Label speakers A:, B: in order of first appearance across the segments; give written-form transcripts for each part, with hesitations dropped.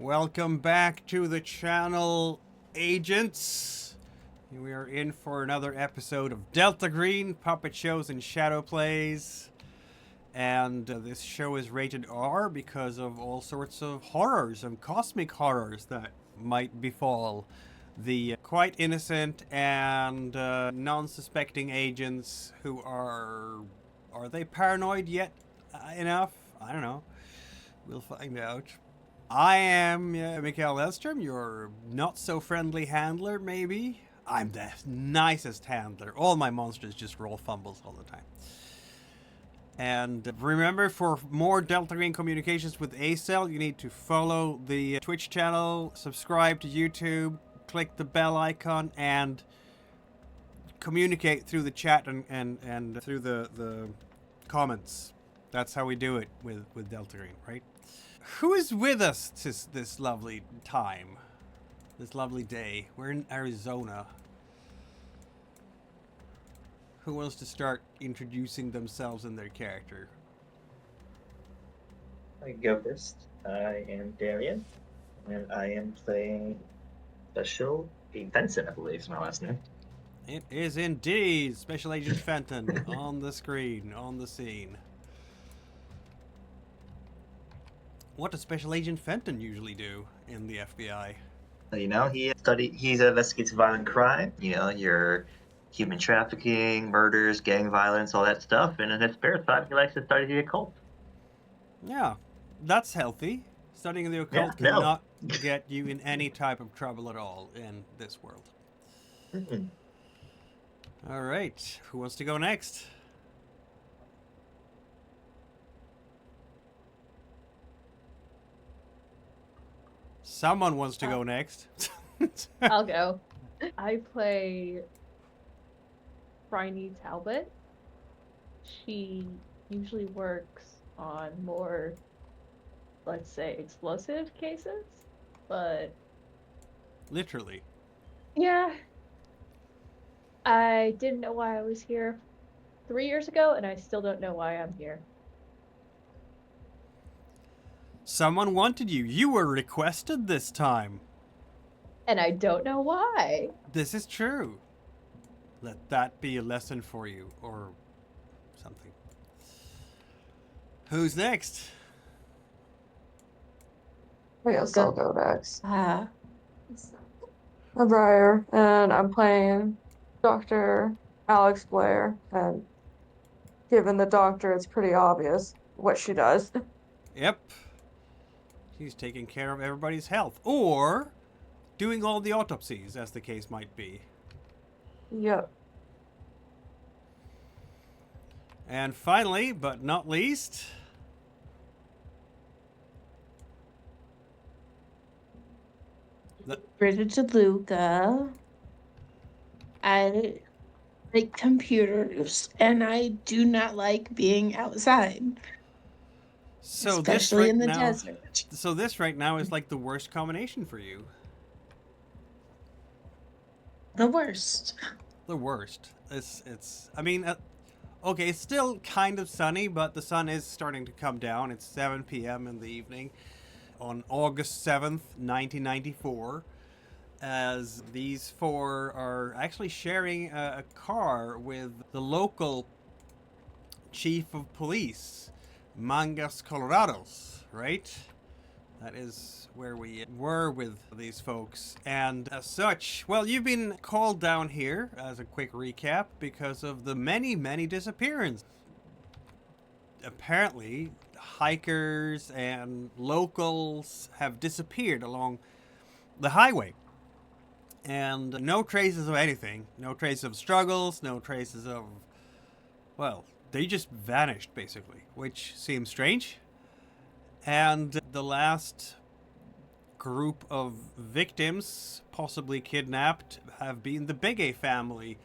A: Welcome back to the channel, agents. We are in for another episode of Delta Green Puppet Shows and Shadow Plays. And this show is rated R because of all sorts of horrors and cosmic horrors that might befall the quite innocent and non-suspecting agents who are they paranoid yet enough? I don't know. We'll find out. I am Mikael Elstrom, your not-so-friendly handler, maybe. I'm the nicest handler. All my monsters just roll fumbles all the time. And remember, for more Delta Green communications with ACEL, you need to follow the Twitch channel, subscribe to YouTube, click the bell icon, and communicate through the chat and through the comments. That's how we do it with Delta Green, right? Who is with us this lovely time? This lovely day? We're in Arizona. Who wants to start introducing themselves and their character?
B: I go first. I am Darian, and I am playing Special Agent Fenton, I believe is my last name.
A: It is indeed Special Agent Fenton on the screen, on the scene. What does Special Agent Fenton usually do in the FBI?
B: You know, he investigates violent crime. You know, your human trafficking, murders, gang violence, all that stuff. And in his spare time, he likes to study the occult.
A: Yeah, that's healthy. Studying the occult cannot get you in any type of trouble at all in this world.
B: Mm-hmm.
A: All right, who wants to go next? Someone wants to go next.
C: I'll go. I play Bryony Talbot. She usually works on more, let's say, explosive cases, but...
A: Literally.
C: Yeah. I didn't know why I was here 3 years ago, and I still don't know why I'm here.
A: Someone wanted you. You were requested this time.
C: And I don't know why.
A: This is true. Let that be a lesson for you, or something. Who's next?
D: I guess I'll go next. I'm Briar, and I'm playing Dr. Alex Blair, and given the doctor, it's pretty obvious what she does.
A: Yep. She's taking care of everybody's health, or doing all the autopsies, as the case might be.
D: Yep.
A: And finally, but not least...
E: British DeLuca. I like computers, and I do not like being outside.
A: So
E: especially in the
A: now,
E: desert.
A: So this right now is like the worst combination for you.
E: The worst.
A: The worst. I mean, okay, it's still kind of sunny, but the sun is starting to come down. It's 7 p.m. in the evening on August 7th, 1994, as these four are actually sharing a car with the local chief of police, Mangas Colorados, right? That is where we were with these folks. And as such, well, you've been called down here, as a quick recap, because of the many, many disappearances. Apparently, hikers and locals have disappeared along the highway. And no traces of anything. No traces of struggles, no traces of... well, they just vanished, basically, which seems strange. And the last group of victims, possibly kidnapped, have been the Begay family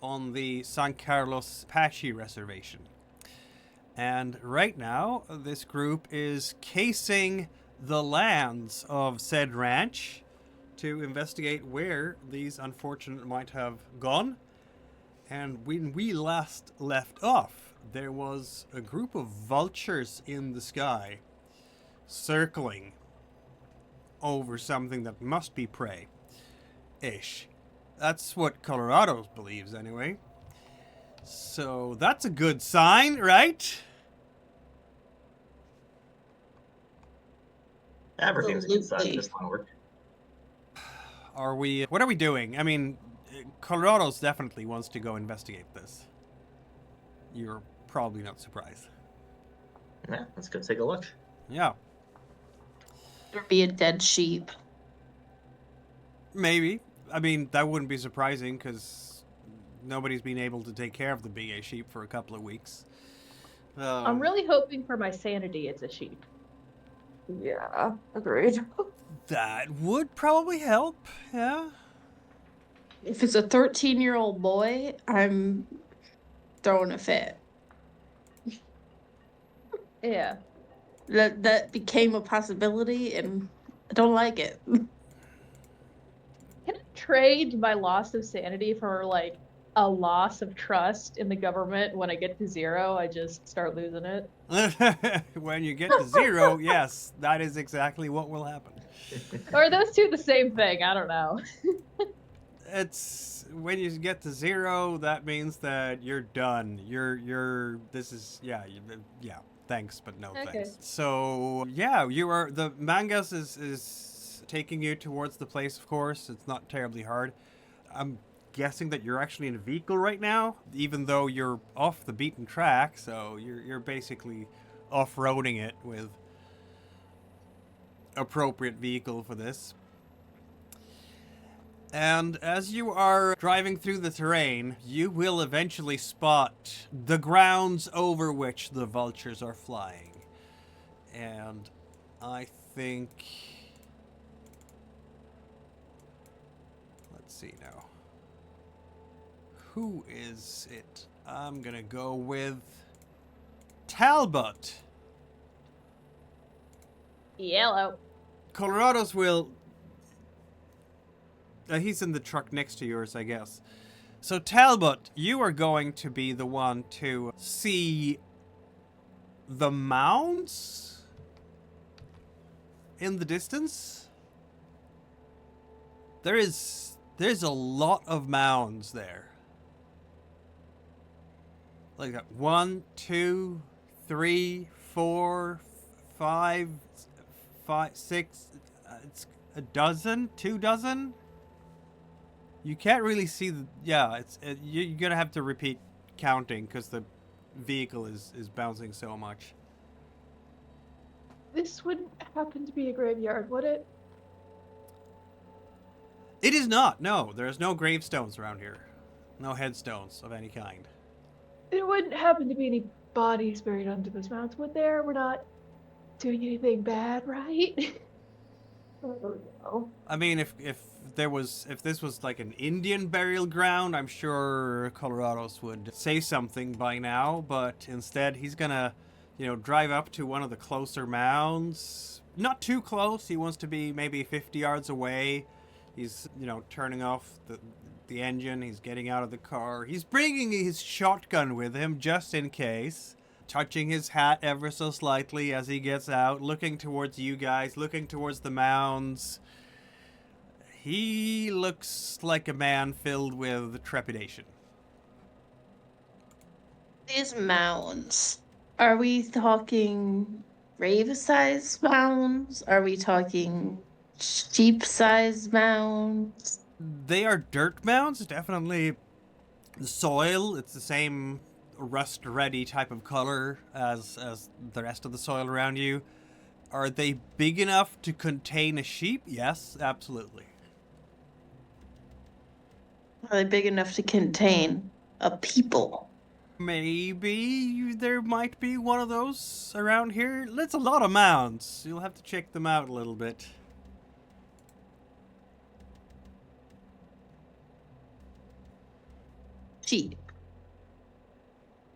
A: on the San Carlos Apache Reservation. And right now, this group is casing the lands of said ranch to investigate where these unfortunate might have gone. And when we last left off, there was a group of vultures in the sky circling over something that must be prey. Ish. That's what Colorado believes, anyway. So that's a good sign, right?
B: Everything's a good sign for
E: Absolutely.
B: this one work.
A: What are we doing? I mean, Colorado's definitely wants to go investigate this. You're probably not surprised.
B: Yeah, let's go take a look.
A: Yeah,
E: There'd be a dead sheep.
A: maybe. I mean, that wouldn't be surprising because nobody's been able to take care of the BA sheep for a couple of weeks.
C: I'm really hoping for my sanity it's a sheep.
D: Yeah, agreed.
A: That would probably help, yeah.
E: If it's a 13-year-old boy, I'm throwing a fit.
C: Yeah.
E: That became a possibility, and I don't like it.
C: Can I trade my loss of sanity for like a loss of trust in the government? When I get to 0, I just start losing it.
A: When you get to 0, yes, that is exactly what will happen.
C: Or are those two the same thing? I don't know.
A: It's when you get to 0, that means that you're done. This is, yeah. Thanks, but no
C: Okay.
A: thanks. So, yeah, the Mangas is taking you towards the place, of course. It's not terribly hard. I'm guessing that you're actually in a vehicle right now, even though you're off the beaten track, so you're basically off-roading it with appropriate vehicle for this. And as you are driving through the terrain, you will eventually spot the grounds over which the vultures are flying. And I think... Let's see now. Who is it? I'm gonna go with Talbot.
C: Yellow.
A: Colorado's will... he's in the truck next to yours, I guess. So, Talbot, you are going to be the one to see the mounds in the distance. There's a lot of mounds there. Like that. 1, 2, 3, 4, 5, 6. It's a dozen, 2 dozen. You can't really see the... Yeah, you're gonna have to repeat counting because the vehicle is bouncing so much.
C: This wouldn't happen to be a graveyard, would it?
A: It is not. No, there's no gravestones around here. No headstones of any kind.
C: It wouldn't happen to be any bodies buried under those mounds, would there? We're not doing anything bad, right?
D: I don't know.
A: I mean, if this was like an Indian burial ground, I'm sure Colorados would say something by now. But instead, he's gonna, drive up to one of the closer mounds. Not too close. He wants to be maybe 50 yards away. He's, turning off the engine. He's getting out of the car. He's bringing his shotgun with him just in case. Touching his hat ever so slightly as he gets out, looking towards you guys, looking towards the mounds. He looks like a man filled with trepidation.
E: These mounds. Are we talking grave-sized mounds? Are we talking sheep-sized mounds?
A: They are dirt mounds, definitely. The soil, it's the same rust-ready type of color as the rest of the soil around you. Are they big enough to contain a sheep? Yes, absolutely.
E: Are they big enough to contain a people?
A: Maybe there might be one of those around here. That's a lot of mounds. You'll have to check them out a little bit.
E: Sheep.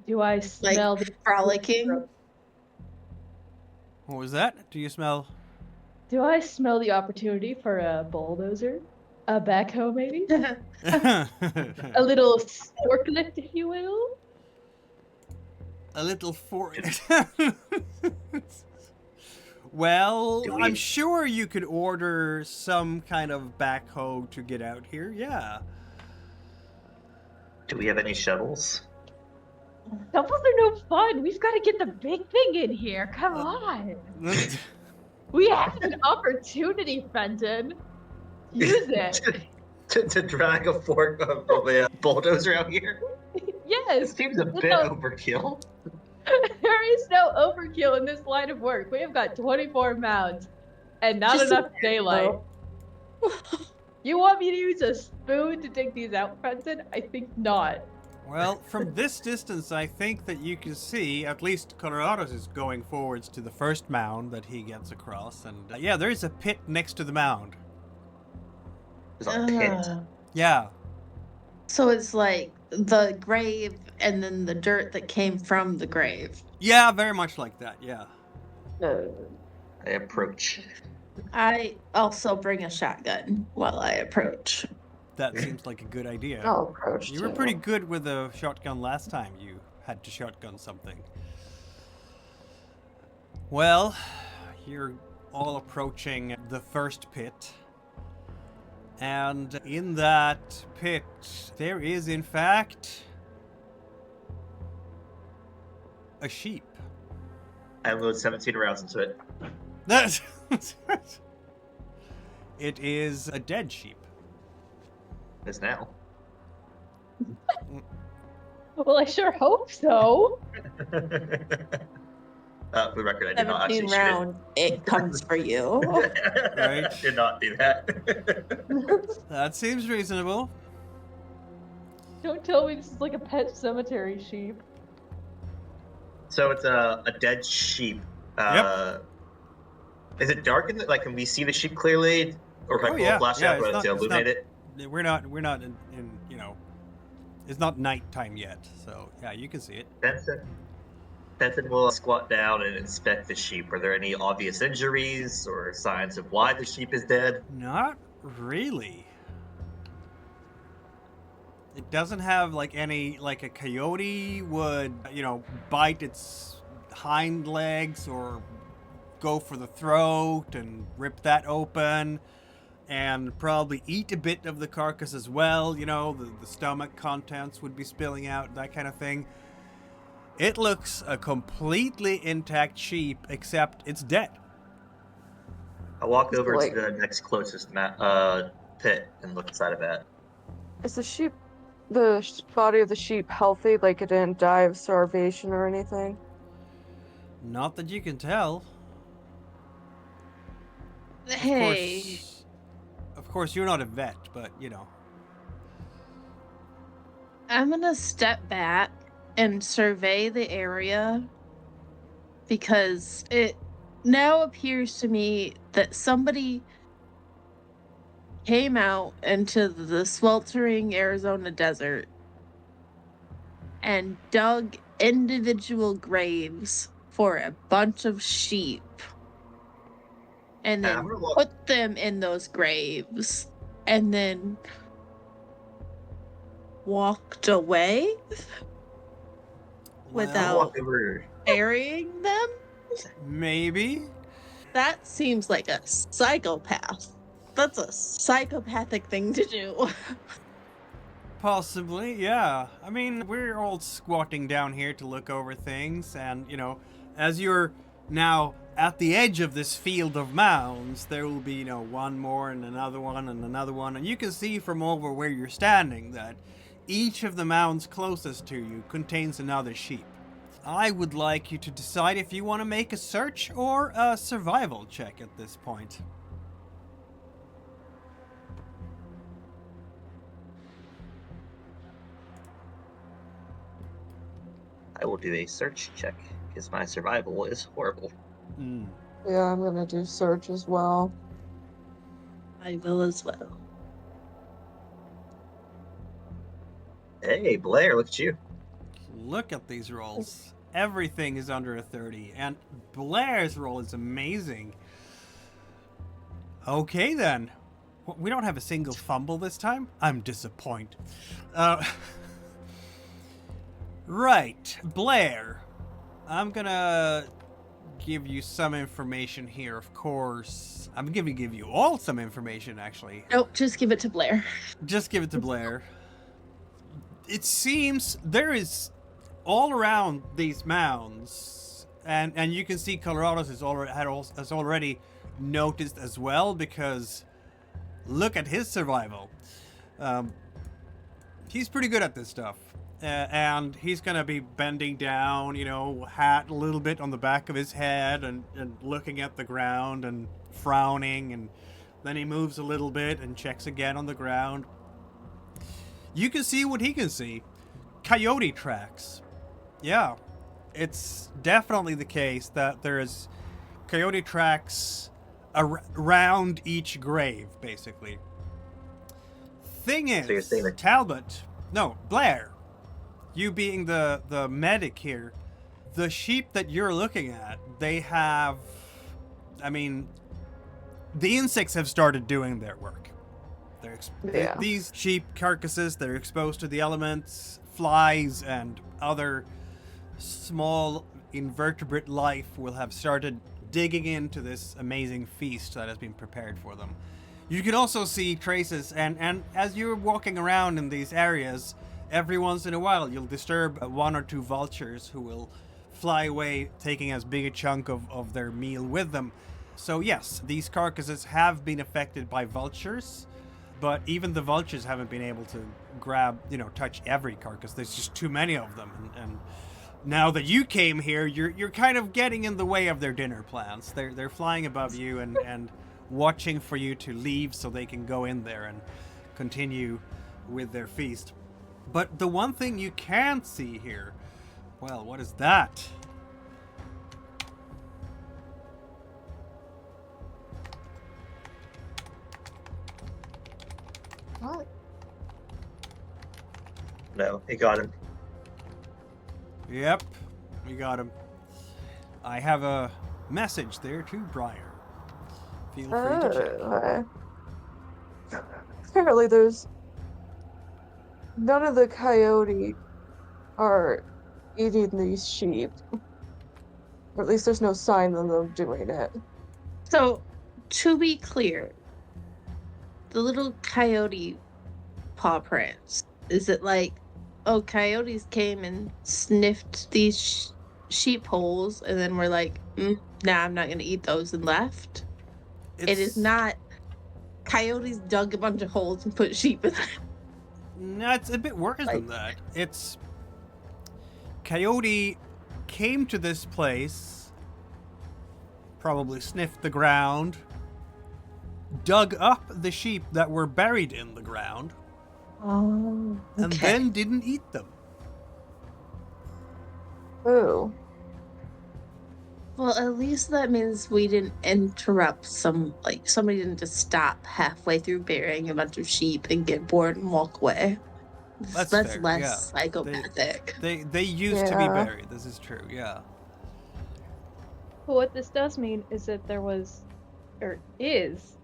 C: Do I smell the
E: Frolicking?
A: What was that? Do you smell?
C: Do I smell the opportunity for a bulldozer? A backhoe, maybe? A little forklift, if you will?
A: A little fork. Well,
B: Do
A: I'm
B: we-
A: sure you could order some kind of backhoe to get out here. Yeah.
B: Do we have any shovels?
C: Shovels are no fun. We've got to get the big thing in here. Come on. We have an opportunity, Fenton. Use it.
B: to drag a fork of a bulldozer out here?
C: Yes.
B: It seems a bit
C: No.
B: overkill.
C: There is no overkill in this line of work. We have got 24 mounds and not
E: Just
C: enough daylight. You want me to use a spoon to dig these out, Fenton? I think not.
A: Well, from this distance, I think that you can see, at least Colorado's is going forwards to the first mound that he gets across. And yeah, there's a pit next to the mound.
B: There's a pit.
A: Yeah.
E: So it's like the grave and then the dirt that came from the grave.
A: Yeah, very much like that, yeah.
B: I approach.
E: I also bring a shotgun while I approach.
A: That seems like a good idea.
D: I'll approach
A: You were
D: too.
A: pretty good with a shotgun last time you had to shotgun something. Well, you're all approaching the first pit. And in that pit, there is, in fact, a sheep.
B: I load 17 rounds into it.
A: That's It is a dead sheep.
B: It's now.
C: Well, I sure hope so.
B: For the record, I did not actually
E: 17
B: shoot
E: round, it comes for you.
B: it.
A: Right.
B: I did not do that.
A: That seems reasonable.
C: Don't tell me this is like a pet cemetery sheep.
B: So it's a dead sheep. Is it dark in the, like, can we see the sheep clearly? Or if I
A: Oh,
B: pull
A: yeah,
B: a flashlight
A: yeah,
B: out
A: it's
B: to
A: not- it's
B: illuminate it?
A: We're not in you know, it's not nighttime yet, so yeah, you can see it.
B: Benson will squat down and inspect the sheep. Are there any obvious injuries or signs of why the sheep is dead?
A: Not really. It doesn't have like any, like a coyote would, you know, bite its hind legs or go for the throat and rip that open and probably eat a bit of the carcass as well, you know, the stomach contents would be spilling out, that kind of thing. It looks a completely intact sheep, except it's dead.
B: I walk over
D: Like-
B: to the next closest pit and look inside of that.
D: Is the body of the sheep healthy? Like it didn't die of starvation or anything?
A: Not that you can tell.
E: Hey,
A: Of course, you're not a vet, but you know.
E: I'm gonna step back and survey the area because it now appears to me that somebody came out into the sweltering Arizona desert and dug individual graves for a bunch of sheep and
B: Yeah,
E: then
B: I'm gonna walk-
E: put them in those graves and then walked away without
B: Walk over.
E: burying them.
A: Maybe.
E: That seems like a psychopath. That's a psychopathic thing to do.
A: Possibly, yeah. I mean, we're all squatting down here to look over things, and, you know, as you're now at the edge of this field of mounds, there will be, you know, one more and another one and another one, and you can see from over where you're standing that each of the mounds closest to you contains another sheep. I would like you to decide if you want to make a search or a survival check at this point.
B: I will do a search check because my survival is horrible.
A: Mm.
D: Yeah, I'm gonna do search as well.
E: I will as well.
B: Hey, Blair, look at you.
A: Look at these rolls. Everything is under a 30, and Blair's roll is amazing. Okay, then. We don't have a single fumble this time? I'm disappointed. Right, Blair. I'm gonna give you some information here, of course. I'm going to give you all some information, actually.
E: Nope, just give it to Blair.
A: Just give it to Blair. It seems there is all around these mounds, and you can see Colorado's has already noticed as well, because look at his survival. He's pretty good at this stuff. And he's going to be bending down, hat a little bit on the back of his head and looking at the ground and frowning. And then he moves a little bit and checks again on the ground. You can see what he can see. Coyote tracks. Yeah, it's definitely the case that there is coyote tracks around each grave, basically. Thing is,
B: So you're saying that
A: Blair, you being the medic here, the sheep that you're looking at, they have, the insects have started doing their work. These sheep carcasses, they're exposed to the elements, flies and other small invertebrate life will have started digging into this amazing feast that has been prepared for them. You can also see traces, and as you're walking around in these areas, every once in a while you'll disturb one or two vultures who will fly away, taking as big a chunk of their meal with them. So yes, these carcasses have been affected by vultures, but even the vultures haven't been able to touch every carcass. There's just too many of them, and now that you came here, you're kind of getting in the way of their dinner plans. They're flying above you and watching for you to leave so they can go in there and continue with their feast. But the one thing you can see here, well, what is that?
D: What?
B: No, it got him.
A: Yep, we got him. I have a message there to Briar. Feel free to check.
D: Apparently there's none of the coyote are eating these sheep. Or at least there's no sign of them doing it.
E: So, to be clear, the little coyote paw prints, is it like, oh, coyotes came and sniffed these sheep holes and then we're like, nah, I'm not going to eat those, and left? It is not coyotes dug a bunch of holes and put sheep in them.
A: No, it's a bit worse than that. It's coyote came to this place, probably sniffed the ground, dug up the sheep that were buried in the ground,
D: Oh.
A: and then didn't eat them.
D: Ooh.
E: Well, at least that means we didn't interrupt somebody didn't just stop halfway through burying a bunch of sheep and get bored and walk away.
A: That's
E: less
A: fair,
E: psychopathic.
A: They used to be buried. This is true, yeah.
C: But what this does mean is that there was, or is,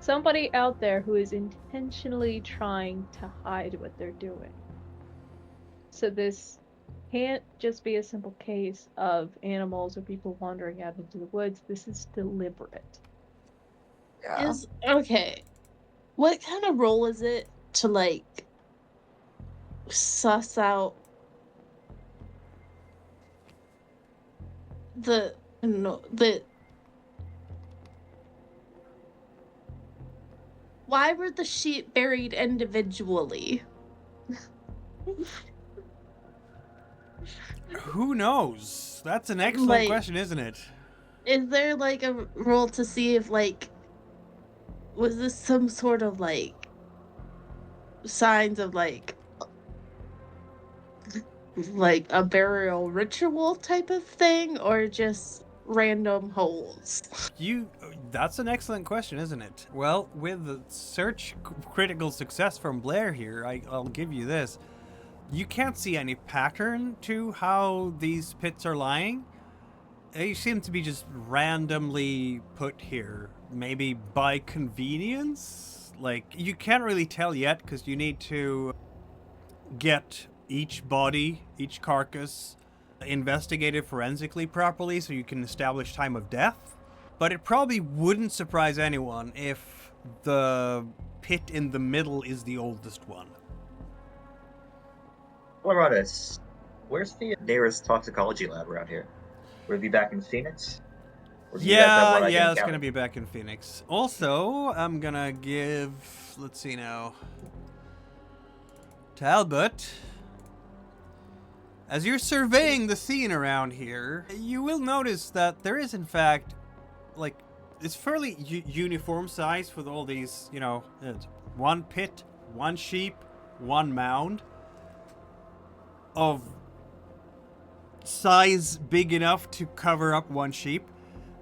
C: somebody out there who is intentionally trying to hide what they're doing. So this can't just be a simple case of animals or people wandering out into the woods. This is deliberate.
D: Yeah.
E: Okay. What kind of role is it to suss out why were the sheep buried individually?
A: Who knows? That's an excellent question, isn't it?
E: Is there a role to see if was this some sort of signs of a burial ritual type of thing, or just random holes?
A: That's an excellent question, isn't it? Well, with the search critical success from Blair here, I'll give you this. You can't see any pattern to how these pits are lying. They seem to be just randomly put here, maybe by convenience. You can't really tell yet because you need to get each body, each carcass, investigated forensically properly so you can establish time of death. But it probably wouldn't surprise anyone if the pit in the middle is the oldest one.
B: Coloradus, where's the nearest toxicology lab around here? Would it be back in Phoenix? Or do you guys have one I can
A: it's
B: count?
A: gonna be back in Phoenix. Also, I'm gonna give, let's see now, Talbot. As you're surveying the scene around here, you will notice that there is, in fact, like, it's fairly uniform size with all these, you know, it's one pit, one sheep, one mound of size big enough to cover up one sheep.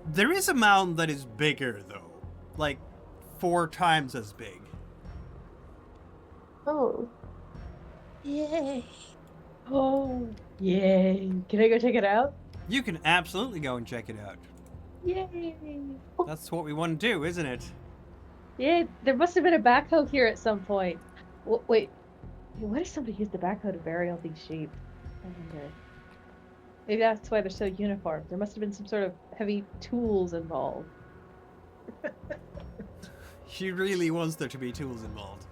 A: There is a mound that is bigger, though, like 4 times as big.
D: Oh.
E: Yay.
C: Oh, yay. Can I go check it out?
A: You can absolutely go and check it out.
C: Yay.
A: That's what we want to do, isn't it?
C: Yeah, there must have been a backhoe here at some point. Wait, what if somebody used the backhoe to bury all these sheep? I wonder. Maybe that's why they're so uniform. There must have been some sort of heavy tools involved.
A: She really wants there to be tools involved.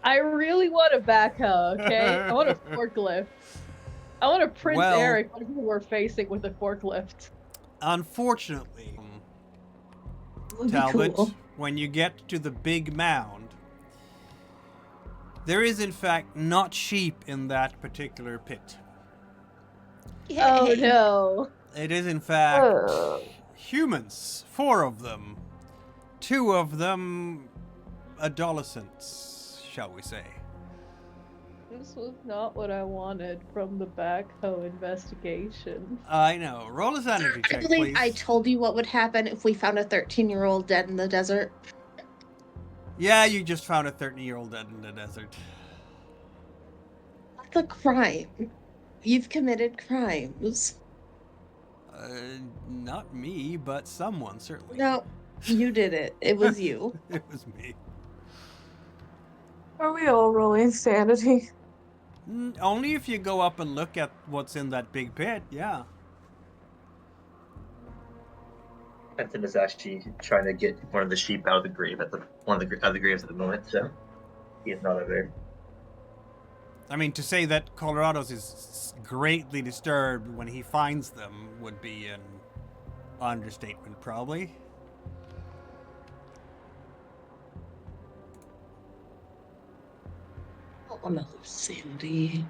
C: I really want a backhoe, okay? I want a forklift. I want a Prince
A: Well-
C: Eric whenever we're facing with a forklift.
A: Unfortunately,
E: Would be
A: Talbot,
E: cool.
A: when you get to the big mound, there is in fact not sheep in that particular pit.
C: Oh
E: Yay.
C: no.
A: It is in fact
D: Oh.
A: humans, 4 of them. 2 of them adolescents, shall we say.
C: This was not what I wanted from the backhoe investigation.
A: I know. Roll a sanity
E: I
A: check,
E: believe
A: please.
E: I told you what would happen if we found a 13-year-old dead in the desert.
A: Yeah, you just found a 13-year-old dead in the desert.
E: That's a crime. You've committed crimes.
A: Not me, but someone, certainly.
E: No, you did it. It was you.
A: It was me.
D: Are we all rolling sanity?
A: Only if you go up and look at what's in that big pit, yeah.
B: Benson is actually trying to get one of the sheep out of the grave at one of the other graves at the moment, so he is not over there.
A: I mean, to say that Colorado's is greatly disturbed when he finds them would be an understatement, probably.
E: Oh no, Sandy.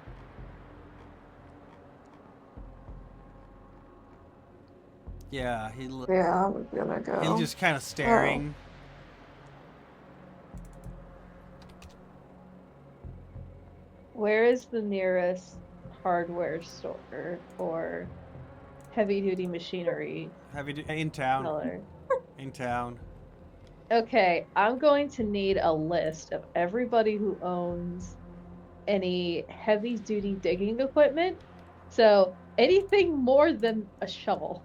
A: Yeah,
D: Yeah, I'm gonna go.
A: he's just kind of staring.
C: Where is the nearest hardware store or heavy-duty machinery
A: In town.
C: seller?
A: In town.
C: Okay, I'm going to need a list of everybody who owns any heavy-duty digging equipment. So anything more than a shovel.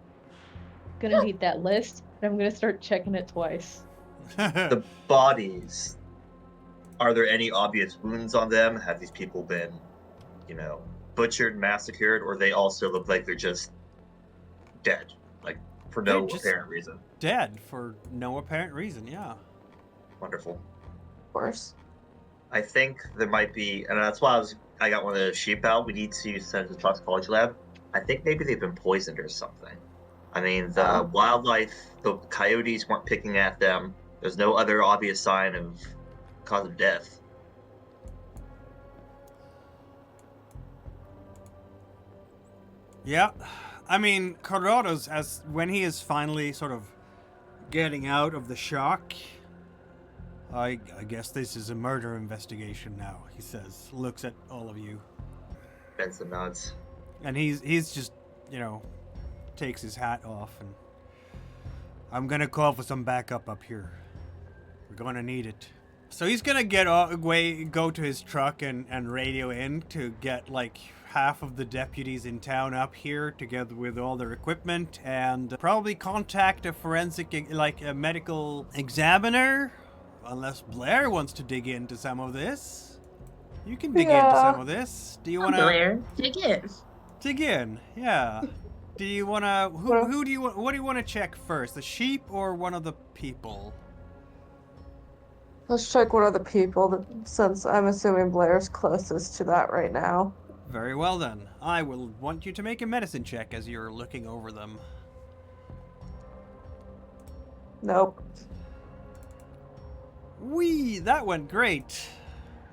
C: Gonna need that list, and I'm gonna start checking it twice.
B: The bodies. Are there any obvious wounds on them? Have these people been, butchered, massacred, or they also look like they're just dead, like for no
A: They're just-
B: apparent reason?
A: Dead for no apparent reason, yeah.
B: Wonderful.
D: Of course.
B: I think there might be, and that's why I got one of the sheep out. We need to send to the toxicology lab. I think maybe they've been poisoned or something. I mean, the wildlife, the coyotes weren't picking at them. There's no other obvious sign of cause of death.
A: Yeah. I mean, Colorado's, when he is finally sort of getting out of the shock, I guess this is a murder investigation now, he says, looks at all of you.
B: Benson nods.
A: And he's just, takes his hat off and I'm gonna call for some backup up here. We're gonna need it. So he's gonna go to his truck and radio in to get like half of the deputies in town up here together with all their equipment and probably contact a forensic, like a medical examiner, unless Blair wants to dig into some of this. You can dig into some of this. Do you want to?
E: Blair, dig it.
A: Dig in, yeah. Do you wanna who do you want? What do you want to check first? The sheep or one of the people?
D: Let's check one of the people, since I'm assuming Blair's closest to that right now.
A: Very well then. I will want you to make a medicine check as you're looking over them.
D: Nope.
A: Whee! That went great.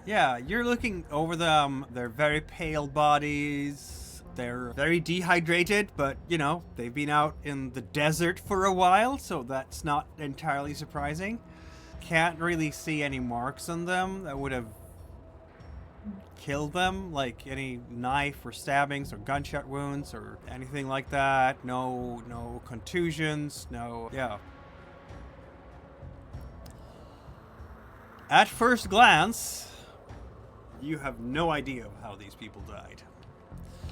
A: Yeah, you're looking over them. They're very pale bodies. They're very dehydrated, but you know, they've been out in the desert for a while, so that's not entirely surprising. Can't really see any marks on them that would have killed them, like any knife or stabbings or gunshot wounds or anything like that. No contusions, no, yeah. At first glance, you have no idea of how these people died.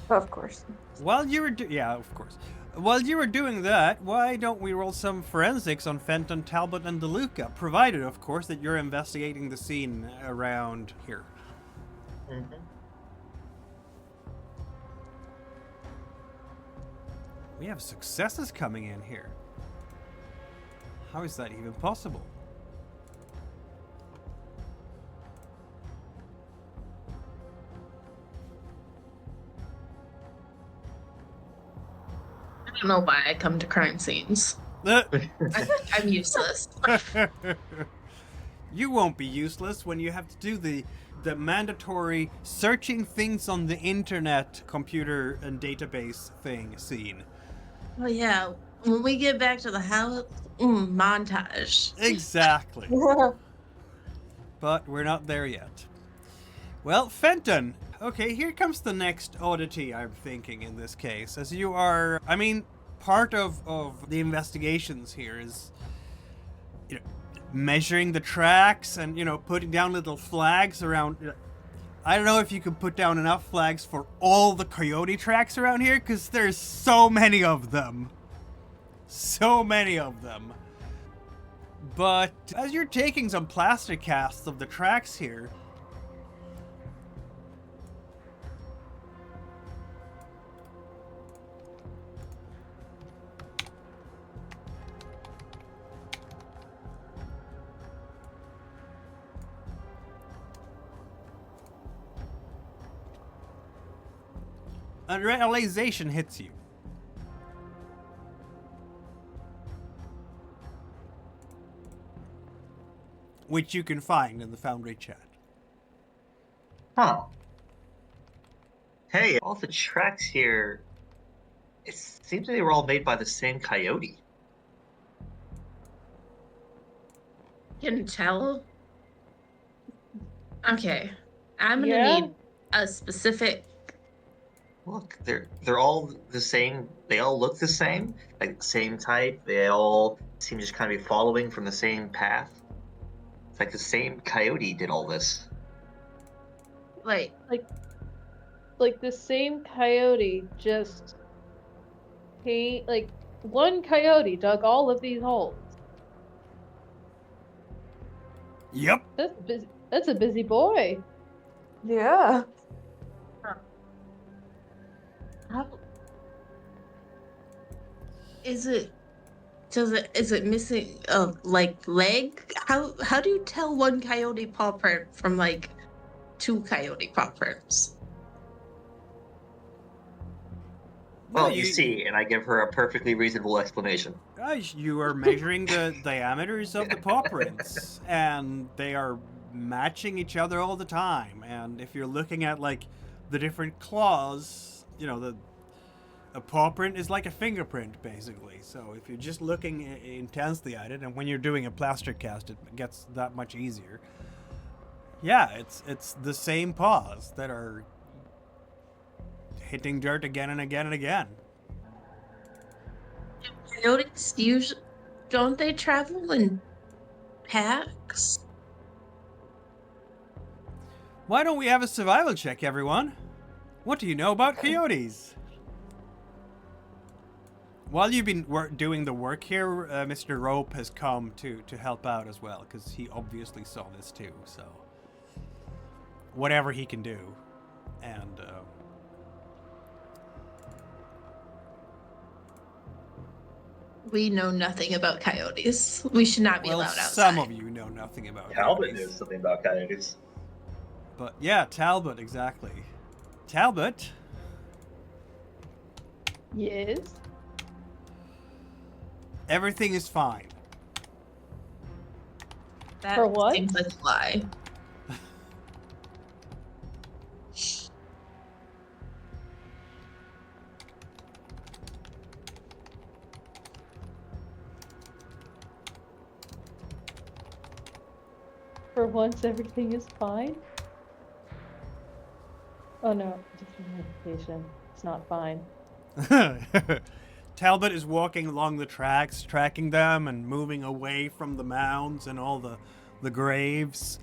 D: Of course.
A: While you were yeah, of course. While you were doing that, why don't we roll some forensics on Fenton, Talbot, and DeLuca, provided, of course, that you're investigating the scene around here.
B: Mm-hmm.
A: We have successes coming in here. How is that even possible?
E: I don't know why I come to crime scenes. I'm useless.
A: You won't be useless when you have to do the mandatory searching things on the internet, computer and database thing scene.
E: Oh yeah, when we get back to the house, montage.
A: Exactly. But we're not there yet. Well, Fenton. Okay, here comes the next oddity I'm thinking in this case. As you are, I mean, part of the investigations here is, you know, measuring the tracks and, you know, putting down little flags around. I don't know if you can put down enough flags for all the coyote tracks around here, because there's so many of them. So many of them. But as you're taking some plaster casts of the tracks here, a realization hits you. Which you can find in the Foundry chat.
B: Huh. Hey, all the tracks here, it seems they were all made by the same coyote.
E: Can tell. Okay, I'm gonna
C: Yeah.
E: need a specific.
B: Look, they're all the same. They all look the same, like same type. They all seem to just kind of be following from the same path. It's like the same coyote did all this.
E: Like,
C: Like the same coyote, just like one coyote dug all of these holes.
A: Yep.
C: That's a busy boy.
D: Yeah.
E: how is it? Is it missing a like leg? How do you tell one coyote paw print from like two coyote paw prints?
B: Well, you see, and I give her a perfectly reasonable explanation.
A: You are measuring the diameters of the paw prints, and they are matching each other all the time. And if you're looking at like the different claws, you know, a paw print is like a fingerprint basically. So if you're just looking intensely at it, and when you're doing a plaster cast, it gets that much easier. Yeah, it's the same paws that are hitting dirt again and again and again.
E: Coyotes usually don't they travel in packs?
A: Why don't we have a survival check, everyone? What do you know about coyotes? While you've been doing the work here, Mr. Rope has come to help out as well, because he obviously saw this too, so whatever he can do. And
E: We know nothing about coyotes. We should not be
A: Well,
E: allowed outside.
A: some of you know nothing about
B: Talbot
A: coyotes.
B: knows something about coyotes.
A: But yeah, Talbot, exactly. Talbot,
C: Yes.
A: everything is fine.
E: That
C: For what?
E: seems like a lie.
C: For once, everything is fine. Oh no, just a notification. It's not fine.
A: Talbot is walking along the tracks, tracking them and moving away from the mounds and all the graves.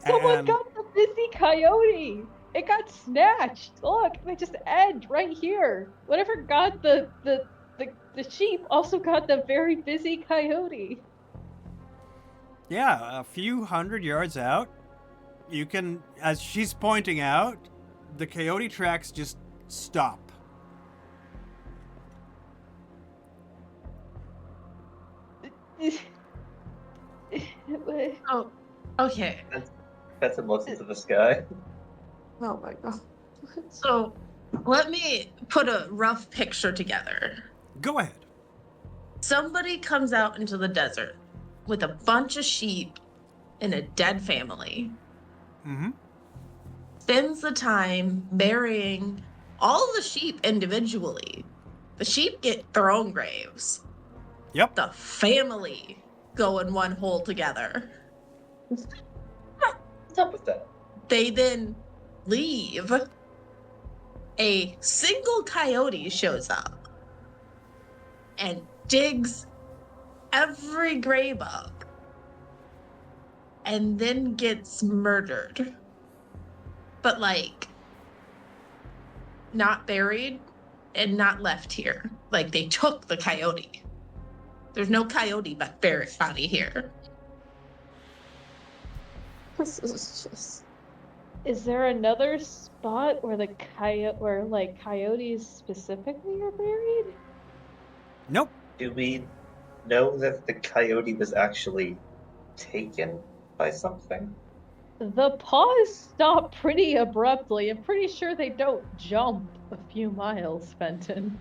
C: Someone
A: And-
C: got the busy coyote! It got snatched! Look, they just end right here. Whatever got the sheep also got the very busy coyote.
A: Yeah, a few hundred yards out, you can, as she's pointing out, the coyote tracks just stop.
E: Oh, okay.
B: That's a looks into the sky.
D: Oh my god.
E: So let me put a rough picture together.
A: Go ahead.
E: Somebody comes out into the desert with a bunch of sheep and a dead family,
A: Mm-hmm.
E: spends the time burying all the sheep individually. The sheep get their own graves.
A: Yep.
E: The family go in one hole together.
B: What's up with that?
E: They then leave. A single coyote shows up and digs every grave up and then gets murdered. But, like, not buried and not left here. Like, they took the coyote. There's no coyote but buried body here.
D: This is just.
C: Is there another spot where coyotes specifically are buried?
A: Nope.
B: Do we know that the coyote was actually taken by something?
C: The paws stop pretty abruptly. I'm pretty sure they don't jump a few miles, Fenton.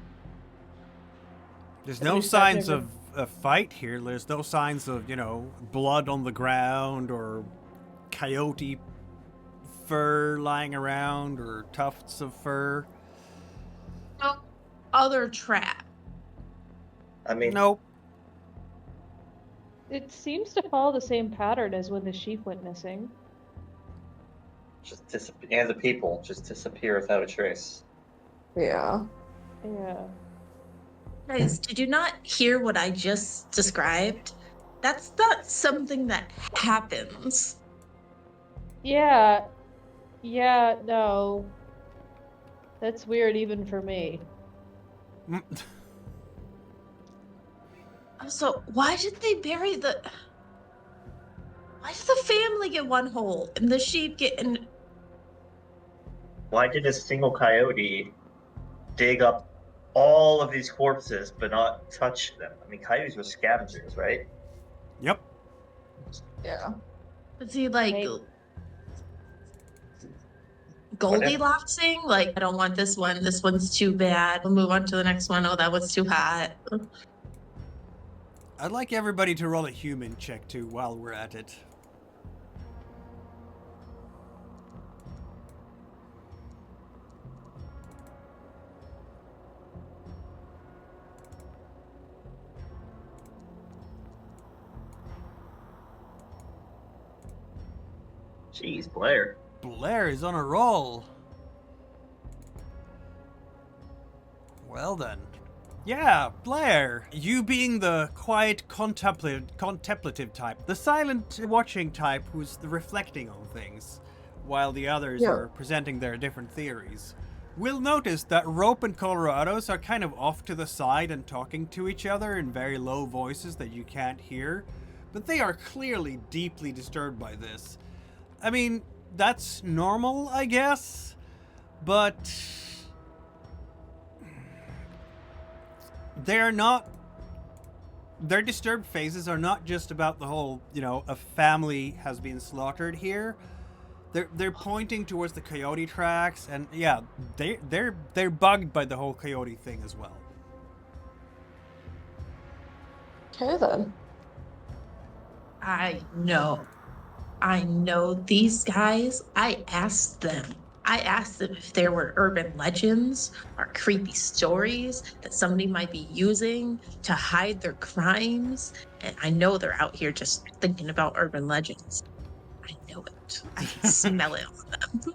A: There's
C: At
A: no
C: least I've
A: signs
C: never-
A: of a fight here. There's no signs of, blood on the ground or coyote fur lying around or tufts of fur.
E: No other trap.
B: I mean,
A: Nope.
C: It seems to follow the same pattern as when the sheep went missing.
B: just disappear, and the people just disappear without a trace.
D: Yeah.
C: Yeah.
E: Guys, did you not hear what I just described? That's not something that happens.
C: Yeah. Yeah, no. That's weird even for me.
A: Mm.
E: So why did they bury the? Why did the family get one hole and the sheep get in?
B: Why did a single coyote dig up all of these corpses but not touch them? I mean, coyotes were scavengers, right?
A: Yep.
D: Yeah.
E: Was he like
C: Maybe.
E: Goldilocksing? Like, I don't want this one. This one's too bad. We'll move on to the next one. Oh, that one's too hot.
A: I'd like everybody to roll a human check too while we're at it.
B: Jeez, Blair.
A: Blair is on a roll. Well then. Yeah, Blair. You being the quiet contemplative type, the silent watching type who's the reflecting on things, while the others
D: Yeah.
A: are presenting their different theories. We'll notice that Rope and Colorado's are kind of off to the side and talking to each other in very low voices that you can't hear, but they are clearly deeply disturbed by this. I mean, that's normal, I guess, but they're not their disturbed faces are not just about the whole, a family has been slaughtered here. They're pointing towards the coyote tracks, and yeah, they're bugged by the whole coyote thing as well.
D: Okay then.
E: I know these guys. I asked them. I asked them if there were urban legends or creepy stories that somebody might be using to hide their crimes. And I know they're out here just thinking about urban legends. I know it. I can smell it on them.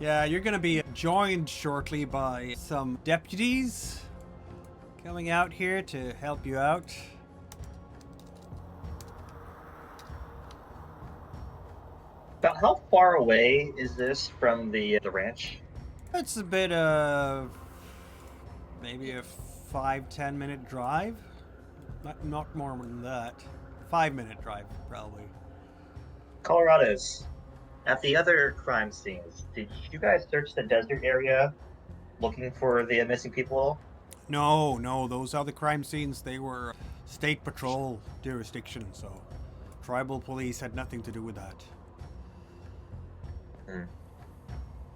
A: Yeah, you're gonna be joined shortly by some deputies coming out here to help you out.
B: About how far away is this from the ranch?
A: It's a bit of maybe a 5-10 minute drive. Not more than that. 5-minute drive, probably.
B: Colorado's. At the other crime scenes, did you guys search the desert area looking for the missing people?
A: No, those other crime scenes, they were state patrol jurisdiction, so tribal police had nothing to do with that.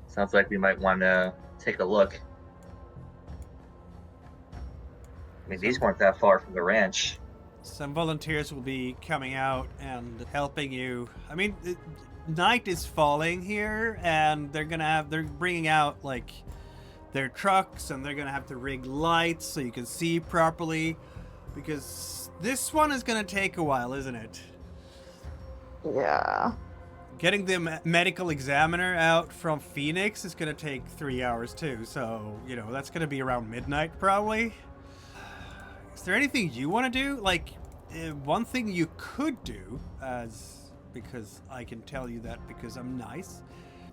B: Sounds like we might want to take a look. I mean, these weren't that far from the ranch.
A: Some volunteers will be coming out and helping you. I mean, night is falling here, and they're bringing out like their trucks, and they're gonna have to rig lights so you can see properly, because this one is gonna take a while, isn't it?
D: Yeah.
A: Getting the medical examiner out from Phoenix is gonna take 3 hours too, so that's gonna be around midnight probably. Is there anything you want to do? Like, one thing you could do, because I can tell you that because I'm nice,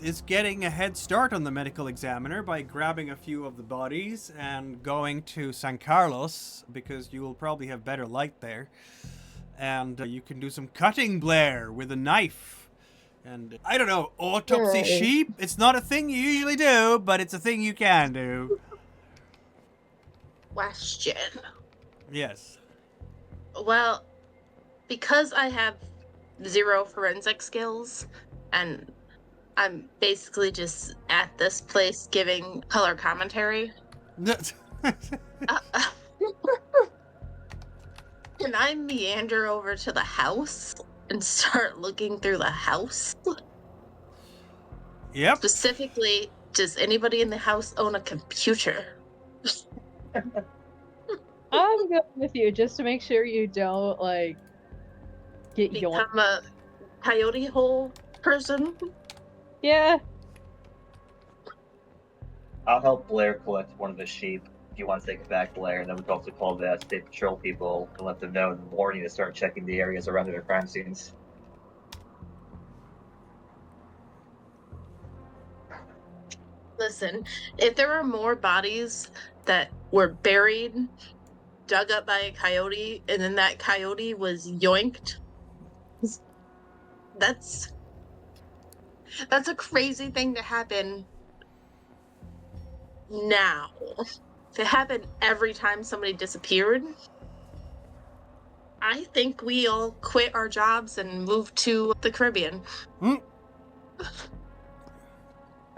A: is getting a head start on the medical examiner by grabbing a few of the bodies and going to San Carlos, because you will probably have better light there. And you can do some cutting, Blair, with a knife. And, I don't know, autopsy sheep? It's not a thing you usually do, but it's a thing you can do.
E: Question.
A: Yes.
E: Well, because I have 0 forensic skills, and I'm basically just at this place giving color commentary. Can I meander over to the house and start looking through the house?
A: Yep.
E: Specifically, does anybody in the house own a computer?
C: I'm going with you just to make sure you don't get yoinked.
E: Become a coyote hole person?
C: Yeah.
B: I'll help Blair collect one of the sheep. If you want to take it back, Blair, and then we can also call the state patrol people and let them know in the morning to start checking the areas around their crime scenes.
E: Listen, if there are more bodies that were buried, dug up by a coyote, and then that coyote was yoinked, that's a crazy thing to happen now. If it happened every time somebody disappeared, I think we all quit our jobs and moved to the Caribbean.
B: I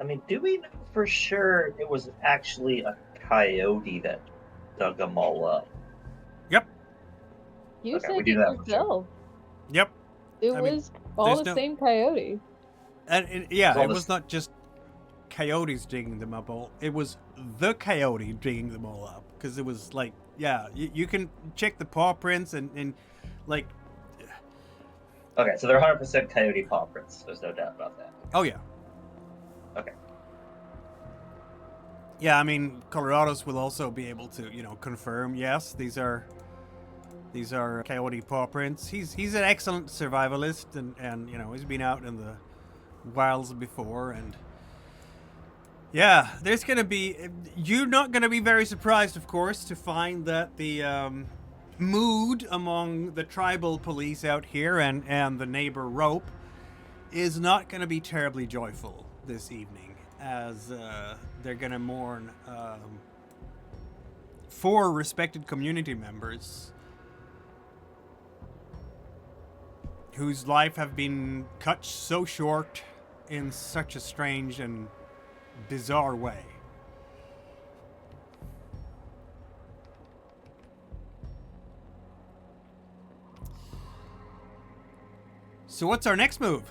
B: mean, do we know for sure it was actually a coyote that dug them all up?
A: Yep.
C: You
B: Okay, we
C: said
B: do
C: it
B: that for sure.
C: yourself.
A: Yep.
C: It
A: I mean,
C: was all
A: there's
C: the
A: no-
C: same coyote.
A: And yeah,
B: Well,
A: it
B: this-
A: was not just coyotes digging them up all. It was the coyote digging them all up, because it was like, yeah, you can check the paw prints and like,
B: Okay, so they're 100% coyote paw prints. There's no doubt about that.
A: oh yeah.
B: Okay.
A: Yeah, I mean, Colorado's will also be able to, confirm, yes, these are coyote paw prints. He's an excellent survivalist, and he's been out in the wilds before, and yeah, there's gonna be, you're not gonna be very surprised, of course, to find that the mood among the tribal police out here and the neighbor Rope is not gonna be terribly joyful this evening. as they're gonna mourn 4 respected community members whose life have been cut so short in such a strange and bizarre way. So what's our next move?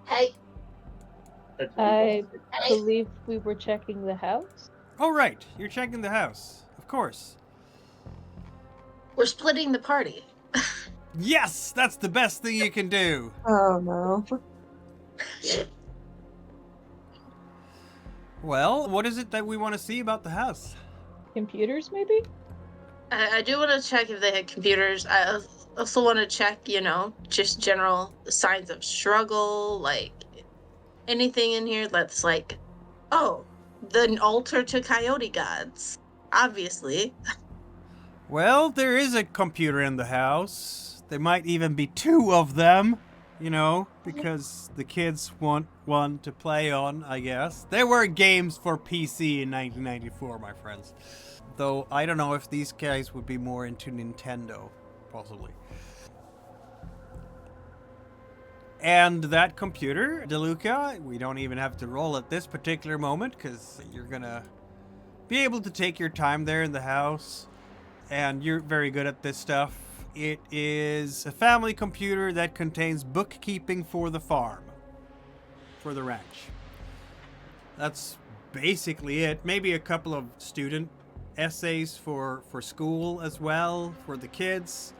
E: Hey,
C: I believe we were checking the house.
A: Oh, right. You're checking the house. Of course.
E: we're splitting the party.
A: Yes, that's the best thing you can do.
D: Oh no.
A: Well, what is it that we want to see about the house?
C: Computers, maybe?
E: I do want to check if they had computers. I also want to check, just general signs of struggle, like anything in here that's like, oh, the altar to coyote gods, obviously.
A: Well, there is a computer in the house. There might even be 2 of them, because the kids want one to play on, I guess. There were games for PC in 1994, my friends. Though I don't know if these guys would be more into Nintendo, possibly. And that computer, DeLuca, we don't even have to roll at this particular moment because you're gonna be able to take your time there in the house. And you're very good at this stuff. It is a family computer that contains bookkeeping for the farm, for the ranch. That's basically it. Maybe a couple of student essays for school as well, for the kids.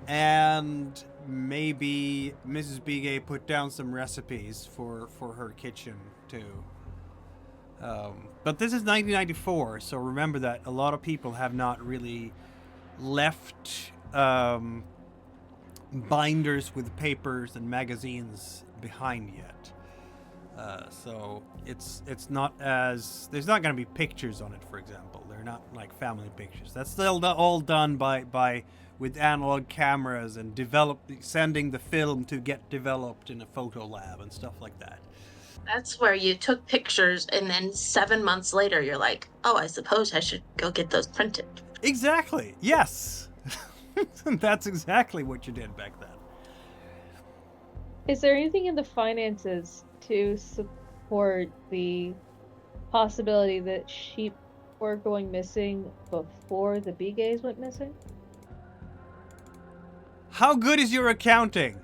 A: And maybe Mrs. Bigay put down some recipes for her kitchen too. But this is 1994, so remember that a lot of people have not really left binders with papers and magazines behind yet. So it's not as, there's not going to be pictures on it, for example. They're not like family pictures. That's still all done by with analog cameras and sending the film to get developed in a photo lab and stuff like that.
E: That's where you took pictures and then 7 months later you're like, oh, I suppose I should go get those printed.
A: Exactly. Yes. That's exactly what you did back then.
C: Is there anything in the finances to support the possibility that sheep were going missing before the Bigays went missing?
A: How good is your accounting?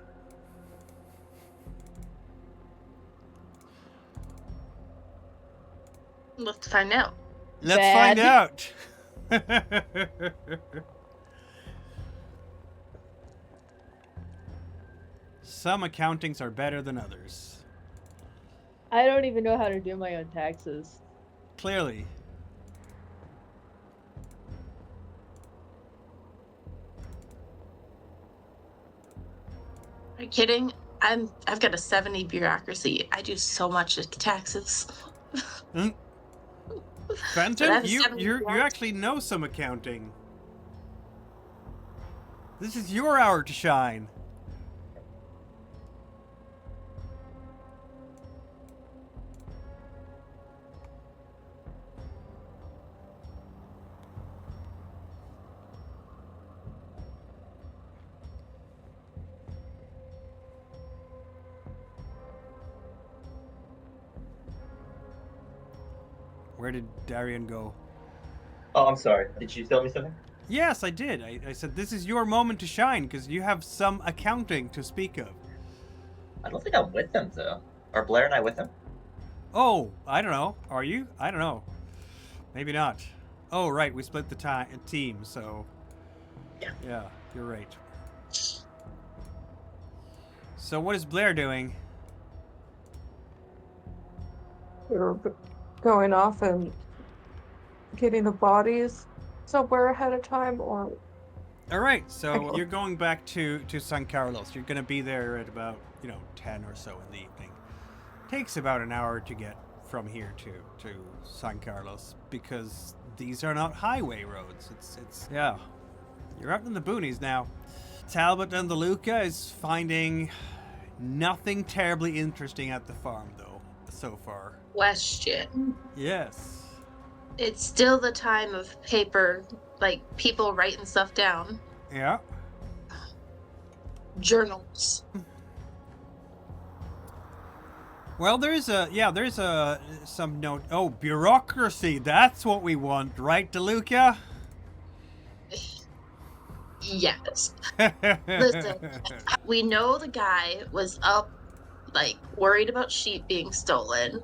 E: Let's find out.
A: Let's
C: Bad.
A: find out. Some accountings are better than others.
C: I don't even know how to do my own taxes.
A: Clearly.
E: Are you kidding? I've got a 70 bureaucracy. I do so much of taxes.
A: Fenton,
E: That's
A: you
E: 70
A: actually know some accounting. This is your hour to shine. Where did Darian go?
B: Oh, I'm sorry. Did you tell me something?
A: Yes, I did. I said this is your moment to shine because you have some accounting to speak of.
B: I don't think I'm with them, though. Are Blair and I with them?
A: Oh, I don't know. Are you? I don't know. Maybe not. Oh, right. We split the team, so... Yeah, you're right. So what is Blair doing?
D: We were going off and getting the bodies somewhere ahead of time, or
A: All right, so you're going back to San Carlos. You're going to be there at about, 10 or so in the evening. Takes about an hour to get from here to San Carlos because these are not highway roads. It's yeah. You're out in the boonies now. Talbot and the Luca is finding Nothing terribly interesting at the farm, though, so far.
E: Question.
A: Yes.
E: It's still the time of paper, like people writing stuff down.
A: Yeah.
E: Journals.
A: Well, there's some note. Oh, bureaucracy. That's what we want, right, DeLuca?
E: Yes. Listen, we know the guy was up, like, worried about sheep being stolen.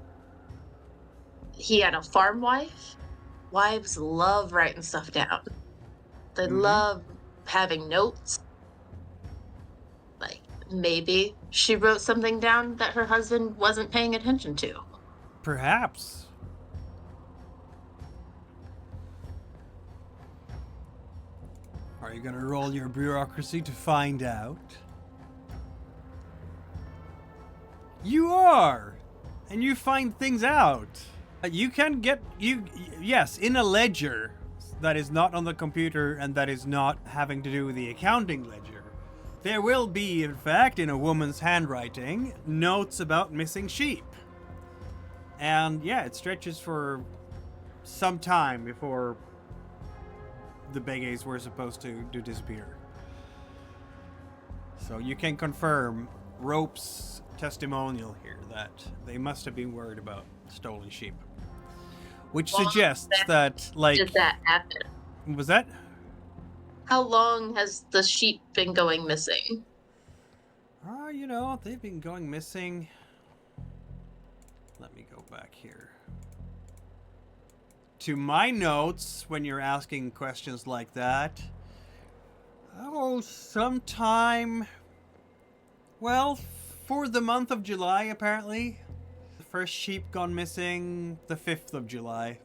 E: He had a farm wife. Wives love writing stuff down. They love having notes. Like, maybe she wrote something down that her husband wasn't paying attention to.
A: Perhaps. Are you gonna roll your bureaucracy to find out? You are! And you find things out. You can get, yes, in a ledger that is not on the computer and that is not having to do with the accounting ledger. There will be, in fact, in a woman's handwriting, notes about missing sheep. And yeah, it stretches for some time before the Beges were supposed to disappear. So you can confirm Rope's testimonial here that they must have been worried about stolen sheep. Which suggests that, like...
E: Did that happen?
A: Was that?
E: How long has the sheep been going missing?
A: You know, they've been going missing. Let me go back here. To my notes, when you're asking questions like that. Oh, sometime... Well, for the month of July, apparently. The first sheep gone missing, the 5th of July.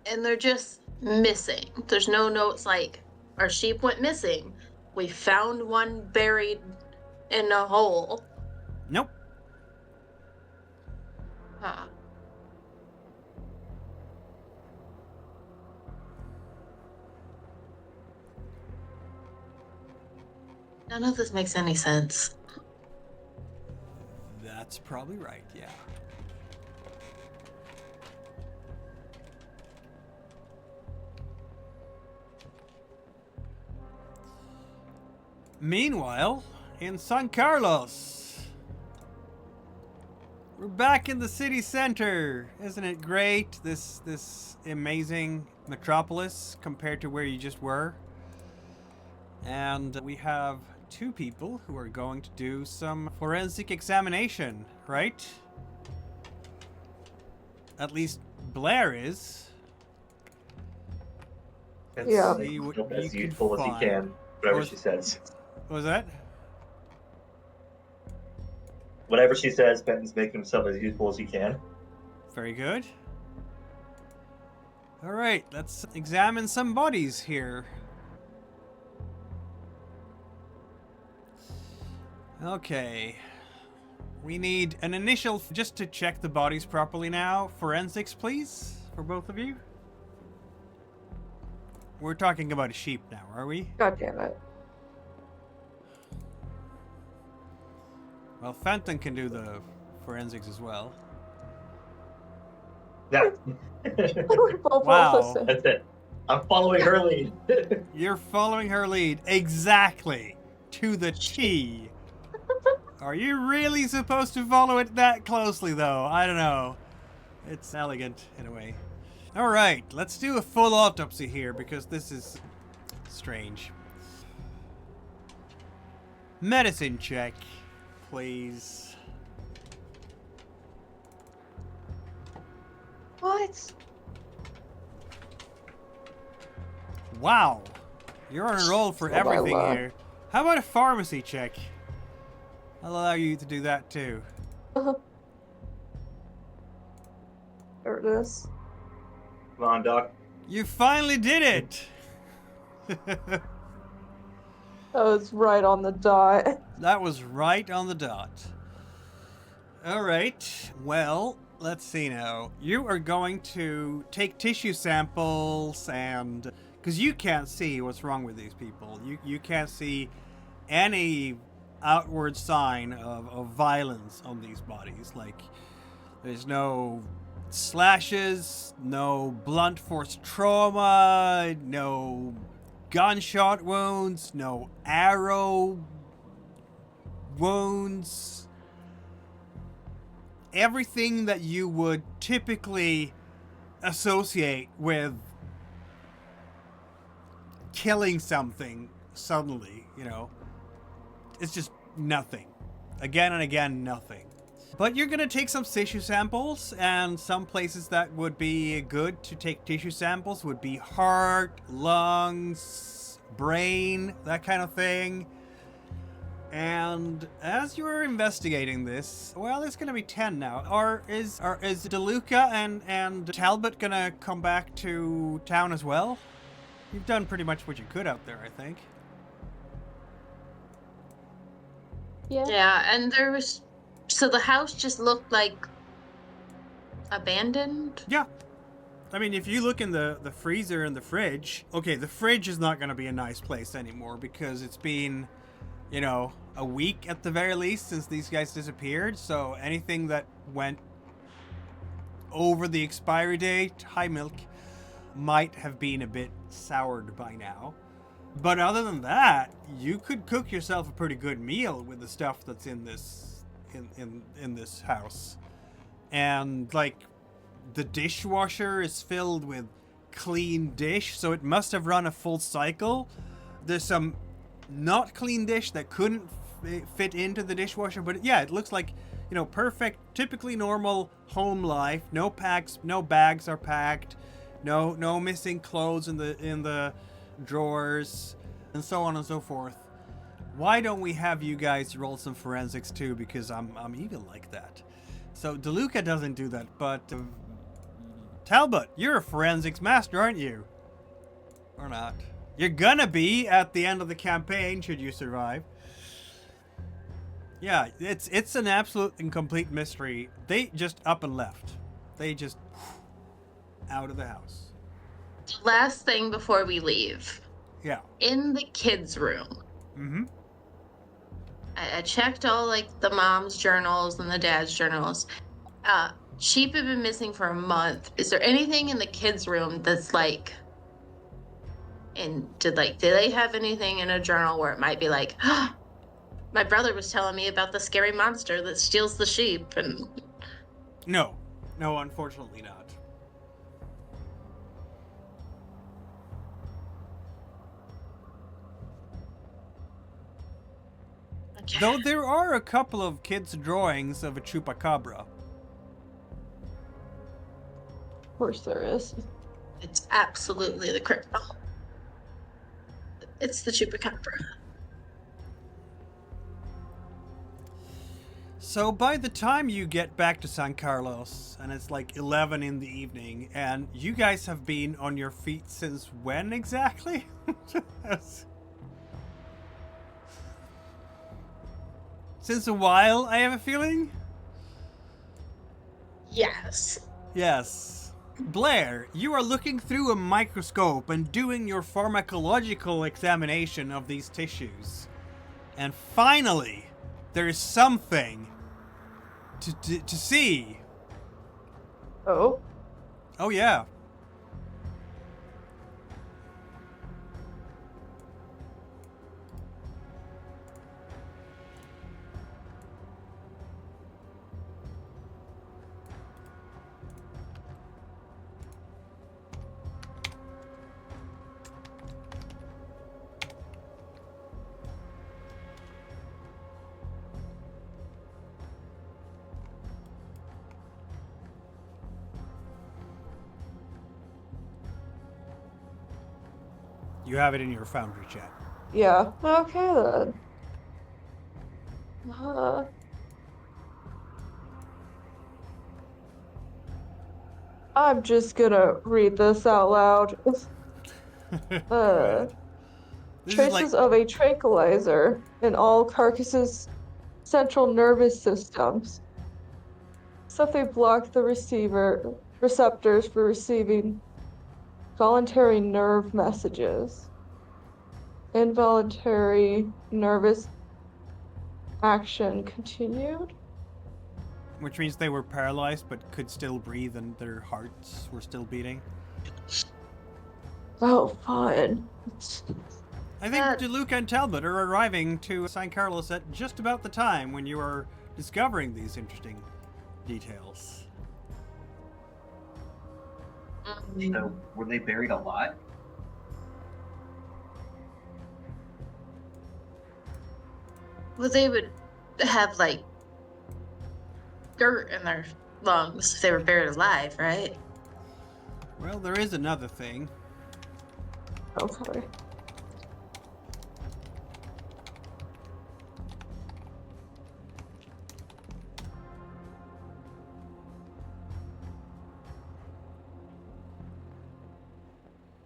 E: And they're just missing. There's no notes like, our sheep went missing. We found one buried in a hole.
A: Nope.
E: Huh. None of this makes any sense.
A: That's probably right, yeah. Meanwhile, in San Carlos, we're back in the city center. Isn't it great? This amazing metropolis compared to where you just were. And we have 2 people who are going to do some forensic examination, right? At least Blair is.
D: Yeah.
A: See what
B: As
A: you
B: useful
A: can
B: as you
A: find.
B: can, whatever
A: Was-
B: she says.
A: What was that?
B: Whatever she says, Benton's making himself as useful as he can.
A: Very good. All right, let's examine some bodies here. Okay. We need an initial, just to check the bodies properly now. Forensics, please, for both of you. We're talking about a sheep now, are we?
D: God damn it.
A: Well, Fenton can do the forensics as well.
B: Yeah.
D: Both
A: Wow.
D: listen.
B: That's it. I'm following her lead.
A: You're following her lead exactly to the T. Are you really supposed to follow it that closely, though? I don't know. It's elegant in a way. All right, let's do a full autopsy here because this is strange. Medicine check, please.
C: What?
A: Wow, you're on a roll for
D: Oh my
A: everything
D: lord.
A: here. How about a pharmacy check? I'll allow you to do that too.
D: There it is.
B: Come on, Doc.
A: You finally did it!
D: That was right on the dot.
A: That was right on the dot. Alright, well, let's see now. You are going to take tissue samples and... Because you can't see what's wrong with these people. You can't see any outward sign of violence on these bodies. Like, there's no slashes, no blunt force trauma, no gunshot wounds, no arrow wounds. Everything that you would typically associate with killing something suddenly, it's just nothing. Again and again, nothing. But you're going to take some tissue samples, and some places that would be good to take tissue samples would be heart, lungs, brain, that kind of thing. And as you're investigating this, well, it's going to be 10 now. Is DeLuca and Talbot going to come back to town as well? You've done pretty much what you could out there, I think.
C: Yeah.
E: Yeah, and so the house just looked like abandoned?
A: Yeah. I mean, if you look in the freezer and the fridge, okay, the fridge is not going to be a nice place anymore because it's been, a week at the very least since these guys disappeared. So anything that went over the expiry date, high milk, might have been a bit soured by now. But other than that, you could cook yourself a pretty good meal with the stuff that's in this in this house. And like, the dishwasher is filled with clean dish, so it must have run a full cycle. There's some not clean dish that couldn't fit into the dishwasher, but yeah, it looks like, perfect, typically normal home life. No packs, no bags are packed. No missing clothes in the drawers, and so on and so forth. Why don't we have you guys roll some forensics too? Because I'm evil like that. So DeLuca doesn't do that, but Talbot, you're a forensics master, aren't you? Or not? You're gonna be at the end of the campaign, should you survive. Yeah, it's an absolute and complete mystery. They just up and left. They just out of the house.
E: Last thing before we leave.
A: Yeah.
E: In the kids' room.
A: Mm-hmm.
E: I checked all like the mom's journals and the dad's journals. Sheep have been missing for a month. Is there anything in the kids' room that's like, did they have anything in a journal where it might be like, oh, my brother was telling me about the scary monster that steals the sheep? And
A: No, unfortunately not.
E: okay.
A: Though there are a couple of kids' drawings of a chupacabra.
D: Of course there is.
E: It's absolutely the crypto. It's the Chupacabra.
A: So by the time you get back to San Carlos, and it's like 11 in the evening, and you guys have been on your feet since when exactly? Since a while, I have a feeling?
E: Yes.
A: Yes. Blair, you are looking through a microscope and doing your pharmacological examination of these tissues. And finally, there is something to see.
D: Oh?
A: Oh yeah. You have it in your Foundry chat.
D: Yeah. Okay then. I'm just gonna read this out loud.
A: Right. This is
D: Traces of a tranquilizer in all carcasses' central nervous systems. Except they block the receptors for receiving voluntary nerve messages. Involuntary nervous action continued.
A: Which means they were paralyzed but could still breathe and their hearts were still beating.
D: Oh, fun.
A: I think DeLuca and Talbot are arriving to San Carlos at just about the time when you are discovering these interesting details.
B: So, were they buried alive?
E: Well, they would have like dirt in their lungs if they were buried alive, right?
A: Well, there is another thing.
D: Okay.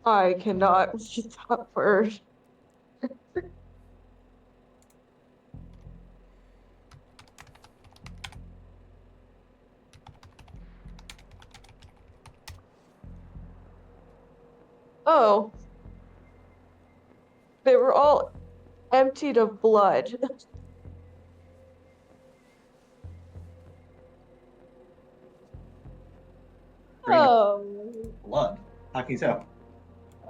D: I cannot read that word. Oh. They were all emptied of blood.
C: Oh.
B: Blood. How can you tell?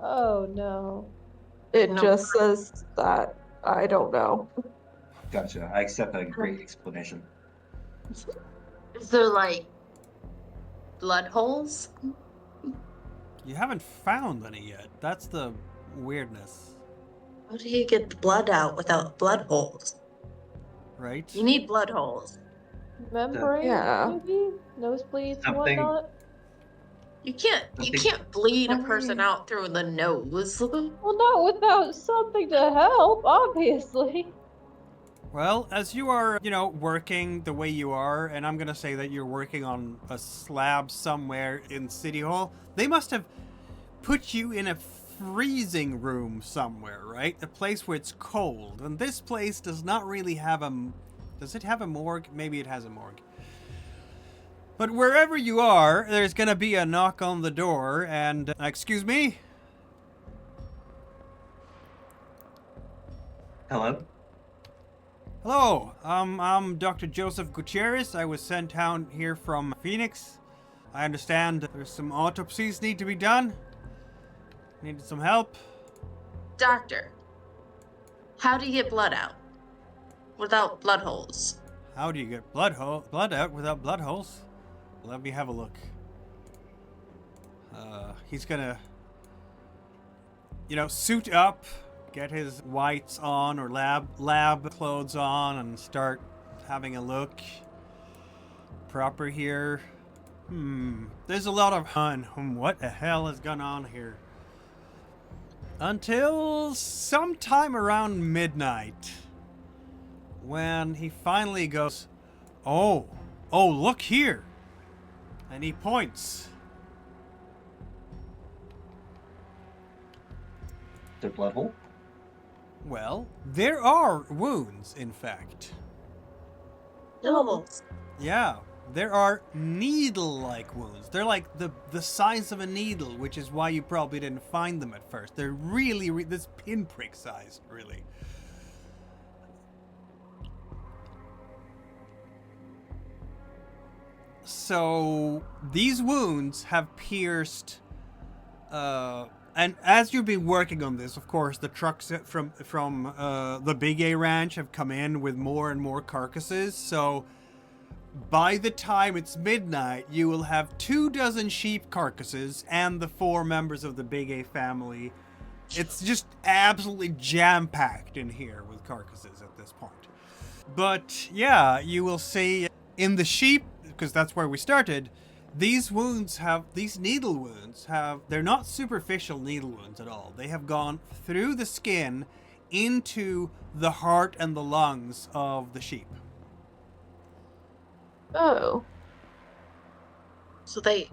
C: Oh no.
D: It
E: No.
D: just says that. I don't know.
B: Gotcha. I accept a great explanation.
E: Is there like blood holes?
A: You haven't found any yet. That's the weirdness,
E: How do you get the blood out without blood holes?
A: right?
E: You need blood holes.
C: Membrane,
D: Yeah.
C: maybe? Nosebleeds and
B: Something-
C: whatnot?
E: You can't bleed a person out through the nose.
C: Well, not without something to help, obviously.
A: Well, as you are, working the way you are, and I'm gonna say that you're working on a slab somewhere in City Hall, they must have put you in a freezing room somewhere, right? A place where it's cold. And this place does not really have a... Does it have a morgue? Maybe it has a morgue. But wherever you are, there's gonna be a knock on the door, and... excuse me?
B: Hello?
A: Hello, I'm Dr. Joseph Gutierrez. I was sent down here from Phoenix. I understand there's some autopsies need to be done. Needed some help.
E: Doctor, how do you get blood out without blood holes?
A: How do you get blood out without blood holes? Let me have a look. He's gonna, suit up, get his whites on or lab clothes on, and start having a look. Proper here. There's a lot of what the hell has gone on here? Until sometime around midnight, when he finally goes, oh, look here. And he points.
B: The blood hole?
A: Well, there are wounds, in fact.
E: No.
A: Yeah, there are needle-like wounds. They're like the size of a needle, which is why you probably didn't find them at first. They're really this pinprick sized, really. So these wounds have pierced, and as you've been working on this, of course, the trucks from the Big A Ranch have come in with more and more carcasses. So by the time it's midnight, you will have 24 sheep carcasses and the 4 members of the Big A family. It's just absolutely jam-packed in here with carcasses at this point. But yeah, you will see in the sheep, because that's where we started, these needle wounds they're not superficial needle wounds at all. They have gone through the skin into the heart and the lungs of the sheep.
D: Oh.
E: So they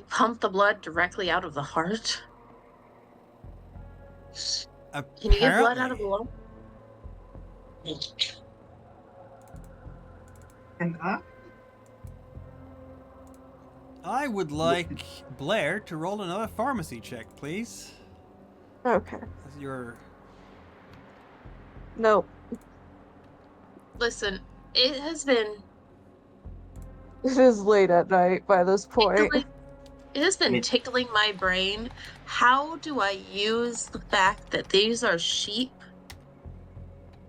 E: pump the blood directly out of the heart? Can you get blood out of the lung?
B: And
A: I would like Blair to roll another pharmacy check, please.
D: Okay.
A: As you're...
D: Nope.
E: Listen, it has been
D: It is late at night by this point.
E: tickling. It has
B: I
E: been
B: mean,
E: tickling my brain. How do I use the fact that these are sheep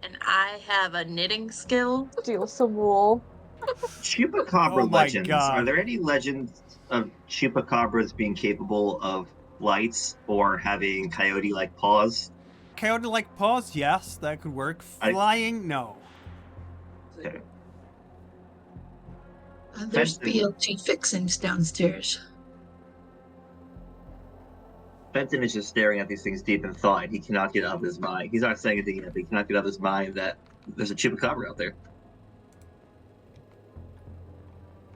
E: and I have a knitting skill?
D: Steal some wool.
A: Oh
B: Chupacabra
A: my
B: legends. Are
A: god.
B: there any legends of chupacabras being capable of flights or having coyote-like paws?
A: Coyote like paws, yes, that could work.
B: I
A: Flying, no.
B: okay.
F: There's
B: Fenton,
F: BLT fixings downstairs.
B: Fenton is just staring at these things deep in thought, and he cannot get out of his mind. He's not saying anything yet, but he cannot get out of his mind that there's a chupacabra out there.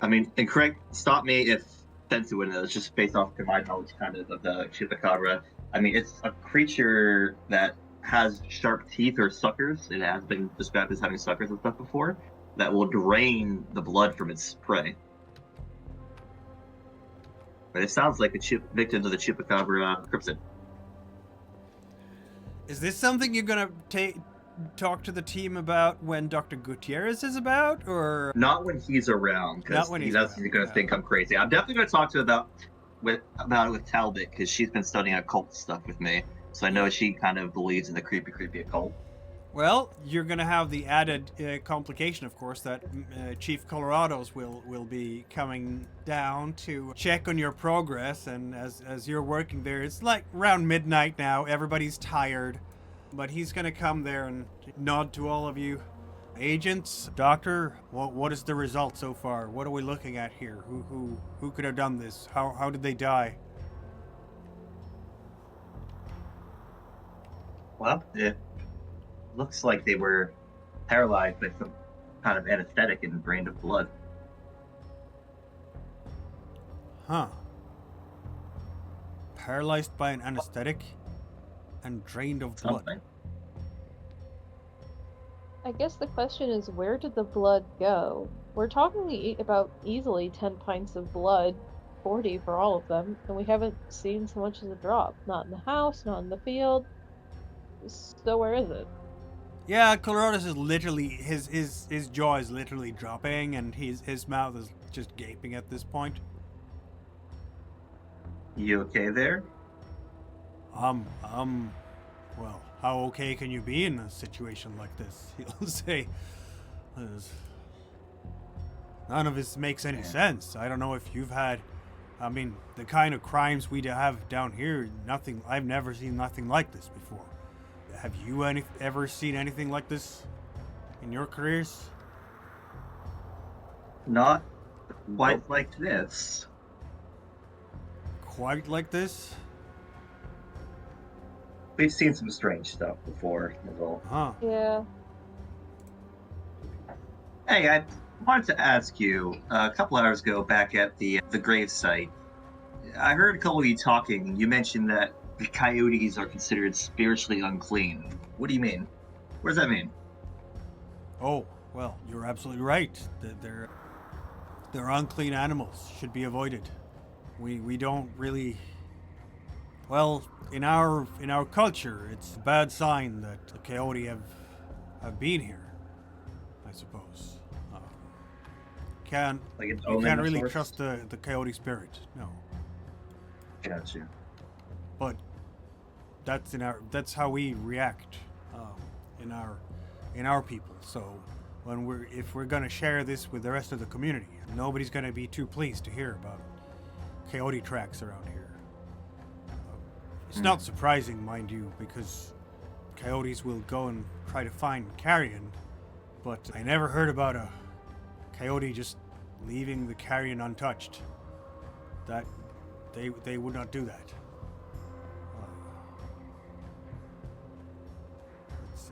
B: I mean, and correct, stop me if Fenton would know. It's just based off of my knowledge, kind of the chupacabra. I mean, it's a creature that has sharp teeth or suckers. It has been described as having suckers and stuff before that will drain the blood from its prey. But it sounds like the victims of the chupacabra cryptid.
A: Is this something you're gonna talk to the team about when Dr. Gutierrez is about, or
B: Not when he's around,
A: Not
B: because
A: when
B: he's
A: he's
B: going
A: around,
B: to think I'm crazy. I'm definitely going to talk to her about it with Talbot, because she's been studying occult stuff with me. So I know she kind of believes in the creepy occult.
A: Well, you're gonna have the added complication, of course, that Chief Colorado's will be coming down to check on your progress, and as you're working there, it's like around midnight now. Everybody's tired, but he's gonna come there and nod to all of you. Agents, doctor, what is the result so far? What are we looking at here? Who could have done this? How did they die?
B: Well, it looks like they were paralyzed by some kind of anesthetic and drained of blood.
A: Huh. Paralyzed by an anesthetic and drained of blood.
B: Something.
C: I guess the question is, where did the blood go? We're talking about easily 10 pints of blood, 40 for all of them, and we haven't seen so much as a drop. Not in the house, not in the field. So where is it?
A: Yeah, Colorado's is literally his jaw is literally dropping, and his mouth is just gaping at this point.
B: You okay there?
A: Well, how okay can you be in a situation like this? He'll say, none of this makes any sense. I don't know if you've had, I mean, the kind of crimes we have down here, nothing, I've never seen nothing like this before. Have you ever seen anything like this in your careers?
B: Not quite like this.
A: Quite like this?
B: We've seen some strange stuff before, as well.
A: Huh.
C: Yeah.
B: Hey, I wanted to ask you, a couple hours ago back at the grave site, I heard a couple of you talking. You mentioned that the coyotes are considered spiritually unclean. What do you mean? What does that mean?
A: Oh, well, you're absolutely right. They're unclean animals, should be avoided. We don't really, well, in our culture, it's a bad sign that the coyote have been here, I suppose.
B: Like an
A: You
B: omen
A: can't
B: of
A: really
B: sorts?
A: trust the coyote spirit, no.
B: Gotcha.
A: But that's how we react in our people. So if we're gonna share this with the rest of the community, nobody's gonna be too pleased to hear about coyote tracks around here. It's not surprising, mind you, because coyotes will go and try to find carrion, but I never heard about a coyote just leaving the carrion untouched. That they would not do that.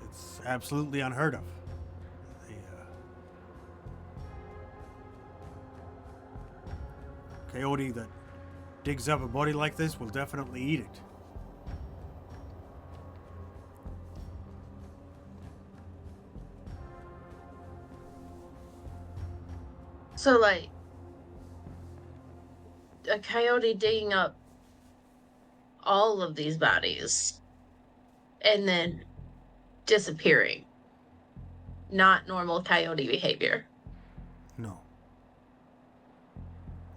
A: It's absolutely unheard of. Coyote that digs up a body like this will definitely eat it.
E: So, like, a coyote digging up all of these bodies and then disappearing. not normal coyote behavior.
A: No.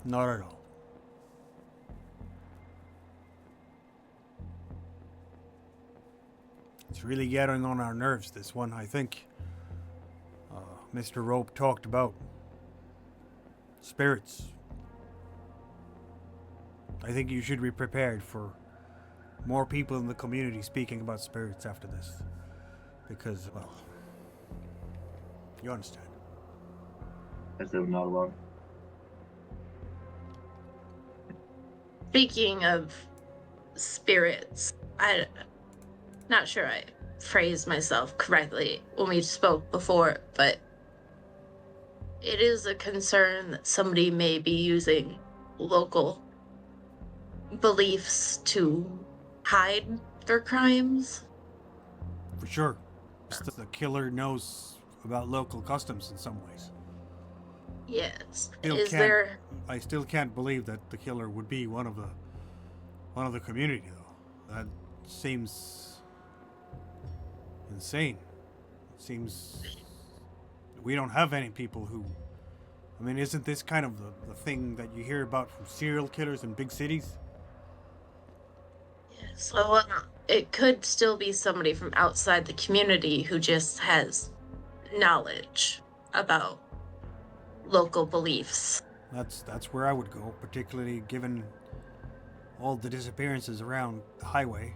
A: Not at all. It's really getting on our nerves, this one, I think. Mr. Rope talked about spirits. I think you should be prepared for more people in the community speaking about spirits after this. Because, well, you understand.
B: I said I'm not alone.
E: Speaking of spirits, I'm not sure I phrased myself correctly when we spoke before, but it is a concern that somebody may be using local beliefs to hide their crimes.
A: For sure. The killer knows about local customs in some ways.
E: Yes.
A: Still
E: Is
A: can't-
E: there
A: I still can't believe that the killer would be one of the community, though. That seems insane. It seems we don't have any people who. I mean, isn't this kind of the thing that you hear about from serial killers in big cities?
E: so it could still be somebody from outside the community who just has knowledge about local beliefs.
A: That's where I would go, particularly given all the disappearances around the highway.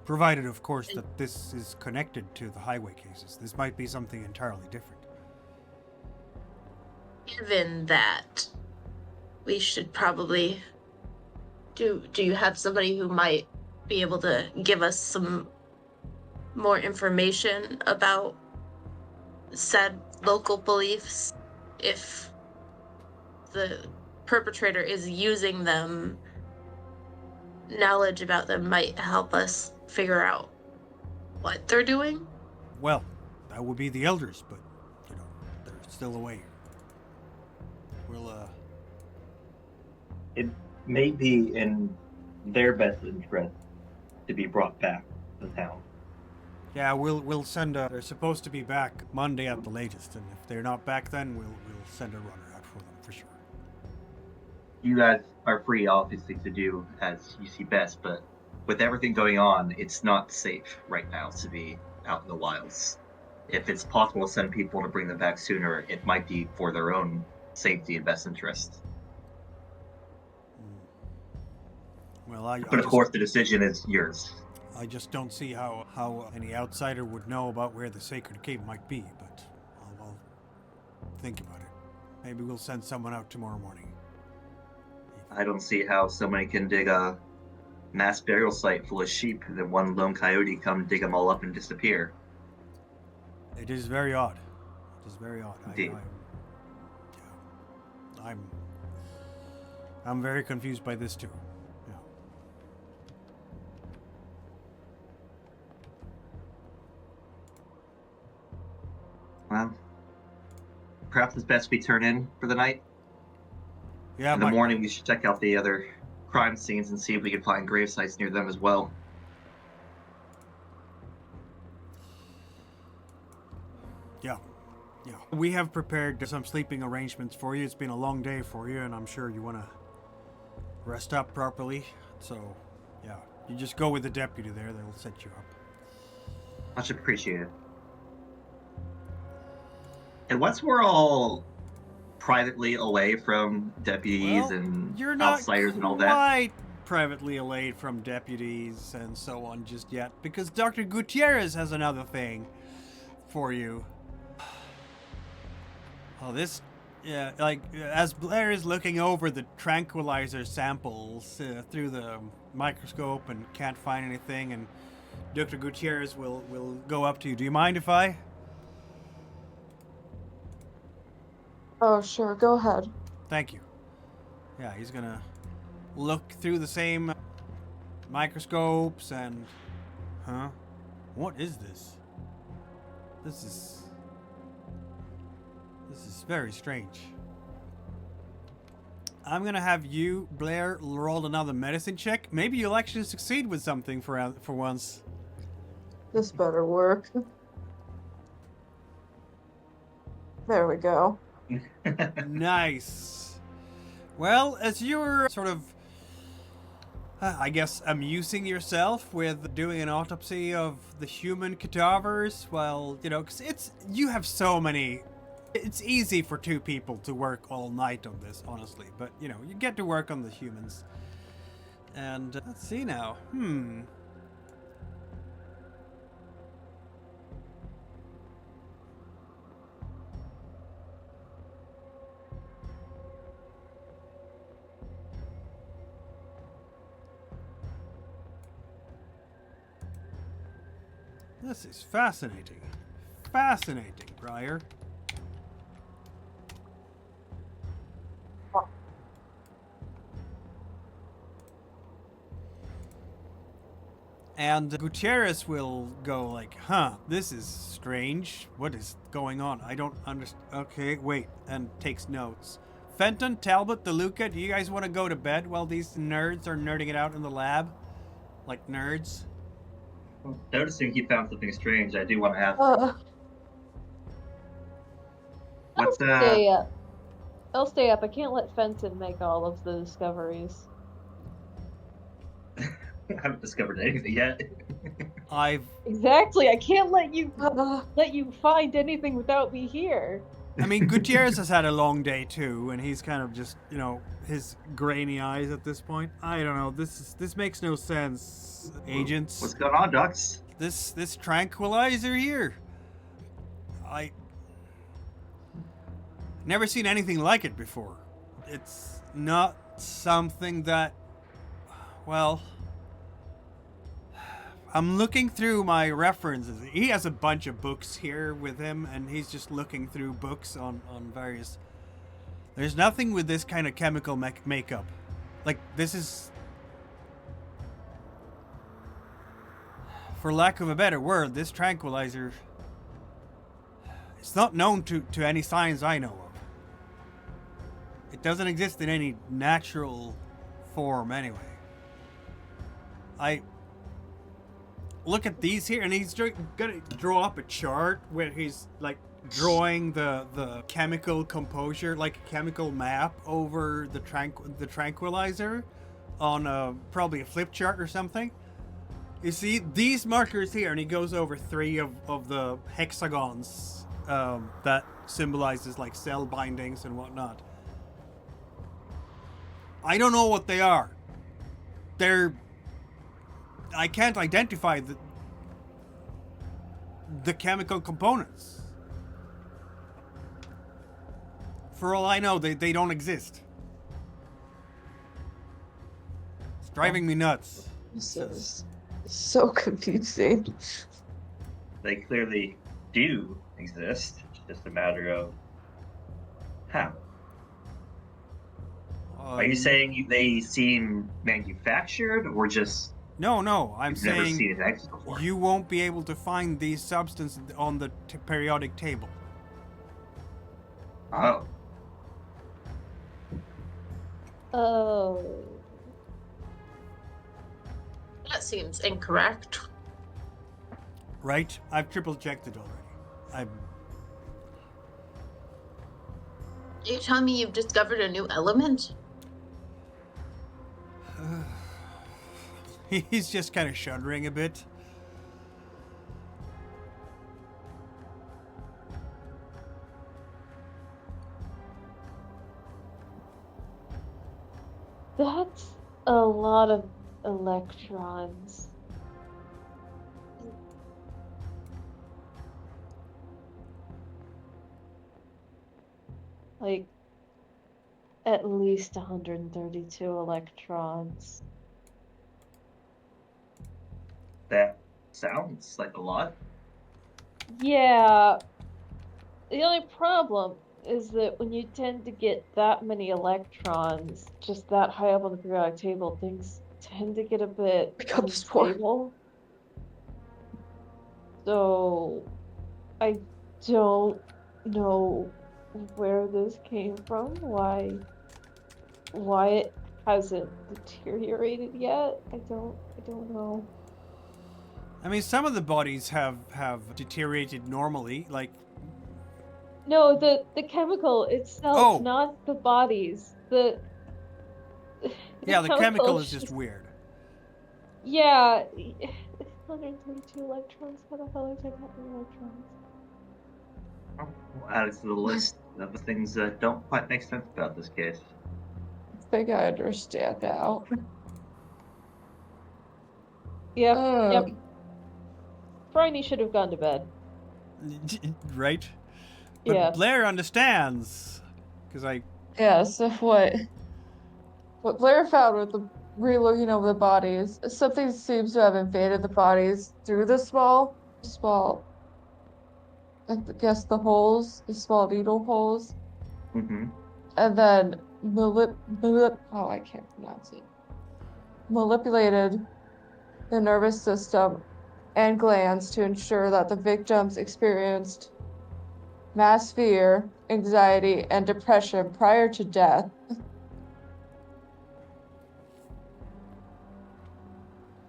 A: Provided, of course, that this is connected to the highway cases. This might be something entirely different.
E: Given that, we should probably do you have somebody who might be able to give us some more information about said local beliefs if the perpetrator is using them? Knowledge about them might help us figure out what they're doing.
A: Well, that would be the elders, but, you know, they're still away. We'll,
G: It may be in their best interest to be brought back to town.
A: yeah, we'll send they're supposed to be back Monday at the latest, and if they're not back then, we'll send a runner out for them, for sure.
G: You guys are free, obviously, to do as you see best, but with everything going on, it's not safe right now to be out in the wilds. If it's possible to send people to bring them back sooner, it might be for their own safety and best interest.
A: Well, I
G: But of course, the decision is yours.
A: I just don't see how any outsider would know about where the sacred cave might be, but I'll think about it. Maybe we'll send someone out tomorrow morning.
G: I don't see how somebody can dig a mass burial site full of sheep and then one lone coyote come dig them all up and disappear.
A: It is very odd. It is very odd.
G: Indeed.
A: I'm very confused by this too. Yeah.
G: Well, perhaps it's best we turn in for the night.
A: Yeah,
G: In the morning, we should check out the other crime scenes and see if we can find grave sites near them as well.
A: Yeah. We have prepared some sleeping arrangements for you. It's been a long day for you, and I'm sure you want to rest up properly. So, yeah, you just go with the deputy there. They'll set you up.
G: Much appreciated. And once we're all privately away from deputies and
A: you're not
G: outsiders and all that,
A: quite privately allayed from deputies and so on just yet, because Dr. Gutierrez has another thing for you. Oh, this, yeah, like, as Blair is looking over the tranquilizer samples through the microscope and can't find anything, and Dr. Gutierrez will go up to you. Do you mind if I?
D: Oh, sure, go ahead.
A: Thank you. Yeah, he's gonna look through the same microscopes and... Huh? What is this? This is very strange. I'm gonna have you, Blair, roll another medicine check. Maybe you'll actually succeed with something for once.
D: This better work. There we go.
A: Nice. Well, as you're sort of, I guess, amusing yourself with doing an autopsy of the human cadavers, well, you know, 'cause you have so many. It's easy for two people to work all night on this, honestly, but you know, you get to work on the humans. And let's see now. This is fascinating. Fascinating, Briar. And Gutierrez will go like, huh, this is strange. What is going on? I don't understand. Okay, wait. And takes notes. Fenton, Talbot, DeLuca, do you guys want to go to bed while these nerds are nerding it out in the lab? Like nerds?
G: Noticing he found something strange, I do want to ask.
C: I'll
G: What's
C: stay up. I'll stay up. I can't let Fenton make all of the discoveries.
G: I haven't discovered anything yet.
C: Exactly. I can't let you
D: Uh,
C: find anything without me here.
A: I mean, Gutierrez has had a long day too, and he's kind of just, you know, his grainy eyes at this point. I don't know. This makes no sense, agents.
G: What's going on, Ducks?
A: This tranquilizer here. I never seen anything like it before. It's not something that, well, I'm looking through my references. He has a bunch of books here with him, and he's just looking through books on various. There's nothing with this kind of chemical makeup. Like, this is, for lack of a better word, this tranquilizer, it's not known to any science I know of. It doesn't exist in any natural form anyway. I look at these here, and he's gonna draw up a chart where he's like drawing the chemical composure, like a chemical map over the tranquilizer on probably a flip chart or something. You see these markers here, and he goes over 3 of the hexagons that symbolizes like cell bindings and whatnot. I don't know what they are. I can't identify the chemical components. For all I know, they don't exist. It's driving me nuts.
D: this is so confusing.
G: They clearly do exist. It's just a matter of how. Are you saying they seem manufactured or just
A: No, I'm
G: you've never
A: saying
G: seen it exist before?
A: you won't be able to find these substances on the periodic table.
G: Oh.
C: Oh.
E: That seems incorrect.
A: Right? I've triple checked it already.
E: Are you telling me you've discovered a new element?
A: He's just kind of shuddering a bit.
C: That's a lot of electrons. Like, at least 132 electrons.
G: That sounds like a lot.
C: Yeah. The only problem is that when you tend to get that many electrons, just that high up on the periodic table, things tend to get a bit
D: Becomes more.
C: unstable. So, I don't know where this came from, why it hasn't deteriorated yet. I don't know.
A: I mean, some of the bodies have deteriorated normally. Like,
C: No, the chemical itself,
A: Oh.
C: not the bodies. The
A: Yeah, the chemical is
C: is
A: just weird.
C: Yeah, 132 electrons. How the hell is that many electrons?
G: We'll add it to the list of the things that don't quite make sense about this case.
D: I think I understand now.
C: Yep, yep.
D: Um,
C: Bryony should have gone to bed.
A: Right? But
C: Yeah.
A: Blair understands. Because
D: yeah, so what Blair found with the re-looking over the bodies, something seems to have invaded the bodies through the small, I guess the holes, the small needle holes,
G: Mm-hmm.
D: and then oh, I can't pronounce it. Manipulated the nervous system and glands to ensure that the victims experienced mass fear, anxiety, and depression prior to death.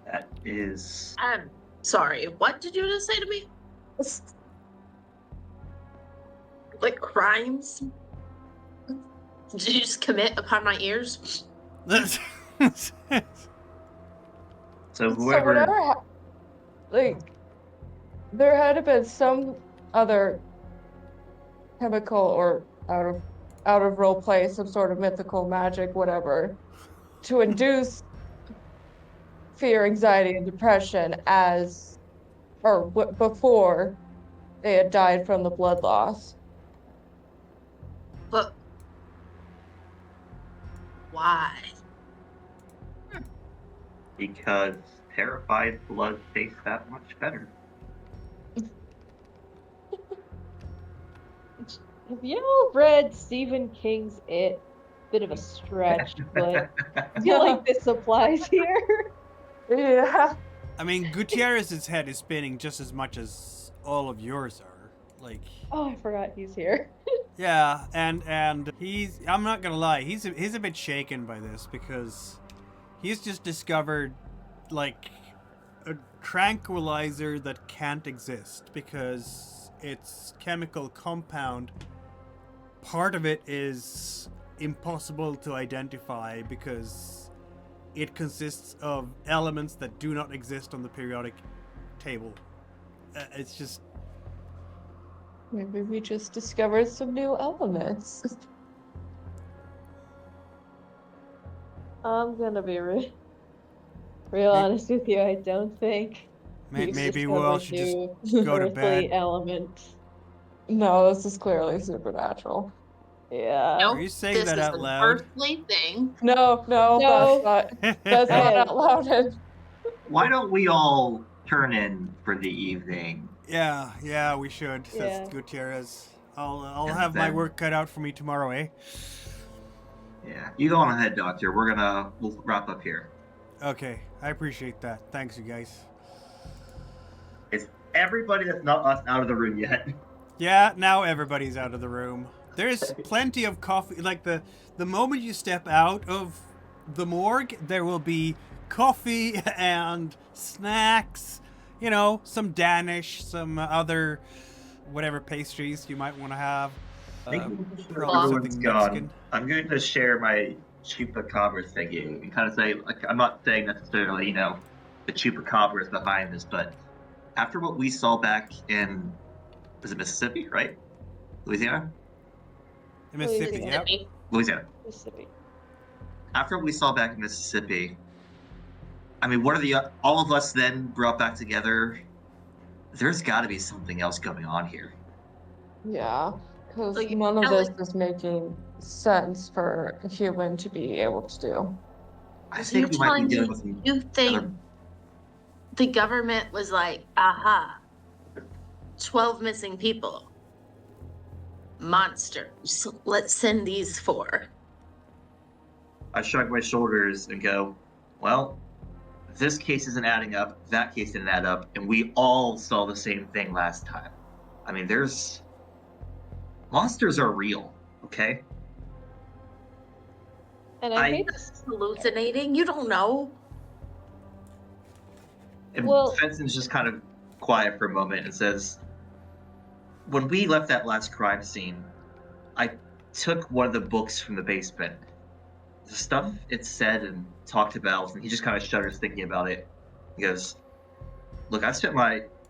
G: That is.
E: Sorry, what did you just say to me? Like crimes? Did you just commit upon my ears?
G: So
D: So
G: whoever.
D: whatever, like, there had to been some other chemical or out of role play, some sort of mythical magic, whatever, to induce fear, anxiety, and depression before they had died from the blood loss.
E: But why?
G: Because terrified blood tastes that much better.
C: Have you all read Stephen King's It? Bit of a stretch, but I feel like this applies here.
D: Yeah.
A: I mean, Gutierrez's head is spinning just as much as all of yours are. Like,
C: Oh, I forgot he's here.
A: yeah, and he's, I'm not gonna lie, he's a bit shaken by this because he's just discovered, like, a tranquilizer that can't exist because its chemical compound, part of it is impossible to identify because it consists of elements that do not exist on the periodic table. It's just...
D: Maybe we just discovered some new elements.
C: I'm gonna be real honest with you. I don't think we've
A: Maybe we all
C: discovered
A: should just
C: new
A: go to
C: earthly
A: bed.
C: elements.
D: No, this is clearly supernatural.
C: Yeah.
A: Are you saying
E: This
A: that
E: is
A: out
E: an
A: loud?
E: earthly thing.
D: No,
C: No.
D: that's not
C: Hey.
D: out loud.
G: Why don't we all turn in for the evening?
A: Yeah, we should, says
C: Yeah.
A: Gutierrez. I'll
G: And
A: have my
G: then-
A: work cut out for me tomorrow, eh?
G: Yeah, you go on ahead, Doctor. We'll wrap up here.
A: Okay, I appreciate that. Thanks, you guys.
G: Is everybody that's not us out of the room yet?
A: Yeah, now everybody's out of the room. There's plenty of coffee. Like, the moment you step out of the morgue, there will be coffee and snacks. You know, some Danish, some other whatever pastries you might want to have. Probably
G: Everyone's
A: something
G: gone.
A: Mexican.
G: I'm going to share my Chupacabra thingy and kind of say, like, I'm not saying necessarily, the Chupacabra is behind this, but after what we saw back in, was it Mississippi, right? Louisiana?
A: In Mississippi,
C: Louisiana.
A: yep.
G: Louisiana.
C: Mississippi.
G: After what we saw back in Mississippi, I mean, what are all of us then brought back together? There's got to be something else going on here.
D: Yeah, because
E: Like,
D: none of
E: Alex-
D: this is making sense for a human to be able to do.
G: I
E: You're
G: think we might be
E: telling
G: dealing
E: me
G: with some
E: you think
G: other-
E: the government was like, aha, 12 missing people. Monsters. Let's send these 4.
G: I shrug my shoulders and go, well, this case isn't adding up, that case didn't add up, and we all saw the same thing last time. I mean, monsters are real, okay?
C: And I
G: I-
C: hate
E: Hallucinating? You don't know.
G: And
C: Well-
G: Fenson's just kind of quiet for a moment and says, when we left that last crime scene, I took one of the books from the basement. The stuff it said and talked about, and he just kind of shudders thinking about it. He goes, "Look, I've spent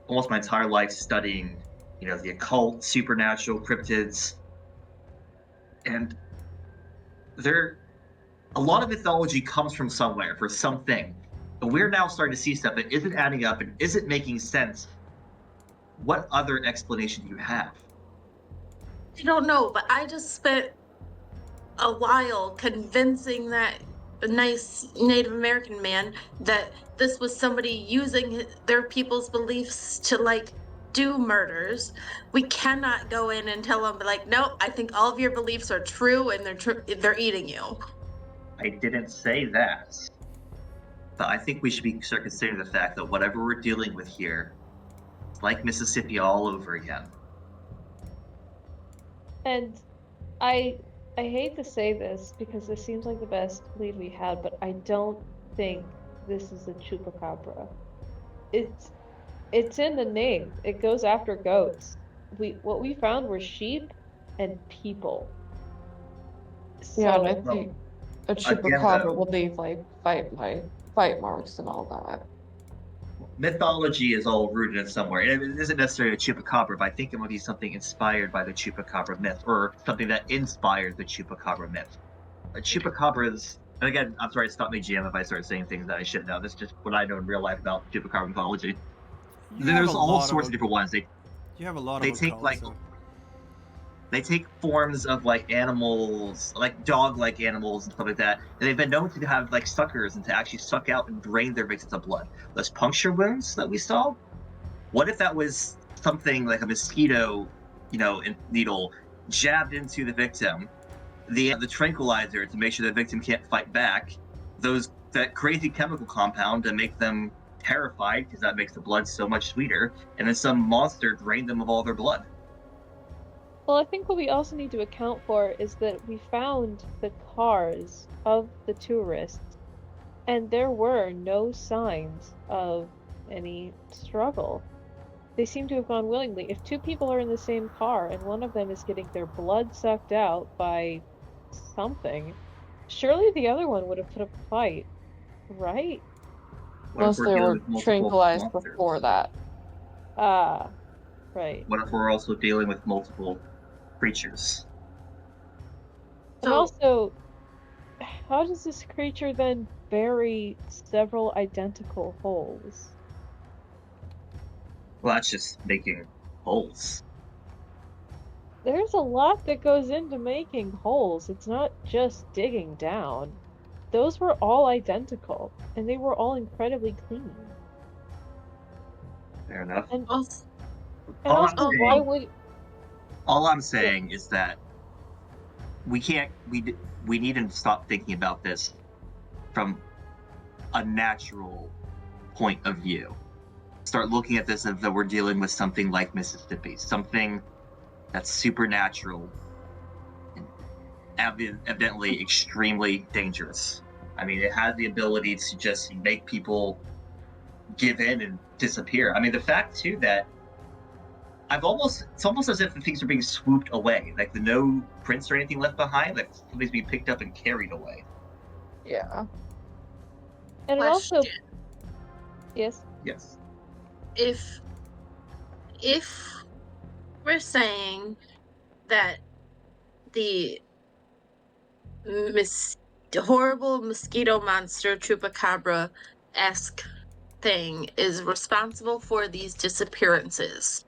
G: almost my entire life studying, the occult, supernatural, cryptids, and a lot of mythology comes from somewhere for something. But we're now starting to see stuff that isn't adding up and isn't making sense. What other explanation do you have?"
E: I don't know, but I just spent a while convincing that nice Native American man that this was somebody using their people's beliefs to like do murders. We cannot go in and tell them like, no, I think all of your beliefs are true and they're eating you.
G: I didn't say that. But I think we should start considering the fact that whatever we're dealing with here, it's like Mississippi all over again.
C: And I hate to say this because this seems like the best lead we had, but I don't think this is a chupacabra. It's in the name. It goes after goats. What we found were sheep and people.
D: Yeah, and I
C: So
D: think a
G: Again,
D: chupacabra
G: though,
D: will leave like fight marks and all that.
G: mythology is all rooted in somewhere. And it isn't necessarily a chupacabra, but I think it might be something inspired by the chupacabra myth, or something that inspired the chupacabra myth. Chupacabras, and again, I'm sorry to stop me, GM, if I start saying things that I shouldn't know. This is just what I know in real life about chupacabra mythology.
A: You have
G: There's
A: a
G: all
A: lot
G: sorts of
A: of
G: different ones.
A: you have a lot
G: They
A: of
G: take
A: occult,
G: like
A: so.
G: they take forms of like animals, like dog-like animals and stuff like that. And they've been known to have like suckers and to actually suck out and drain their victims of blood. Those puncture wounds that we saw. What if that was something like a mosquito, needle jabbed into the victim? The tranquilizer to make sure the victim can't fight back. That crazy chemical compound to make them terrified because that makes the blood so much sweeter. And then some monster drained them of all their blood.
C: well, I think what we also need to account for is that we found the cars of the tourists, and there were no signs of any struggle. They seem to have gone willingly. If two people are in the same car and one of them is getting their blood sucked out by something, surely the other one would have put up a fight, right?
G: What if
D: Unless
G: we're
D: they
G: dealing
D: were
G: with multiple
D: tranquilized
G: monsters?
D: before that.
C: Ah, right.
G: What if we're also dealing with multiple creatures?
C: And
E: So-
C: also, how does this creature then bury several identical holes?
G: Well, that's just making holes.
C: There's a lot that goes into making holes. It's not just digging down. Those were all identical, and they were all incredibly clean.
G: Fair enough.
C: And
E: Also,
G: All I'm
C: also,
G: saying-
C: why would
G: All I'm saying is that we need to stop thinking about this from a natural point of view. Start looking at this as though we're dealing with something like Mississippi, something that's supernatural and evidently extremely dangerous. I mean, it has the ability to just make people give in and disappear. I mean, the fact too that it's almost as if the things are being swooped away, like no prints or anything left behind, like something's being picked up and carried away.
D: Yeah.
C: and it also
E: question.
C: yes.
G: Yes.
E: If we're saying that the horrible mosquito monster chupacabra-esque thing is responsible for these disappearances,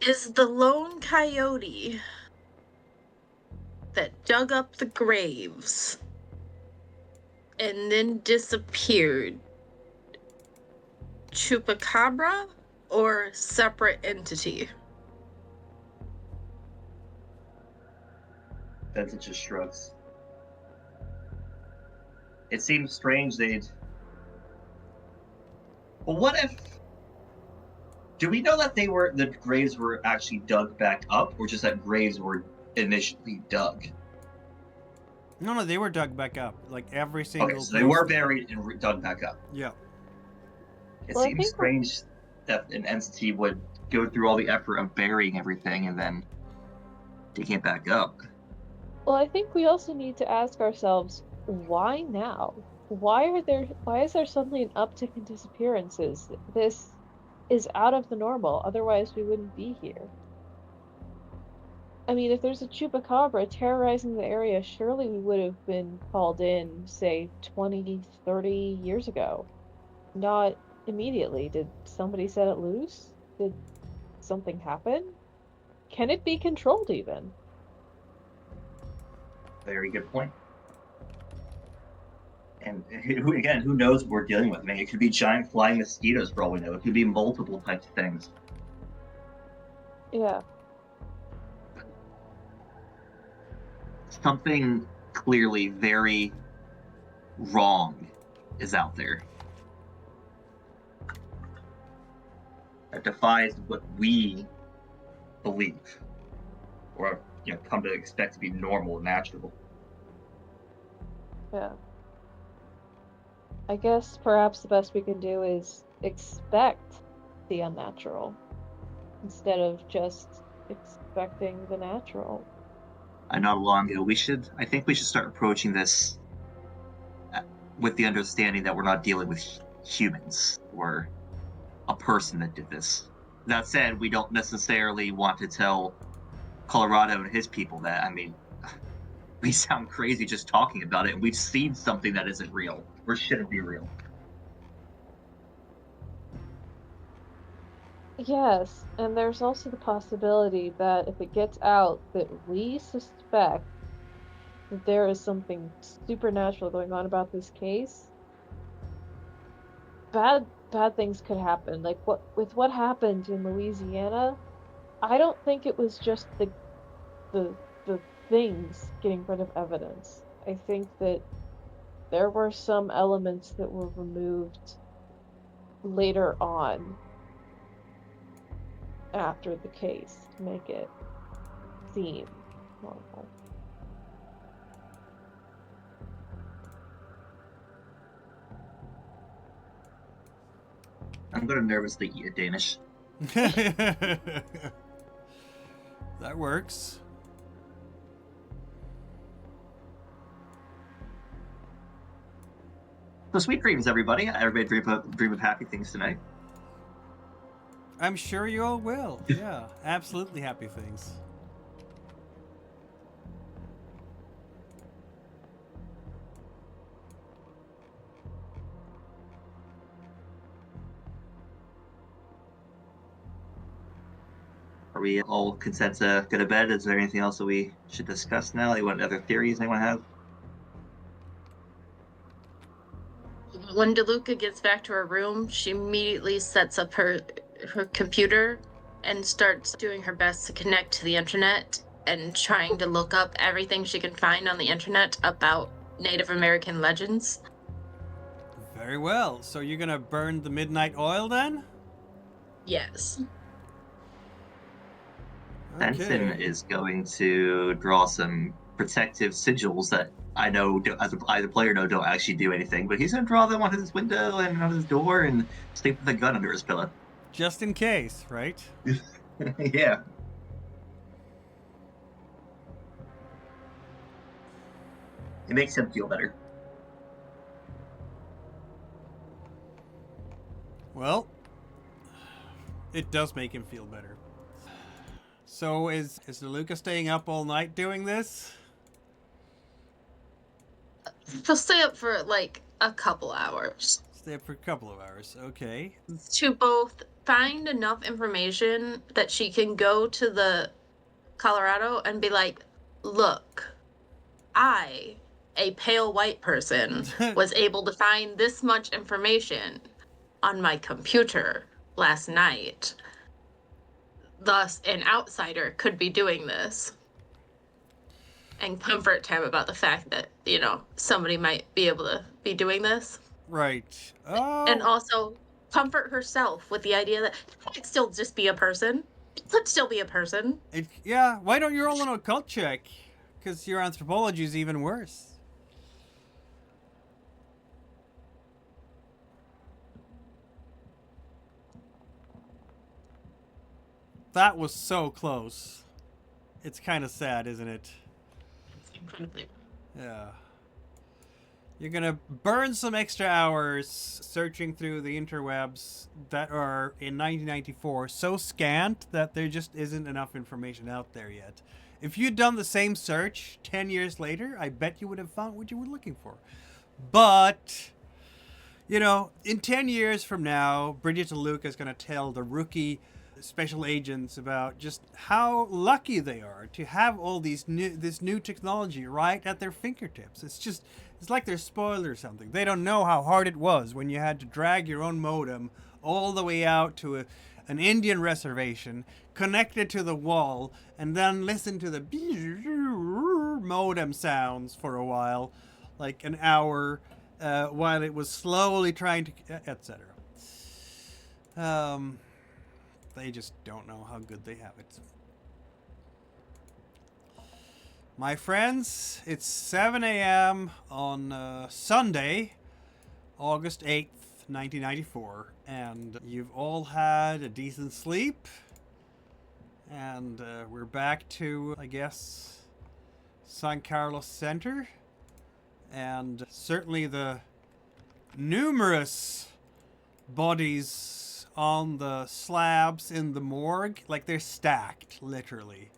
E: is the lone coyote that dug up the graves and then disappeared Chupacabra or separate entity?
G: Benson just shrugs. It seems strange they'd. Well, what if? Do we know that the graves were actually dug back up, or just that graves were initially dug?
A: No, they were dug back up. Like every single.
G: Okay, so they were buried and dug back up.
A: Yeah.
G: It
C: Well, I
G: seems
C: think
G: strange that an entity would go through all the effort of burying everything and then digging it back up.
C: Well, I think we also need to ask ourselves, why now? Why is there suddenly an uptick in disappearances? This is out of the normal, otherwise we wouldn't be here. I mean, if there's a chupacabra terrorizing the area, surely we would have been called in, say, 20, 30 years ago. Not immediately. Did somebody set it loose? Did something happen? Can it be controlled even?
G: Very good point. And who knows what we're dealing with? I mean, it could be giant flying mosquitoes for all we know. It could be multiple types of things.
C: Yeah.
G: Something clearly very wrong is out there. That defies what we believe, or come to expect to be normal and natural.
C: Yeah. I guess perhaps the best we can do is expect the unnatural instead of just expecting the natural.
G: Not long ago, I think we should start approaching this with the understanding that we're not dealing with humans or a person that did this. That said, we don't necessarily want to tell Colorado and his people that. I mean, we sound crazy just talking about it, and we've seen something that isn't real or shouldn't be real.
C: Yes, and there's also the possibility that if it gets out that we suspect that there is something supernatural going on about this case, bad things could happen. Like what happened in Louisiana, I don't think it was just the the things getting rid of evidence. I think that there were some elements that were removed later on after the case to make it seem normal.
G: I'm going to nervously eat a Danish.
A: That works.
G: So sweet dreams, everybody. Everybody dream of happy things tonight.
A: I'm sure you all will. Yeah, absolutely happy things.
G: Are we all content to go to bed? Is there anything else that we should discuss now? Anyone other theories anyone have?
E: When DeLuca gets back to her room, she immediately sets up her computer and starts doing her best to connect to the internet and trying to look up everything she can find on the internet about Native American legends.
A: Very well. So you're gonna burn the midnight oil then?
E: Yes.
G: Benson is going to draw some protective sigils that I know, as a player, don't actually do anything, but he's going to draw them on his window and on his door and sleep with a gun under his pillow.
A: Just in case, right?
G: Yeah. It makes him feel better.
A: Well, it does make him feel better. So is DeLuca staying up all night doing this?
E: She'll stay up for like a couple hours
A: Stay up for a couple of hours. Okay.
E: to both find enough information that she can go to the Colorado and be like, look, I, a pale white person, was able to find this much information on my computer last night. Thus, an outsider could be doing this. And comfort him about the fact that, somebody might be able to be doing this.
A: Right. Oh.
E: And also comfort herself with the idea that it could still just be a person. It could still be a person.
A: Yeah, why don't you roll an occult check? Because your anthropology is even worse. That was so close. It's kind of sad, isn't it?
E: Incredibly.
A: Yeah. You're gonna burn some extra hours searching through the interwebs that are in 1994 so scant that there just isn't enough information out there yet. If you'd done the same search 10 years later, I bet you would have found what you were looking for. But, you know, in 10 years from now, Bridget DeLuca is going to tell the rookie special agents about just how lucky they are to have all this new technology right at their fingertips. It's like they're spoiled or something. They don't know how hard it was when you had to drag your own modem all the way out to an Indian reservation, connect it to the wall, and then listen to the modem sounds for a while, like an hour, while it was slowly trying to, etc. They just don't know how good they have it. My friends, it's 7 a.m. on Sunday, August 8th, 1994, and you've all had a decent sleep, and we're back to, I guess, San Carlos Center, and certainly the numerous bodies on the slabs in the morgue, like they're stacked, literally.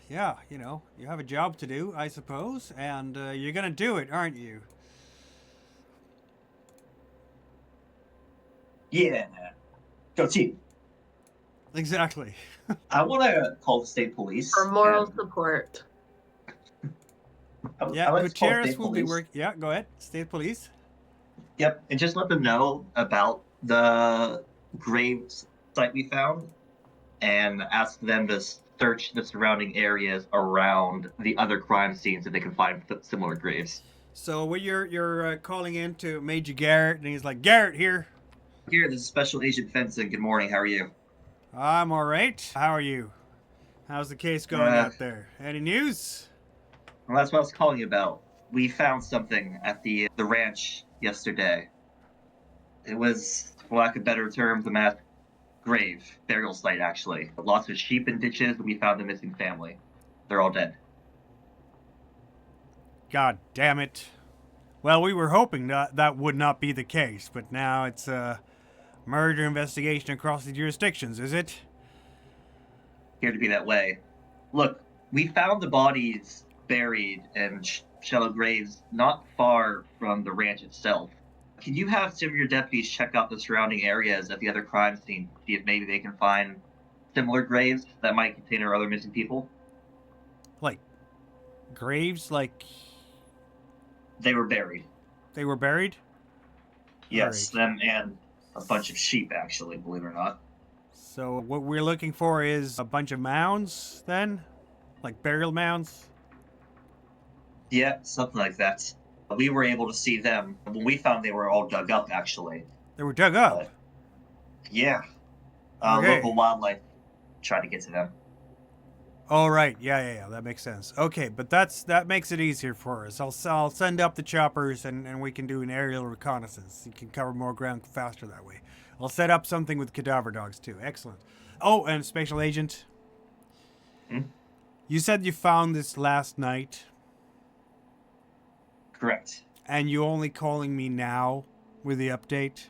A: Yeah, you know, you have a job to do, I suppose, and you're gonna do it, aren't you?
G: Yeah. Go team.
A: Exactly.
G: I want to call the state police.
E: For moral
G: and-
E: support.
A: Yeah,
G: like to call
A: Gutierrez
G: state
A: will be
G: police.
A: working. Yeah, go ahead. State police.
G: Yep, and just let them know about the grave site we found, and ask them to search the surrounding areas around the other crime scenes if they can find similar graves.
A: So what you're calling in to Major Garrett, and he's like, Garrett here.
G: Here, this is Special Agent Fenton. Good morning. How are you?
A: I'm all right. How are you? How's the case going out there? Any news?
G: Well, that's what I was calling you about. We found something at the ranch yesterday. It was, for lack of better terms, a mass grave burial site, actually. Lots of sheep and ditches, and we found the missing family. They're all dead.
A: God damn it. Well, we were hoping that would not be the case, but now it's a murder investigation across the jurisdictions, is it?
G: Appeared to be that way. Look, we found the bodies buried in shallow graves not far from the ranch itself. Can you have some of your deputies check out the surrounding areas at the other crime scene, see if maybe they can find similar graves that might contain our other missing people?
A: Like, graves, like
G: They were buried.
A: they were buried?
G: Yes,
A: Alright.
G: them and a bunch of sheep, actually, believe it or not.
A: So what we're looking for is a bunch of mounds, then? Like burial mounds?
G: Yeah, something like that. We were able to see them. When we found they were all dug up, actually.
A: They were dug up.
G: Yeah.
A: Okay.
G: Local wildlife tried to get to them.
A: Oh, right. Yeah. That makes sense. Okay, but that makes it easier for us. I'll send up the choppers and we can do an aerial reconnaissance. You can cover more ground faster that way. I'll set up something with cadaver dogs too. Excellent. Oh, and Special Agent.
G: Hmm?
A: You said you found this last night,
G: Correct.
A: and you only calling me now with the update?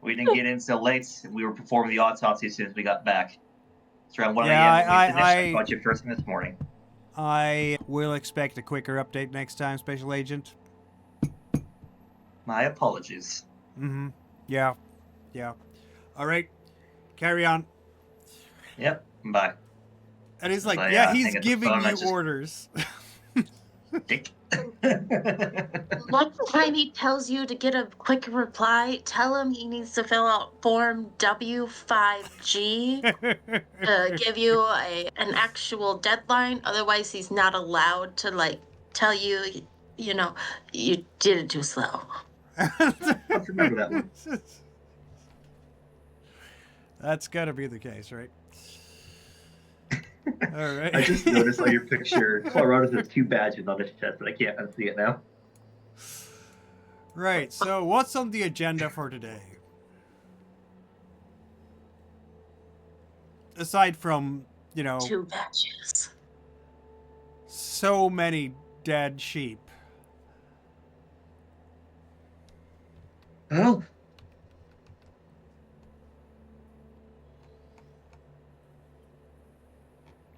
G: We didn't get in till late, and we were performing the autopsy as soon as we got back. It's around 1
A: Yeah,
G: a.m. when we finished.
A: I
G: I caught you first thing this morning.
A: I will expect a quicker update next time, Special Agent.
G: My apologies.
A: Mm-hmm. Yeah. All right. Carry on.
G: Yep. Bye.
A: And he's like,
G: So,
A: yeah,
G: yeah,
A: he's
G: hang up the
A: giving
G: phone, I
A: you
G: just-
A: orders.
G: Dick.
E: Next time he tells you to get a quick reply, tell him he needs to fill out Form W5G to give you an actual deadline. Otherwise, he's not allowed to tell you, you did it too slow.
G: Let's remember that one.
A: That's got to be the case, right? All right.
G: I just noticed on your picture, Colorado has 2 badges on his chest, but I can't unsee it now.
A: Right. So, what's on the agenda for today? aside from, you know,
E: 2 batches.
A: so many dead sheep.
G: Well,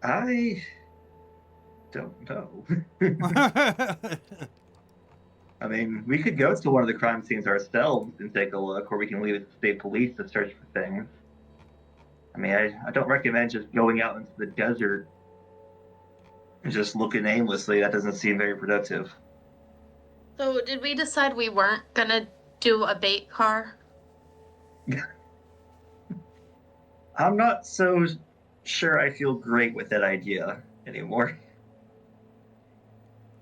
G: I don't know. I mean, we could go to one of the crime scenes ourselves and take a look, or we can leave it to state police to search for things. I mean, I don't recommend just going out into the desert and just looking aimlessly. That doesn't seem very productive.
E: So, did we decide we weren't gonna do a bait car?
G: I'm not so sure I feel great with that idea anymore.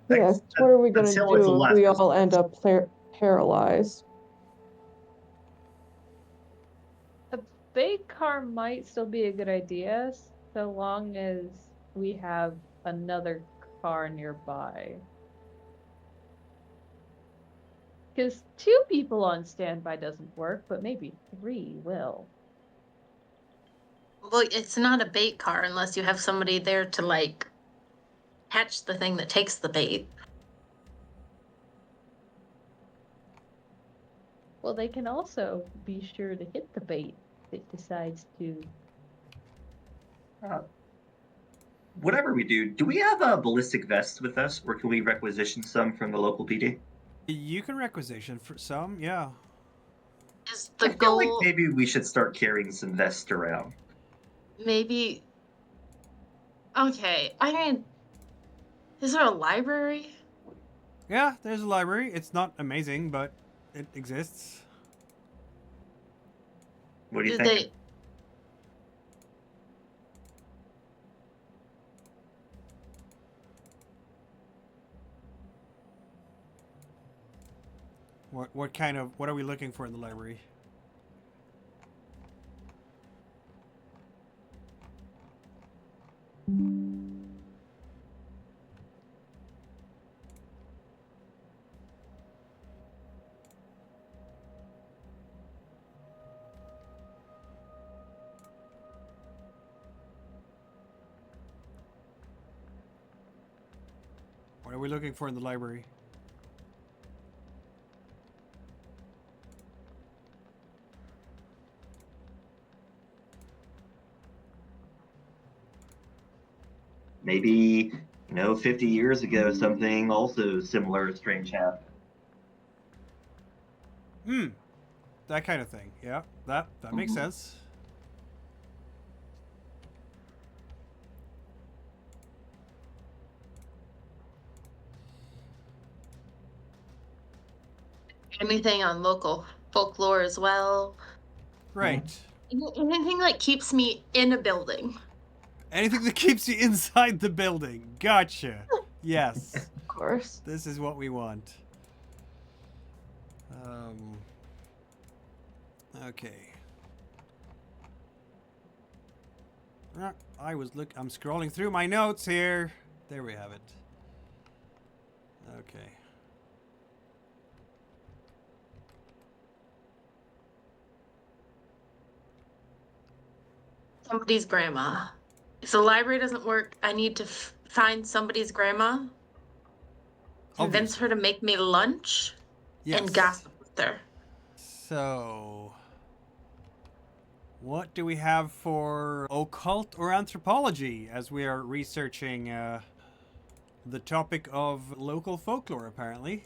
D: Yes, what are we gonna
G: Until it's a
D: do if
G: last
D: we
G: resort.
D: all end up paralyzed?
C: A bait car might still be a good idea, so long as we have another car nearby. Because 2 people on standby doesn't work, but maybe 3 will.
E: Well, it's not a bait car unless you have somebody there to, like, catch the thing that takes the bait.
C: Well, they can also be sure to hit the bait if it decides to.
G: Whatever we do we have a ballistic vest with us, or can we requisition some from the local PD?
A: You can requisition for some, yeah.
E: Is
G: I
E: the
G: feel like
E: goal
G: maybe we should start carrying some vests around.
E: maybe. Okay, I mean, is there a library?
A: Yeah, there's a library. It's not amazing, but it exists.
G: What do you
E: Do
G: think?
E: they?
A: What are we looking for in the library? What are we looking for in the library?
G: Maybe, 50 years ago, something also similar strange happened.
A: That kind of thing. Yeah, that makes sense.
E: Anything on local folklore as well?
A: Right.
E: Anything that keeps me in a building.
A: Anything that keeps you inside the building. Gotcha. Yes.
D: Of course.
A: This is what we want. Okay. I'm scrolling through my notes here. There we have it. Okay.
E: Somebody's grandma. If the library doesn't work, I need to find somebody's grandma, convince her to make me lunch,
A: Yes.
E: and gossip with her.
A: So, what do we have for occult or anthropology as we are researching the topic of local folklore, apparently?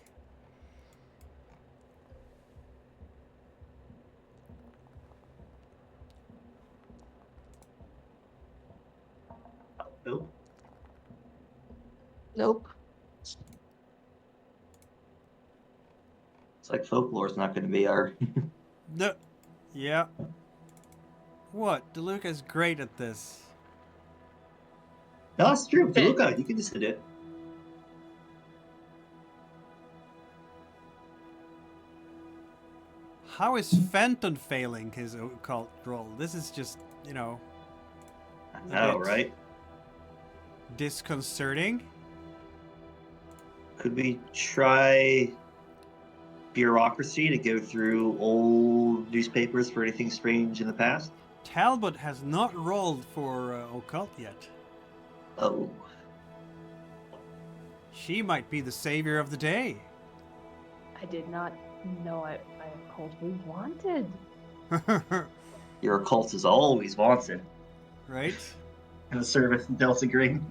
G: Nope.
D: Nope.
G: It's like folklore's not going to be our.
A: No. Yeah. What? DeLuca's great at this.
G: No, that's true.
E: Okay.
G: DeLuca, you can just hit it.
A: How is Fenton failing his occult role? This is just,
G: I know,
A: bit.
G: right?
A: disconcerting.
G: Could we try bureaucracy to go through old newspapers for anything strange in the past?
A: Talbot has not rolled for occult yet.
B: Oh.
A: She might be the savior of the day.
C: I did not know I called we wanted.
G: Your occult is always wanted
A: Right?
G: in the service of Delta Green.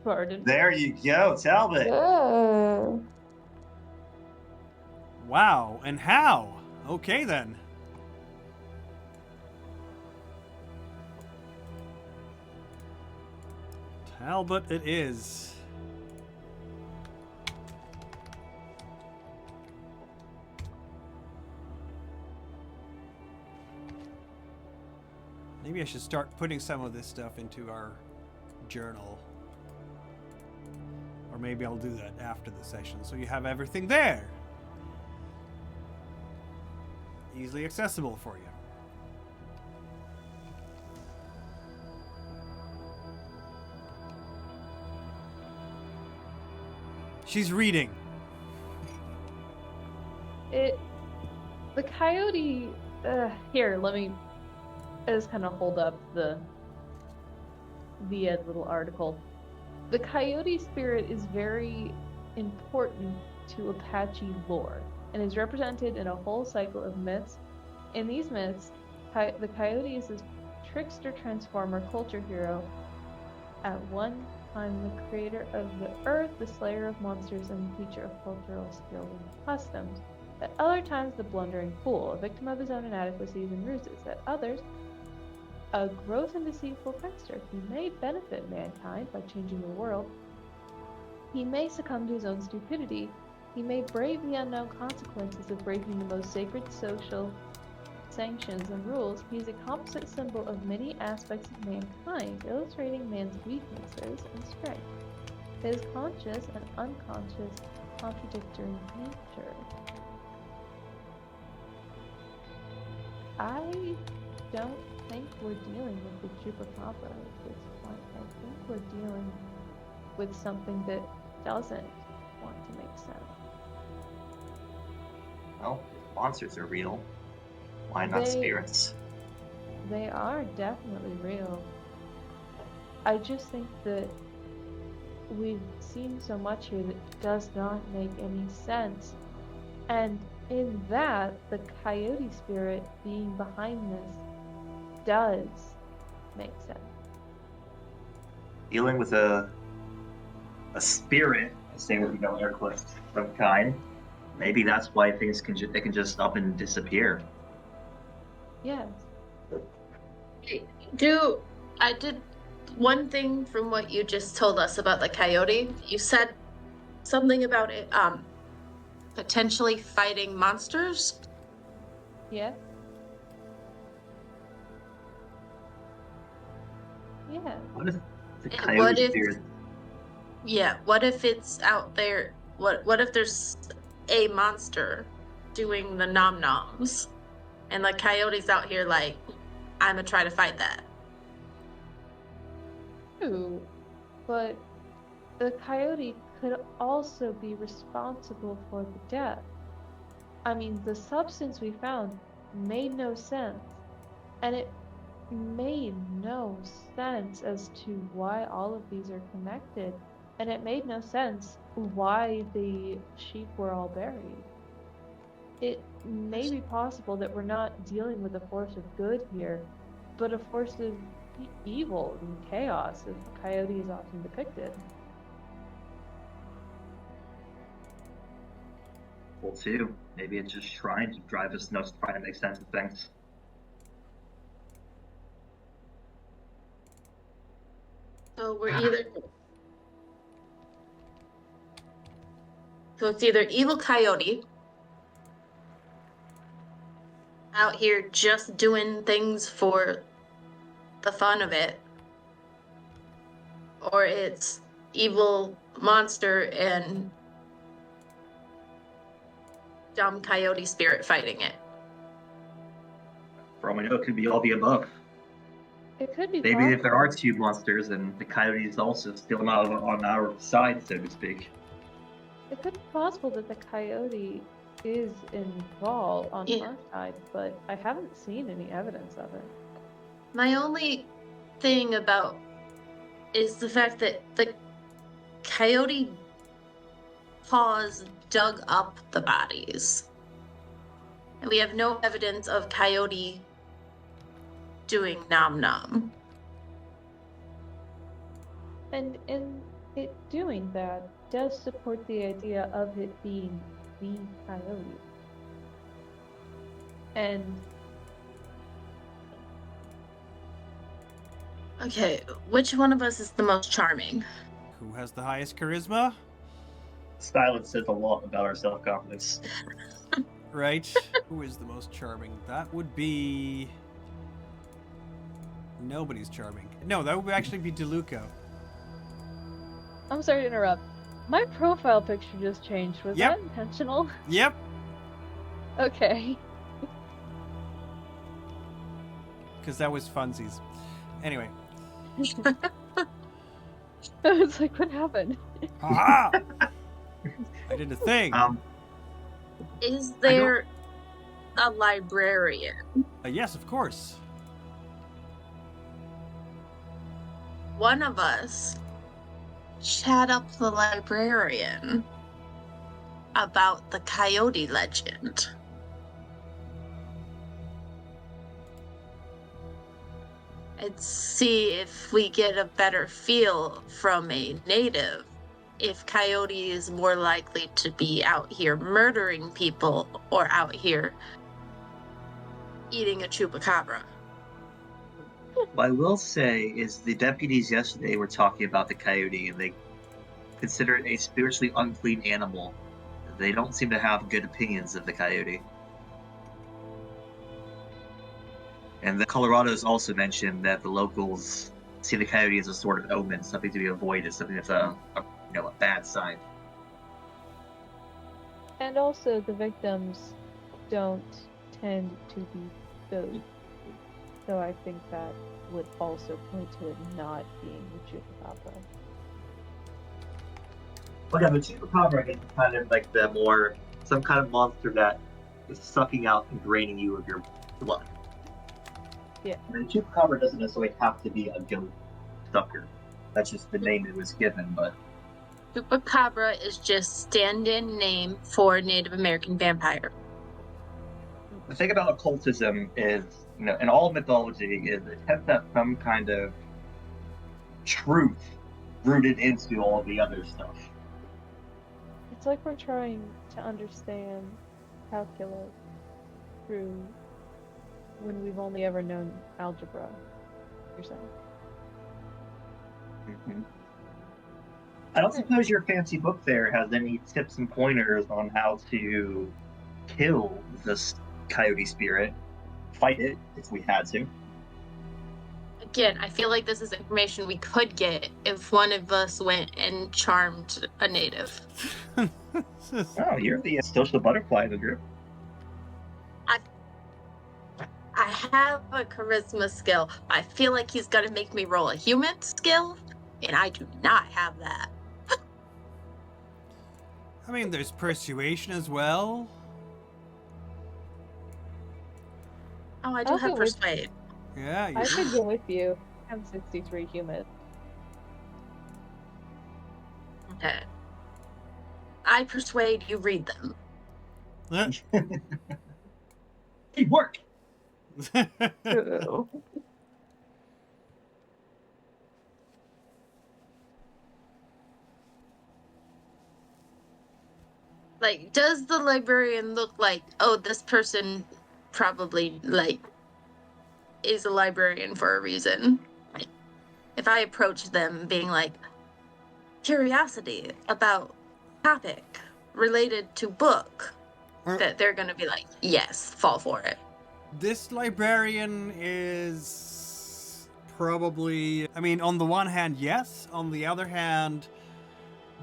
C: Pardon.
G: There you go, Talbot.
D: Yeah.
A: Wow, and how? Okay then. Talbot it is. Maybe I should start putting some of this stuff into our journal. Or maybe I'll do that after the session, so you have everything there. Easily accessible for you. She's reading.
C: The coyote. Here, let me. I just kind of hold up the little article. The coyote spirit is very important to Apache lore and is represented in a whole cycle of myths. In these myths, the coyote is this trickster transformer culture hero. At one time, the creator of the earth, the slayer of monsters, and the teacher of cultural skills and customs. At other times, the blundering fool, a victim of his own inadequacies and ruses. At others, a gross and deceitful trickster. He may benefit mankind by changing the world. He may succumb to his own stupidity. He may brave the unknown consequences of breaking the most sacred social sanctions and rules. He is a composite symbol of many aspects of mankind, illustrating man's weaknesses and strengths, his conscious and unconscious contradictory nature. I don't think we're dealing with the Chupacabra at this point. I think we're dealing with something that doesn't want to make sense.
G: Well, monsters are real. Why not spirits?
C: They are definitely real. I just think that we've seen so much here that does not make any sense. And in that, the coyote spirit being behind this does make sense.
G: Dealing with a spirit, I say with air quotes, of kind. Maybe that's why things can they can just up and disappear.
C: Yes.
E: I did one thing from what you just told us about the coyote. You said something about it potentially fighting monsters.
C: Yeah. Yeah.
G: What if the
E: And
G: coyote
E: what if-
G: spirit?
E: Yeah, what if it's out there? What if there's a monster doing the nom noms, and the coyote's out here like, I'm gonna try to fight that.
C: True, but the coyote could also be responsible for the death. I mean, the substance we found made no sense, and it made no sense as to why all of these are connected, and it made no sense why the sheep were all buried. It may be possible that we're not dealing with a force of good here, but a force of evil and chaos, as the coyote is often depicted.
G: Well, too. Maybe it's just trying to drive us nuts, trying to make sense of things.
E: So it's either evil coyote out here just doing things for the fun of it, or it's evil monster and dumb coyote spirit fighting it.
G: For all we know, it could be all the above.
C: It could be
G: Maybe
C: possible.
G: if there are two monsters, then the coyote is also still not on our side, so to speak.
C: It could be possible that the coyote is involved on
E: Yeah.
C: our side, but I haven't seen any evidence of it.
E: My only thing about is the fact that the coyote paws dug up the bodies. And we have no evidence of coyote doing nom nom.
C: And in it doing that does support the idea of it being the coyote. And
E: Okay, which one of us is the most charming?
A: Who has the highest charisma?
G: Silence says a lot about our self-confidence.
A: Right? Who is the most charming? That would be... Nobody's charming. No, that would actually be DeLuca.
C: I'm sorry to interrupt. My profile picture just changed. Was
A: Yep.
C: that intentional?
A: Yep.
C: Okay.
A: Because that was funsies. Anyway.
C: I was like, what happened?
A: Haha! I did a thing.
E: Is there a librarian?
A: Yes, of course.
E: One of us chat up the librarian about the coyote legend. And see if we get a better feel from a native if coyote is more likely to be out here murdering people or out here eating a chupacabra.
G: What I will say is the deputies yesterday were talking about the coyote, and they consider it a spiritually unclean animal. They don't seem to have good opinions of the coyote. And the Colorado's also mentioned that the locals see the coyote as a sort of omen, something to be avoided, something that's a bad sign.
C: And also, the victims don't tend to be those. So I think that would also point to it not being the Chupacabra.
G: But yeah, the Chupacabra is kind of like some kind of monster that is sucking out and draining you of your blood.
C: Yeah.
G: And the Chupacabra doesn't necessarily have to be a goat sucker. That's just the name it was given, but
E: Chupacabra is just stand-in name for Native American vampire.
G: the thing about occultism is, in all mythology, is it tends to have some kind of truth rooted into all the other stuff.
C: It's like we're trying to understand calculus through when we've only ever known algebra. You're saying?
G: Mm-hmm. I don't suppose your fancy book there has any tips and pointers on how to kill this coyote spirit, fight it if we had to.
E: Again, I feel like this is information we could get if one of us went and charmed a native.
G: Oh, you're the social butterfly of the group.
E: I have a charisma skill. I feel like he's gonna make me roll a human skill, and I do not have that.
A: I mean, there's persuasion as well.
E: Oh, I do
C: I'll
E: have
C: go with-
E: persuade.
A: Yeah, you
C: I
A: do.
C: could go with you. I'm 63 human.
E: Okay. I persuade you read them.
G: Teamwork!
D: True.
E: Like, does the librarian look like, oh, this person probably, is a librarian for a reason? Like, if I approach them being like, curiosity about topic related to book, that they're gonna be like, yes, fall for it.
A: This librarian is probably, I mean, on the one hand, yes. On the other hand,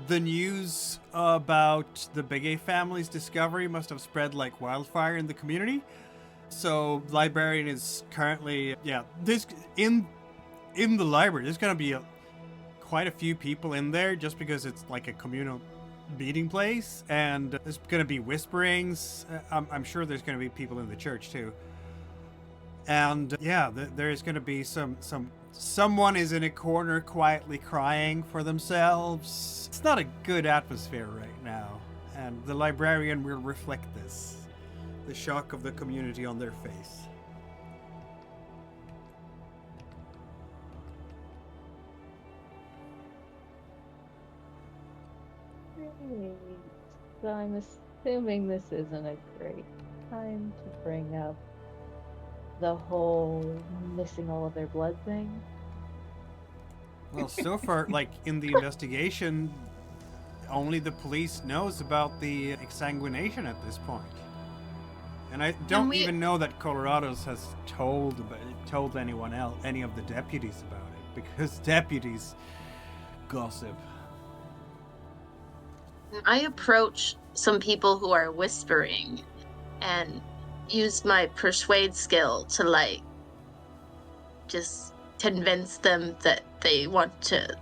A: the news about the Big A family's discovery must have spread like wildfire in the community. So, librarian is currently, this in the library. There's gonna be quite a few people in there just because it's like a communal meeting place, and there's going to be whisperings. I'm sure there's going to be people in the church too. And yeah, there's going to be someone is in a corner quietly crying for themselves. It's not a good atmosphere right now, and the librarian will reflect this, the shock of the community on their face.
C: Great. So I'm assuming this isn't a great time to bring up the whole missing all of their blood thing.
A: Well, so far, like in the investigation, only the police knows about the exsanguination at this point. And I don't even know that Colorado's has told anyone else, any of the deputies about it, because deputies gossip.
E: I approach some people who are whispering and use my persuade skill to like just convince them that they want to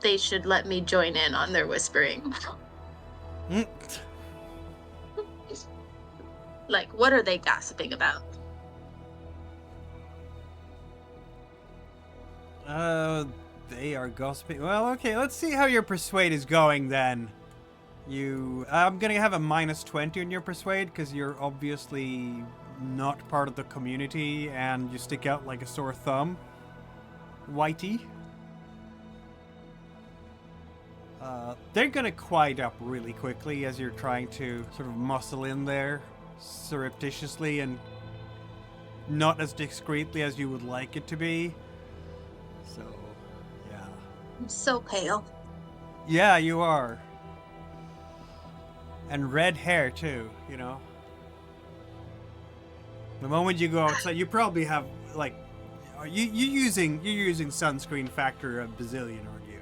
E: they should let me join in on their whispering. Like, what are they gossiping about?
A: They are gossiping. Well, okay, let's see how your persuade is going then. I'm gonna have a -20 on your persuade because you're obviously not part of the community and you stick out like a sore thumb. Whitey. They're gonna quiet up really quickly as you're trying to sort of muscle in there surreptitiously and not as discreetly as you would like it to be. So, yeah.
E: I'm so pale.
A: Yeah, you are. And red hair too, you know. The moment you go outside, you probably have like, you're using sunscreen factor a bazillion, aren't you?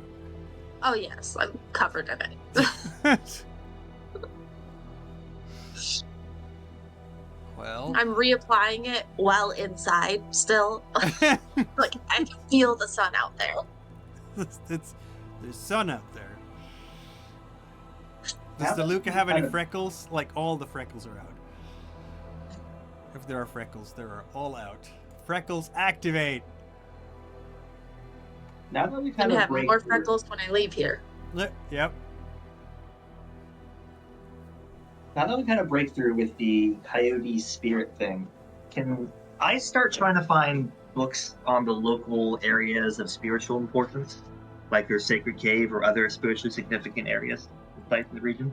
E: Oh yes, I'm covered in it.
A: Well,
E: I'm reapplying it while inside still. Like, I can feel the sun out there.
A: there's sun out there. Does the Luca have any freckles? Like, all the freckles are out. If there are freckles, they are all out. Freckles activate.
G: Now that we've
E: I'm
G: had
E: gonna
G: a
E: have
G: break,
E: more freckles when I leave here.
A: Yep.
G: now that we've had a breakthrough with the coyote spirit thing, can I start trying to find books on the local areas of spiritual importance, like your sacred cave or other spiritually significant areas, sites in the region?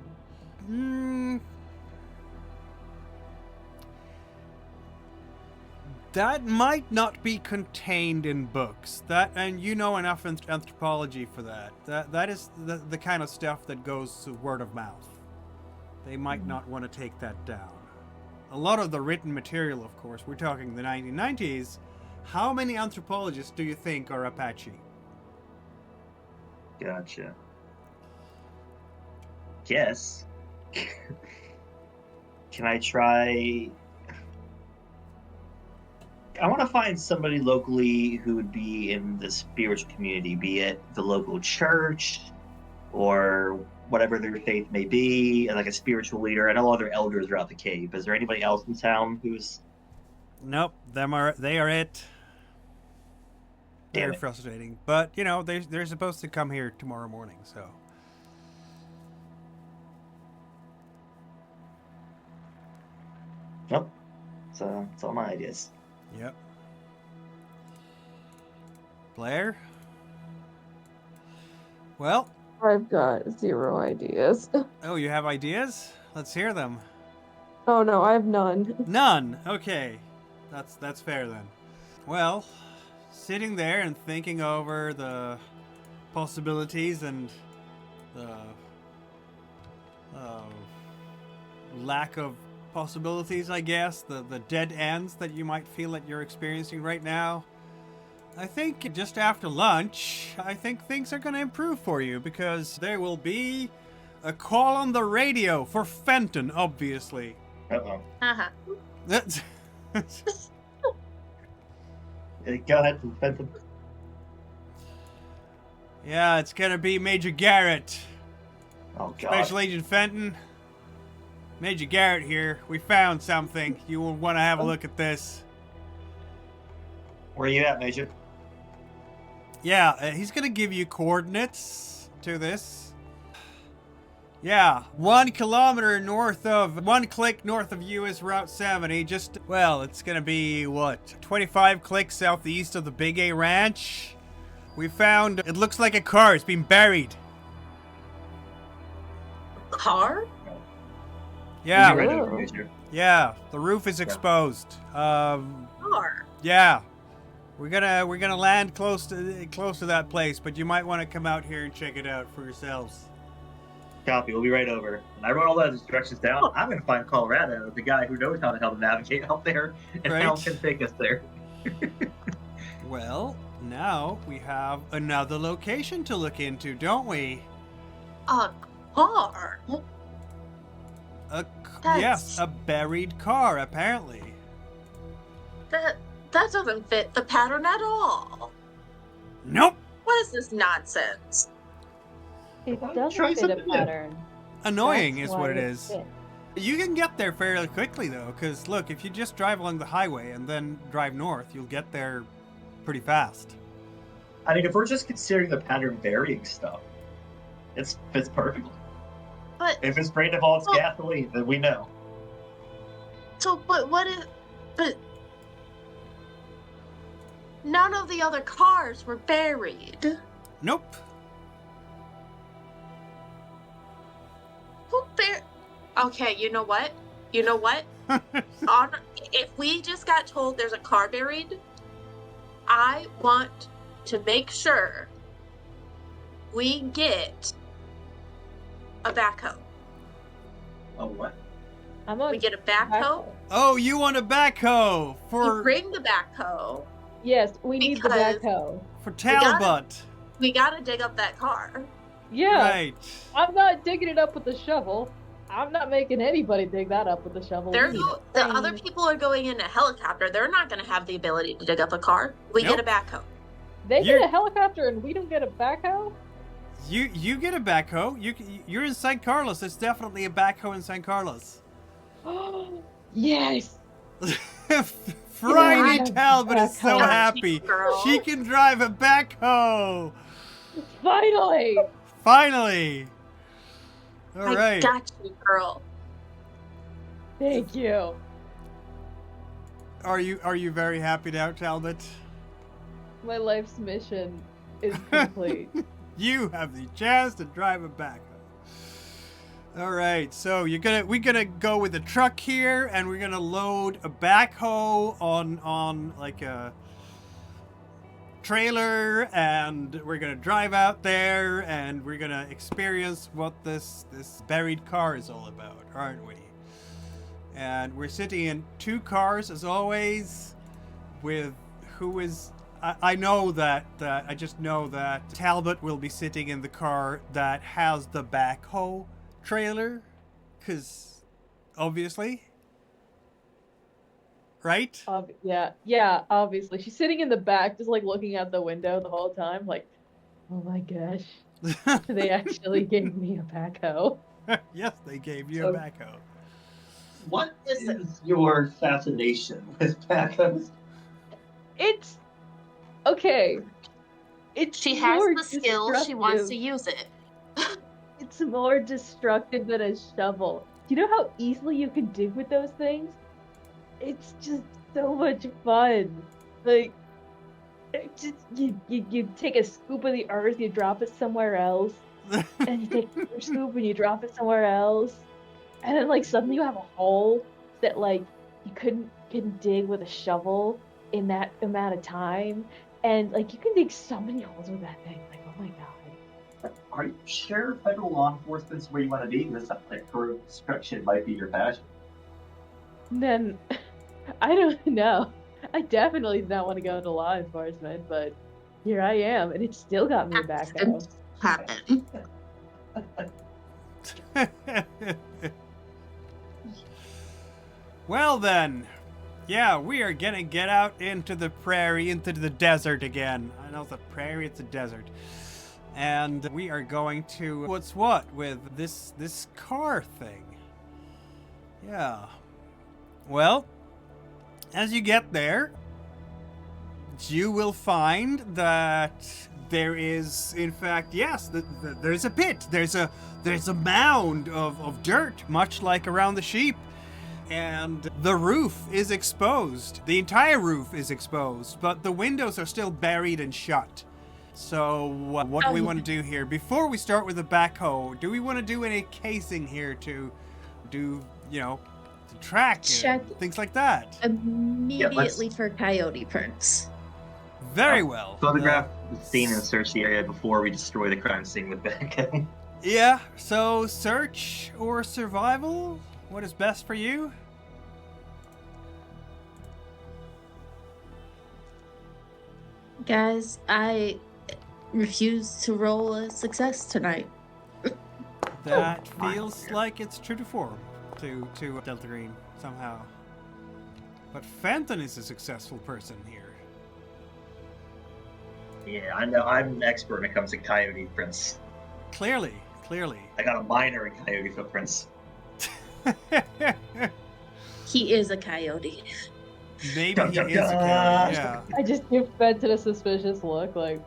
A: That might not be contained in books. And you know enough anthropology for that. That is the kind of stuff that goes to word of mouth. They might not want to take that down. A lot of the written material, of course, we're talking the 1990s. How many anthropologists do you think are Apache?
G: Gotcha. Guess. Can I try? I want to find somebody locally who would be in the spiritual community, be it the local church or whatever their faith may be, and like a spiritual leader. I know all their elders are out the cave. Is there anybody else in town who's?
A: Nope, they are it.
G: Damn
A: Very
G: it.
A: frustrating, but you know they're supposed to come here tomorrow morning, so.
G: Nope. So it's all my ideas.
A: Yep. Blair? Well,
D: I've got 0 ideas.
A: oh, you have ideas? Let's hear them.
D: Oh no, I have none.
A: None. Okay. That's fair then. Well, sitting there and thinking over the possibilities and the lack of possibilities, I guess, the dead ends that you might feel that you're experiencing right now, I think just after lunch, I think things are going to improve for you because there will be a call on the radio for Fenton, obviously.
G: Uh-oh.
E: Uh-huh.
A: That's
G: Go ahead, Fenton.
A: yeah, it's gonna be Major Garrett.
G: Oh, God.
A: Special Agent Fenton. Major Garrett here. We found something. You will want to have a look at this.
G: Where are you at, Major?
A: Yeah, he's going to give you coordinates to this. Yeah, 1 kilometer north of, 1 click north of US Route 70. Just, well, it's going to be, what, 25 clicks southeast of the Big A Ranch. We found, it looks like a car. It's been buried.
H: Car?
A: Yeah.
G: We'll be right over, Major.
A: Yeah, the roof is exposed.
H: Car.
A: Yeah. We're gonna land close to that place, but you might want to come out here and check it out for yourselves.
G: Copy. We'll be right over. When I wrote all those directions down, I'm going to find Colorado, the guy who knows how the hell to navigate out there, and
A: Right.
G: how can take us there.
A: Well, now we have another location to look into, don't we?
H: A car?
A: Yes, a buried car, apparently.
H: That doesn't fit the pattern at all.
A: Nope.
H: What is this nonsense?
C: It
G: Try
C: doesn't fit a
G: something new.
C: pattern.
A: Annoying
C: That's
A: is what
C: why
A: it is.
C: fits.
A: You can get there fairly quickly, though, because look, if you just drive along the highway and then drive north, you'll get there pretty fast.
G: I mean, if we're just considering the pattern varying stuff, it fits perfectly.
H: But
G: If it's brain evolves
H: Well-
G: gasoline, then we know.
H: so, but what if? But none of the other cars were buried.
A: Nope.
H: Who Okay, you know what? You know what? If we just got told there's a car buried, I want to make sure we get a backhoe.
G: Oh, what?
C: I'm on
H: We get a backhoe.
A: Oh, you want a backhoe
H: We
A: for
H: bring the backhoe.
C: Yes, we need the
H: Because-
C: backhoe.
A: Talbot?
H: We gotta dig up that car.
C: Yeah,
A: Right.
C: I'm not digging it up with the shovel. I'm not making anybody dig that up with the shovel.
H: The
C: We need a
H: other
C: crane.
H: people are going in a helicopter. They're not gonna have the ability to dig up a car. We
A: Nope.
H: get a backhoe.
C: They
A: You're-
C: get a helicopter and we don't get a backhoe?
A: You get a backhoe. You're in San Carlos. There's definitely a backhoe in San Carlos.
C: Yes!
A: Friday
C: Yeah.
A: Talbot is so
C: Backhoe.
A: happy.
H: Girl.
A: She can drive a backhoe.
C: Finally!
A: Finally. All
H: I
A: right.
H: got you, girl.
C: Thank you.
A: Are you very happy now, Talbot?
C: My life's mission is complete.
A: You have the chance to drive a backhoe. All right, so we're gonna go with a truck here, and we're gonna load a backhoe on like a trailer, and we're gonna drive out there, and we're gonna experience what this buried car is all about, aren't we? And we're sitting in 2 cars as always, with who is. I know that I just know that Talbot will be sitting in the car that has the backhoe trailer, because obviously, right?
C: Yeah, obviously. She's sitting in the back, just like looking out the window the whole time, like, oh my gosh, they actually gave me a backhoe.
A: Yes, they gave you
G: So-
A: a backhoe.
G: What is your fascination with backhoes?
C: It's okay. It's
H: She has
C: more
H: the skill. She wants to
C: destructive.
H: use it.
C: It's more destructive than a shovel. Do you know how easily you can dig with those things? It's just so much fun. Like, it just you take a scoop of the earth, you drop it somewhere else, and you take another scoop and you drop it somewhere else, and then like suddenly you have a hole that like you couldn't dig with a shovel in that amount of time, and like you can dig so many holes with that thing. Like, oh my god.
G: Are you sure federal law enforcement's where you want to be? This like construction might be your passion.
C: Then I don't know. I definitely did not want to go into law enforcement, but here I am, and it still got me a backhoe.
H: Happen.
A: Well then, yeah, we are gonna get out into the prairie, into the desert again. I know it's a prairie, it's a desert. And we are going to what's what with this car thing. Yeah. Well, as you get there, you will find that there is, in fact, yes, there's a pit. There's a mound of dirt, much like around the sheep. And the roof is exposed. The entire roof is exposed, but the windows are still buried and shut. So what do we want to do here? Before we start with the backhoe, do we want to do any casing here to do, to track
E: Check.
A: things like that?
E: Immediately for coyote prints.
A: Very well.
G: Photograph the scene and search the area before we destroy the crime scene with backhoe.
A: Yeah, so search or survival? What is best for you?
E: Guys, I refuse to roll a success tonight.
A: That feels like it's true to form to Delta Green somehow. But Fenton is a successful person here.
G: Yeah, I know. I'm an expert when it comes to coyote prints.
A: Clearly.
G: I got a minor in coyote footprints.
E: He is a coyote.
A: Maybe
G: Dun,
A: he
G: dun,
A: is a
G: dun.
A: coyote, yeah.
C: I just give Fenton a suspicious look, like,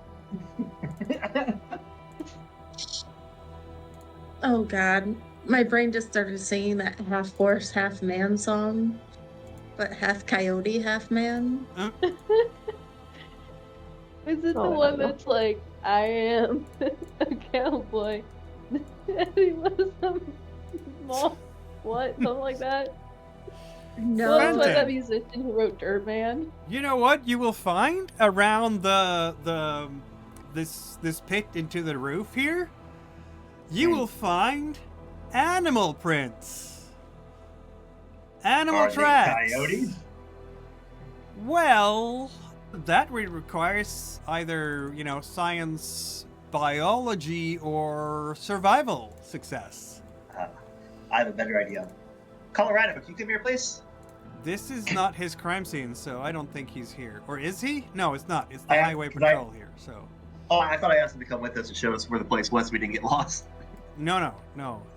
E: Oh god. My brain just started singing that half horse, half man song. But half coyote, half man.
C: is it the
D: Oh,
C: one
D: no.
C: that's like, I am a cowboy? And he was some small, what? Something like that?
E: No.
C: Well, that's what
A: Fenton.
C: that musician who wrote Dirt Man.
A: You know what you will find around this pit into the roof here? You will find animal prints. Animal
G: Are they
A: tracks.
G: coyotes?
A: Well, that requires either, science, biology, or survival success.
G: I have a better idea. Colorado, can you come here, please?
A: This is not his crime scene, so I don't think he's here. Or is he? No, it's not. It's the
G: I-
A: highway
G: can I-
A: patrol here, so...
G: Oh, I thought I asked him to come with us to show us where the place was so we didn't get lost.
A: No.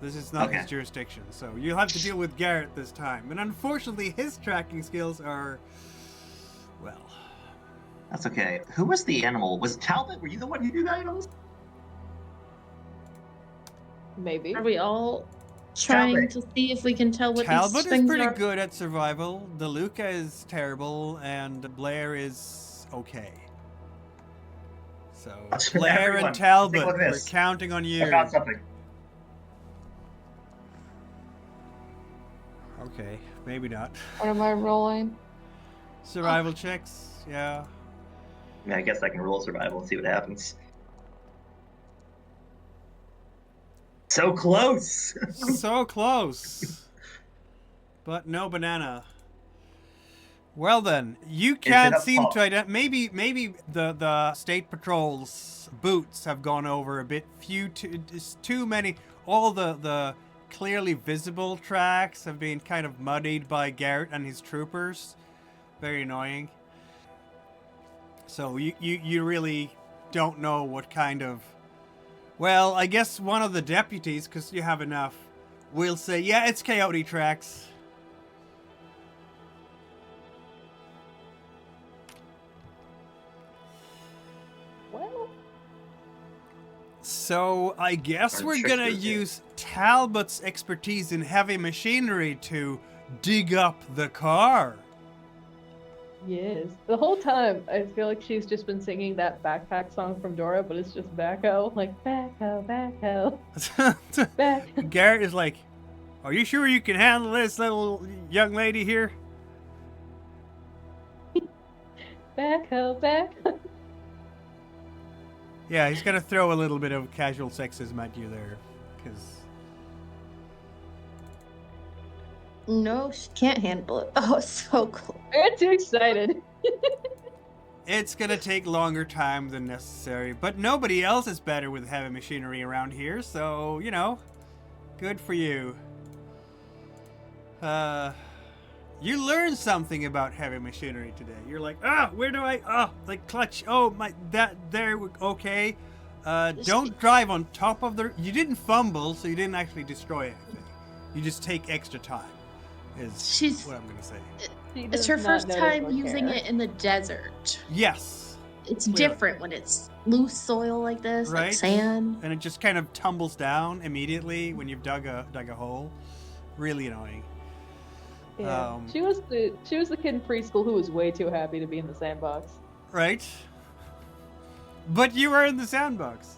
A: This is not
G: Okay.
A: his jurisdiction, so you'll have to deal with Garrett this time. And unfortunately, his tracking skills are... well...
G: That's okay. Who was the animal? Was Talbot? Were you the one who knew the animals?
C: Maybe.
E: Are we all trying
G: Talbot.
E: to see if we can tell what
A: Talbot
E: these
A: is
E: things
A: pretty
E: are?
A: good at survival, DeLuca is terrible, and Blair is okay. So, Blair
G: Everyone,
A: and Talbot,
G: take a look at
A: we're
G: this.
A: counting on you.
G: I found something.
A: Okay, maybe not.
D: What am I rolling?
A: Survival checks, yeah.
G: I mean, I guess I can roll survival and see what happens. So close!
A: So close. But no banana. Well then, you can't
G: up
A: seem
G: top.
A: to identify. Maybe the state patrol's boots have gone over a bit. Too many. All the clearly visible tracks have been kind of muddied by Garrett and his troopers. Very annoying. So you really don't know what kind of... Well, I guess one of the deputies, because you have enough, will say, yeah, it's coyote tracks.
C: Well,
A: So I guess
G: Our
A: we're gonna
G: tricksters, yeah.
A: use Talbot's expertise in heavy machinery to dig up the car.
C: yes. The whole time, I feel like she's just been singing that backpack song from Dora, but it's just backhoe. Like, backhoe, backhoe, back.
A: Garrett is like, are you sure you can handle this little young lady here?
C: Backhoe, backhoe.
A: Yeah, he's gonna throw a little bit of casual sexism at you there, because...
E: No, she can't handle it. Oh, it's so cool.
C: I got too excited.
A: It's gonna take longer time than necessary, but nobody else is better with heavy machinery around here, so, good for you. You learned something about heavy machinery today. You're like, where do I, like clutch, okay. Don't drive on top of the... You didn't fumble, so you didn't actually destroy anything. You just take extra time, is
E: She's-
A: what I'm going to say.
C: She
E: It's
C: does
E: her
C: not
E: first
C: notice
E: time
C: or
E: using
C: care.
E: it in the desert.
A: Yes.
E: It's
A: Clearly.
E: different when it's loose soil like this,
A: Right?
E: like sand.
A: And it just kind of tumbles down immediately when you've dug a hole. Really annoying.
C: Yeah. She was the kid in preschool who was way too happy to be in the sandbox.
A: Right? But you are in the sandbox.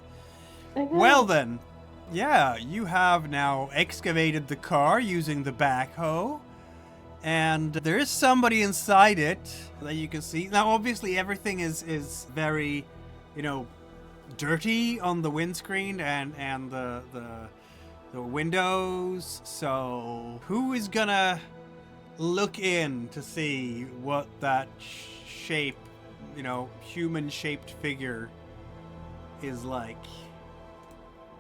C: I know.
A: Well then, yeah, you have now excavated the car using the backhoe. And there is somebody inside it that you can see. Now, obviously, everything is very, dirty on the windscreen and the windows. So, who is gonna look in to see what that shape, human-shaped figure is like?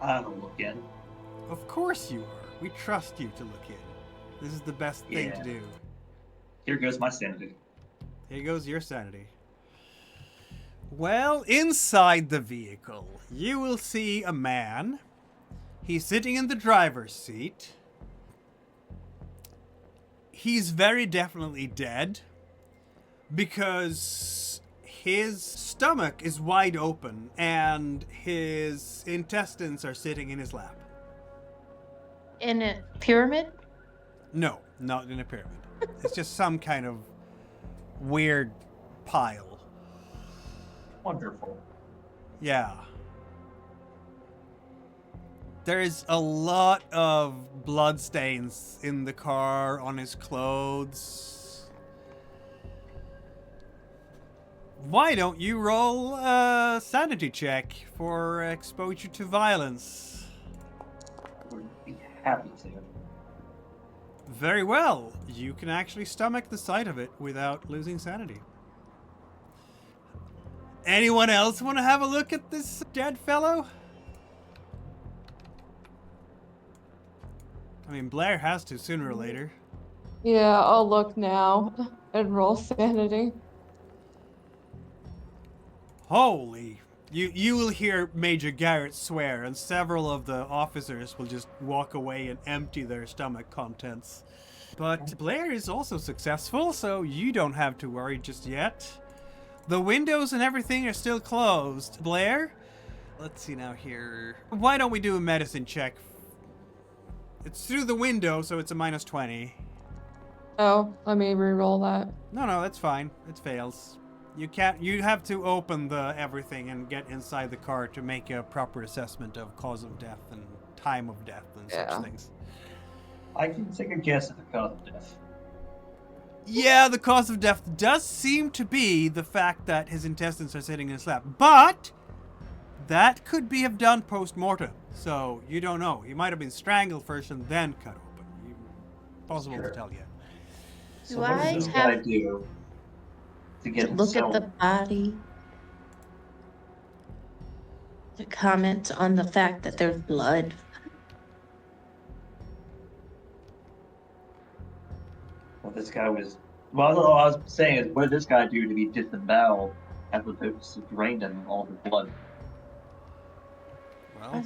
G: I don't look in.
A: Of course you are. We trust you to look in. This is the best thing to do.
G: Here goes my sanity.
A: Here goes your sanity. Well, inside the vehicle, you will see a man. He's sitting in the driver's seat. He's very definitely dead because his stomach is wide open and his intestines are sitting in his lap.
E: In a pyramid?
A: No, not in a pyramid. It's just some kind of weird pile.
G: Wonderful.
A: Yeah. There's a lot of bloodstains in the car, on his clothes. Why don't you roll a sanity check for exposure to violence?
G: Would be happy to.
A: Very well. You can actually stomach the sight of it without losing sanity. Anyone else want to have a look at this dead fellow? I mean, Blair has to sooner or later.
D: Yeah, I'll look now and roll sanity.
A: Holy. You will hear Major Garrett swear, and several of the officers will just walk away and empty their stomach contents. But Blair is also successful, so you don't have to worry just yet. The windows and everything are still closed. Blair? Let's see now here. Why don't we do a medicine check? It's through the window, so it's a minus 20.
D: Oh, let me re-roll that.
A: No, that's fine. It fails. You have to open the everything and get inside the car to make a proper assessment of cause of death and time of death and such things.
G: I can take a guess at the cause of death.
A: Yeah, the cause of death does seem to be the fact that his intestines are sitting in his lap. But that could be have done post-mortem. So you don't know. He might have been strangled first and then cut open. Possible to tell yet.
G: So
E: Do
G: what
E: I
G: does this guy
E: have
G: do to get
E: look at
G: himself?
E: the body? To comment on the fact that there's blood.
G: Well, this guy was. Well, all I was saying is, what did this guy do to be disemboweled as opposed to drained in all the blood?
A: Well,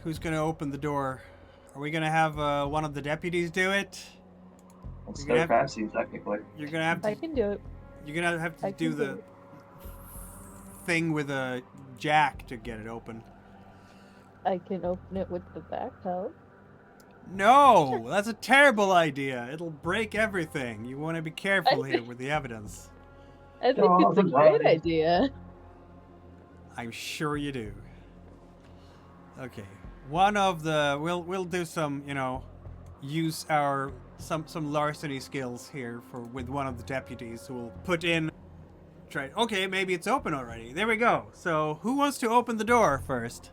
A: who's going to open the door? Are we going to have one of the deputies do it?
G: It's
A: You're gonna
G: no
A: have-
G: crime scene, technically.
A: You're going to have
C: I
A: to.
C: can do it.
A: You're going to have to
C: I
A: do
C: can
A: the
C: do it.
A: thing with a jack to get it open.
C: I can open it with the backhoe.
A: No, that's a terrible idea. It'll break everything. You want to be careful here with the evidence.
C: I think
G: Oh,
C: it's a
G: good
C: great
G: idea.
C: idea.
A: I'm sure you do. Okay, one of the we'll do some use our some larceny skills here with one of the deputies who will put in. Try. Okay, maybe it's open already. There we go. So who wants to open the door first?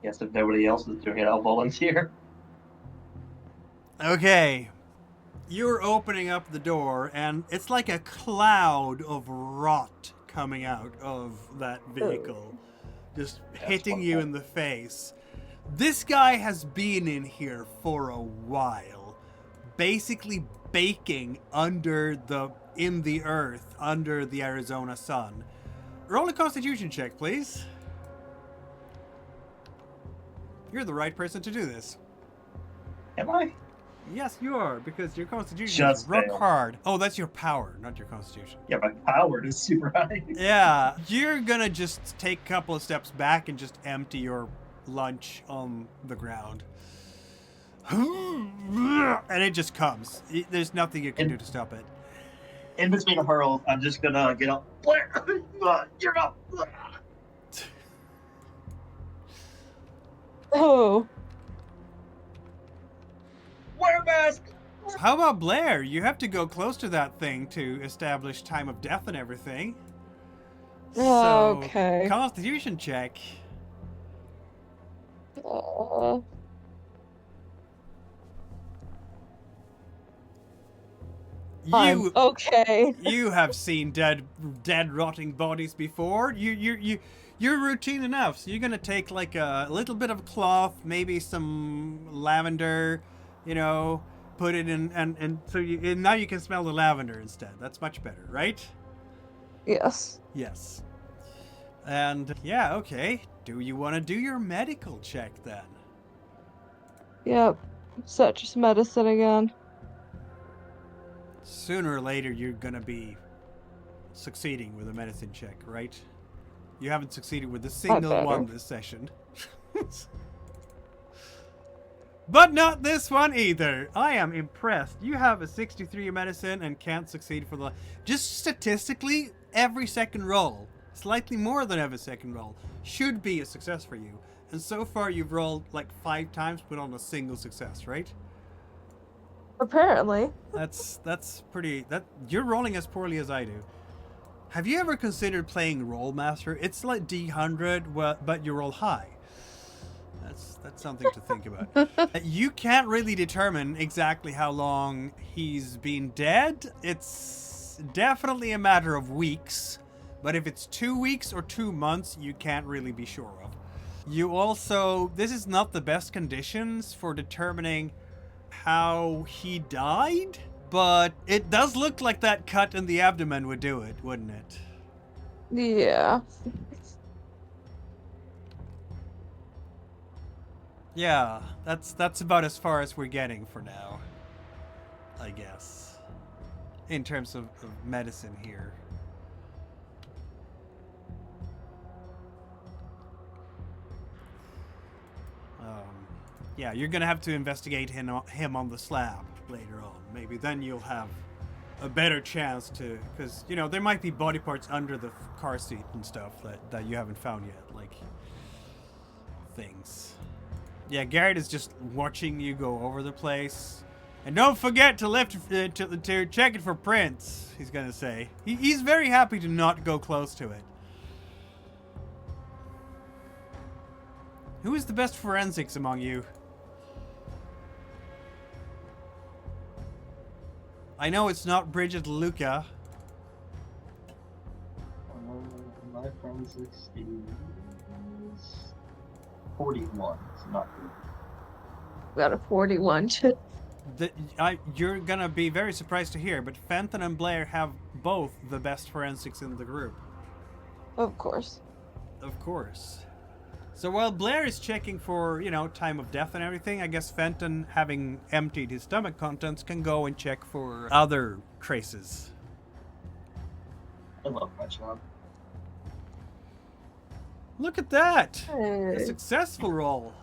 G: Guess if nobody else is doing it, I'll volunteer.
A: Okay. You're opening up the door, and it's like a cloud of rot coming out of that vehicle, just hitting you in the face. This guy has been in here for a while, basically baking under the in the earth under the Arizona sun. Roll a Constitution check, please. You're the right person to do this.
G: Am I?
A: Yes, you are, because your Constitution is
G: Just
A: rock
G: failed.
A: hard. Oh, that's your power, not your Constitution.
G: Yeah, my power is super high.
A: Yeah, you're gonna just take a couple of steps back and just empty your lunch on the ground. And it just comes. There's nothing you can do to stop it.
G: In between the hurls, I'm just gonna get up. Blair, you're up.
D: Oh,
G: Wear a mask.
A: How about Blair? You have to go close to that thing to establish time of death and everything. So,
D: okay.
A: Constitution check.
D: I'm okay.
A: You have seen dead, rotting bodies before. You're routine enough. So you're gonna take like a little bit of cloth, maybe some lavender, you know, put it in, and so and now you can smell the lavender instead. That's much better, right?
D: Yes.
A: Yes. And yeah, okay. Do you want to do your medical check then?
D: Yep. Such medicine again.
A: Sooner or later, you're gonna be succeeding with a medicine check, right? You haven't succeeded with a single
D: better.
A: one this session. But not this one either. I am impressed. You have a 63 in medicine and can't succeed for the... Just statistically, every second roll, slightly more than every second roll, should be a success for you. And so far, you've rolled like 5 times, but on a single success, right?
D: Apparently.
A: That's pretty... You're rolling as poorly as I do. Have you ever considered playing Rollmaster? It's like D100, but you roll high. That's something to think about. You can't really determine exactly how long he's been dead. It's definitely a matter of weeks. But if it's 2 weeks or 2 months, you can't really be sure of. You also... This is not the best conditions for determining how he died. But it does look like that cut in the abdomen would do it, wouldn't it?
D: Yeah.
A: Yeah, that's about as far as we're getting for now, I guess, in terms of medicine here. Yeah, you're gonna have to investigate him on the slab later on. Maybe then you'll have a better chance to, because, you know, there might be body parts under the car seat and stuff that you haven't found yet, like things. Yeah, Garrett is just watching you go over the place. And don't forget to lift to check it for prints, he's gonna say. He's very happy to not go close to it. Who is the best forensics among you? I know it's not Bridget Luca.
G: My forensics is 41. It's not good.
D: Got a 41.
A: You're gonna be very surprised to hear, but Fenton and Blair have both the best forensics in the group.
D: Of course.
A: Of course. So while Blair is checking for, you know, time of death and everything, I guess Fenton, having emptied his stomach contents, can go and check for other traces.
G: I love my job.
A: Look at that! A
D: Hey.
A: successful roll.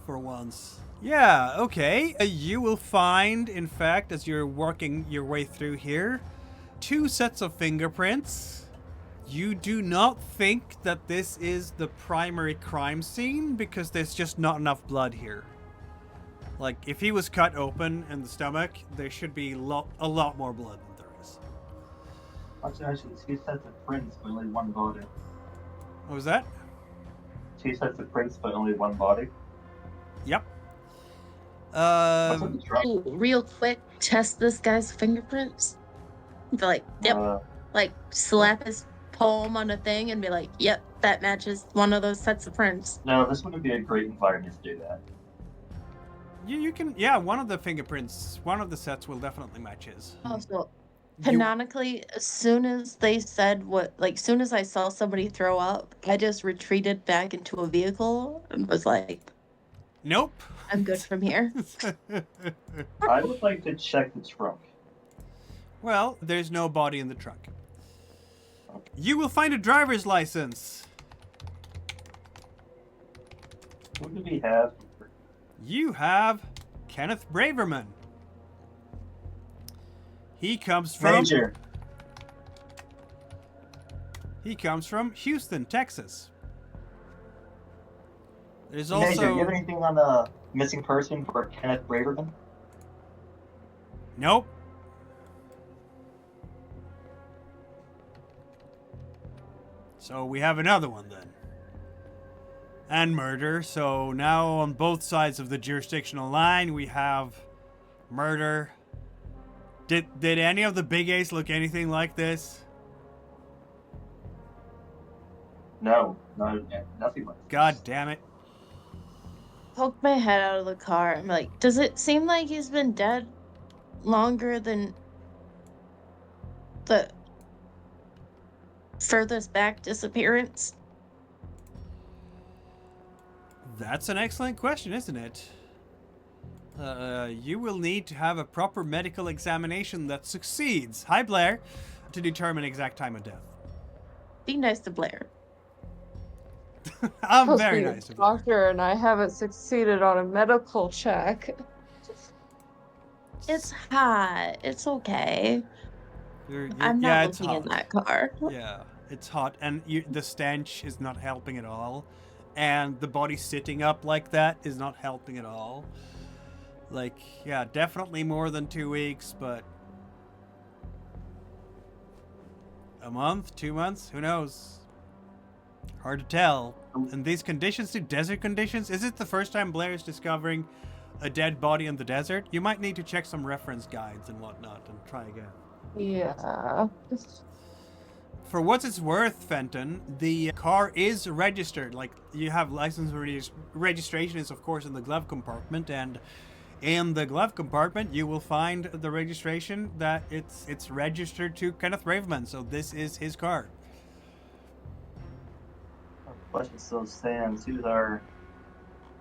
A: For once. Yeah, okay. You will find, in fact, as you're working your way through here, 2 sets of fingerprints. You do not think that this is the primary crime scene because there's just not enough blood here. Like, if he was cut open in the stomach, there should be a lot more blood than there is.
G: Actually, 2 sets of prints, but only 1 body.
A: What was that?
G: 2 sets of prints, but only 1 body.
A: Yep.
G: What's in the truck?
E: Ooh, real quick, test this guy's fingerprints. Be like, yep. Like, slap his palm on a thing and be like, yep, that matches one of those sets of prints.
G: No, this wouldn't be a great environment to do that.
A: You can, yeah, one of the fingerprints, one of the sets will definitely match his.
E: Also, Canonically, as soon as they said soon as I saw somebody throw up, I just retreated back into a vehicle and was like,
A: Nope.
E: I'm good from here.
G: I would like to check the trunk.
A: Well, there's no body in the trunk. You will find a driver's license.
G: Who do we have?
A: You have Kenneth Braverman. He comes from
G: Major.
A: Houston, Texas. There's
G: Major,
A: also
G: you have anything on a missing person for Kenneth Braverman?
A: Nope. So we have another one then. And murder. So now on both sides of the jurisdictional line we have murder. Did any of the big A's look anything like this?
G: No, nothing like
A: God damn it.
E: Poke my head out of the car. I'm like, does it seem like he's been dead longer than the furthest back disappearance?
A: That's an excellent question, isn't it? You will need to have a proper medical examination that succeeds. Hi, Blair. To determine exact time of death.
E: Be nice to Blair.
A: I'm
D: Supposed to
A: very
D: be a
A: nice to Blair.
D: doctor, and I haven't succeeded on a medical check.
E: It's hot. It's okay. I'm
A: yeah,
E: not
A: it's
E: looking in
A: hot.
E: that car.
A: Yeah, it's hot, and the stench is not helping at all. And the body sitting up like that is not helping at all. Like, yeah, definitely more than 2 weeks, but a month, 2 months, who knows? Hard to tell. And these conditions, too, desert conditions, is it the first time Blair is discovering a dead body in the desert? You might need to check some reference guides and whatnot and try again.
D: Yeah.
A: For what it's worth, Fenton, the car is registered. Like, you have license registration is, of course, in the glove compartment, and in the glove compartment, you will find the registration that it's registered to Kenneth Braverman, so this is his car.
G: The question still stands. Who's our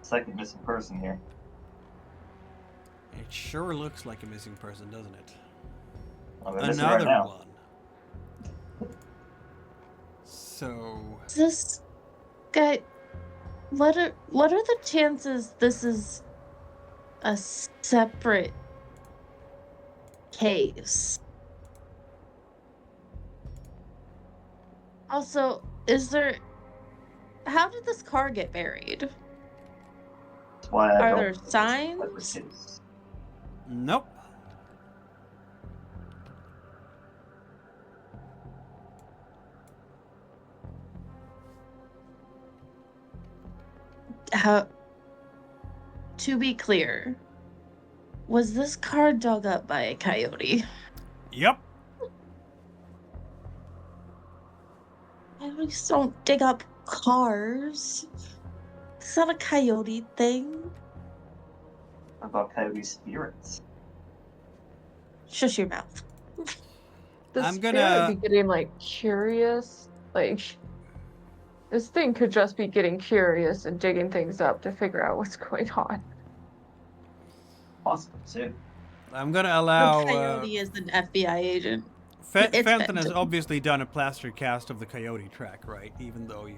G: second missing person here?
A: It sure looks like a missing person, doesn't it?
G: Oh, they're missing right
A: Another
G: now.
A: one. So
E: This guy, what are the chances this is a separate case? Also, how did this car get buried?
G: That's why I
E: Are
G: don't
E: there
G: think it's
E: signs?
G: like this case.
A: nope.
E: To be clear, was this car dug up by a coyote?
A: Yep.
E: Coyotes don't dig up cars. It's not a coyote thing.
G: How about coyote spirits?
E: Shush your mouth.
D: The
A: I'm
D: spirit
A: gonna-
D: be getting like curious. Like this thing could just be getting curious and digging things up to figure out what's going on.
G: Possible too.
A: I'm gonna
E: The
A: allow.
E: coyote is an FBI agent. It's
A: Fenton has
E: Fenton.
A: obviously done a plaster cast of the coyote track, right? Even though you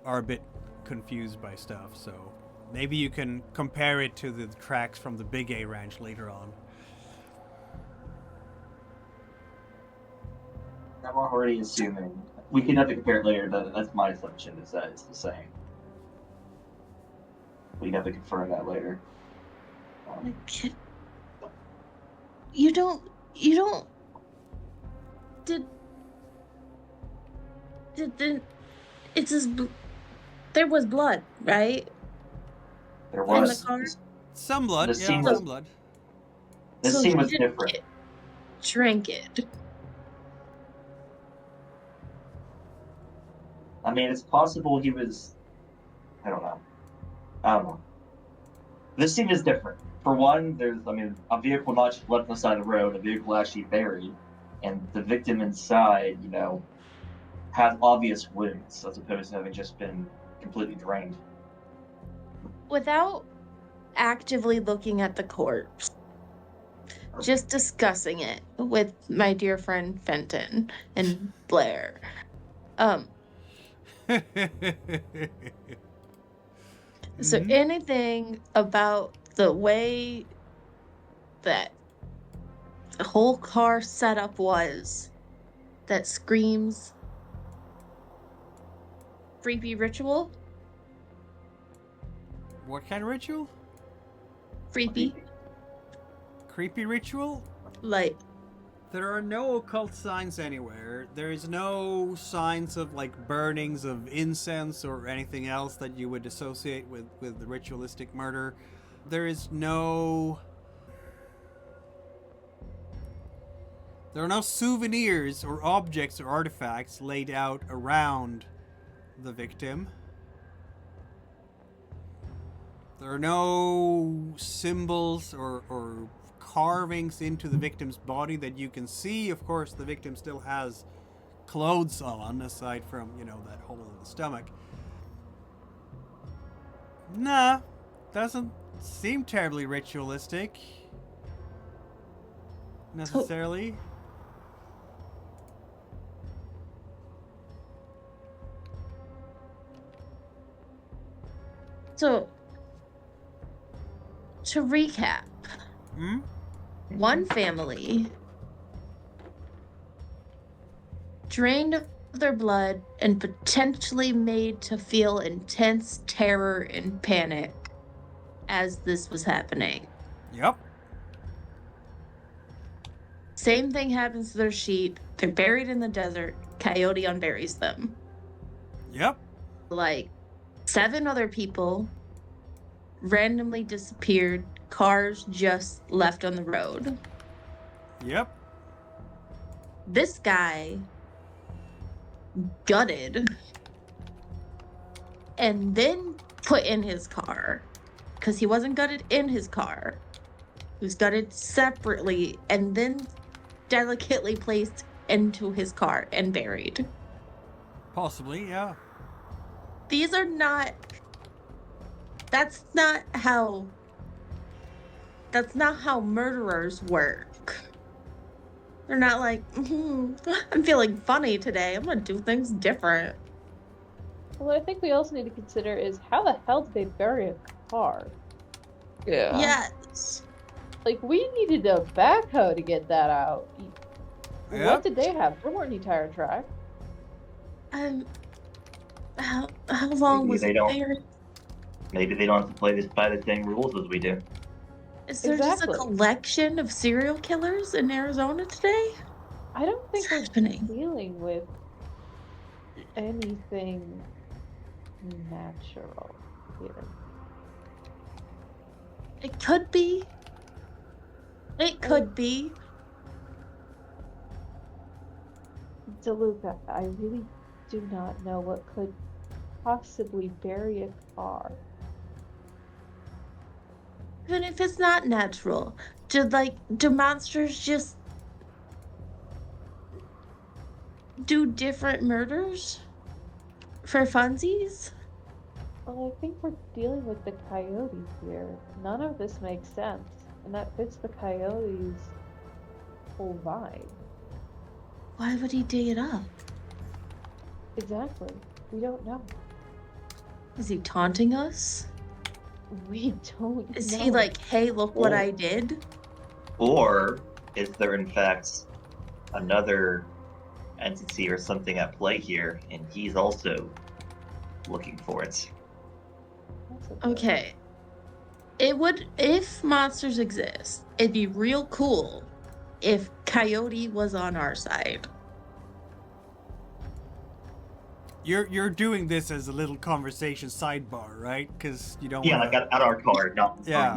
A: are a bit confused by stuff, so maybe you can compare it to the tracks from the Big A Ranch later on.
G: I'm already assuming. We can have to compare it later, but that's my assumption is that it's the same. We have to confirm that later.
E: Like, you don't did the it's his there was blood, right?
G: There
E: In the
G: was.
E: car?
A: Some blood,
G: The
A: yeah,
G: scene was-
A: some blood.
G: This
E: So
G: scene
E: he
G: was
E: didn't
G: different.
E: get trinket.
G: I mean, it's possible he was. I don't know. This scene is different. for one, there's a vehicle not just left on the side of the road, a vehicle actually buried, and the victim inside, has obvious wounds as opposed to having just been completely drained.
E: Without actively looking at the corpse, just discussing it with my dear friend Fenton and Blair. Is there anything about the way that the whole car setup was that screams creepy ritual?
A: What kind of ritual?
E: Creepy?
A: Creepy ritual?
E: Like,
A: there are no occult signs anywhere. There is no signs of like burnings of incense or anything else that you would associate with the ritualistic murder. There are no souvenirs or objects or artifacts laid out around the victim. There are no symbols or carvings into the victim's body that you can see. Of course, the victim still has clothes on, aside from, that hole in the stomach. Nah, doesn't seem terribly ritualistic. Necessarily.
E: So, to recap, one family drained of their blood and potentially made to feel intense terror and panic as this was happening.
A: Yep.
E: Same thing happens to their sheep. They're buried in the desert. Coyote unburies them.
A: Yep.
E: Like 7 other people randomly disappeared. Cars just left on the road.
A: Yep.
E: This guy gutted and then put in his car, because he wasn't gutted in his car. He was gutted separately and then delicately placed into his car and buried.
A: Possibly, yeah.
E: These are not... That's not how murderers work. They're not like, I'm feeling funny today. I'm gonna do things different.
C: What I think we also need to consider is how the hell did they bury a car?
D: Yeah.
E: Yes.
C: Like, we needed a backhoe to get that out.
A: Yep.
C: What did they have? There weren't any tire tracks.
E: How long
G: Maybe
E: was
G: they
E: it
G: don't-
E: there?
G: Maybe they don't have to play this by the same rules as we do.
E: Is there just a
C: Exactly.
E: collection of serial killers in Arizona today?
C: I don't think
E: What's
C: we're
E: happening?
C: dealing with anything natural here.
E: It could be. It could be.
C: DeLuca, I really do not know what could possibly bury a car.
E: Even if it's not natural, do monsters just do different murders for funsies?
C: Well, I think we're dealing with the coyote here. None of this makes sense, and that fits the coyote's whole vibe.
E: Why would he dig it up?
C: Exactly. We don't know.
E: Is he taunting us?
C: We don't
E: Is
C: know.
E: he like, hey, look what
G: Oh.
E: I did?
G: Or is there in fact another entity or something at play here, and he's also looking for it?
C: That's a good-
E: Okay. If monsters exist, it'd be real cool if Coyote was on our side.
A: You're doing this as a little conversation sidebar, right? Because you don't
G: Yeah,
A: want
G: like at our car, not
A: Yeah.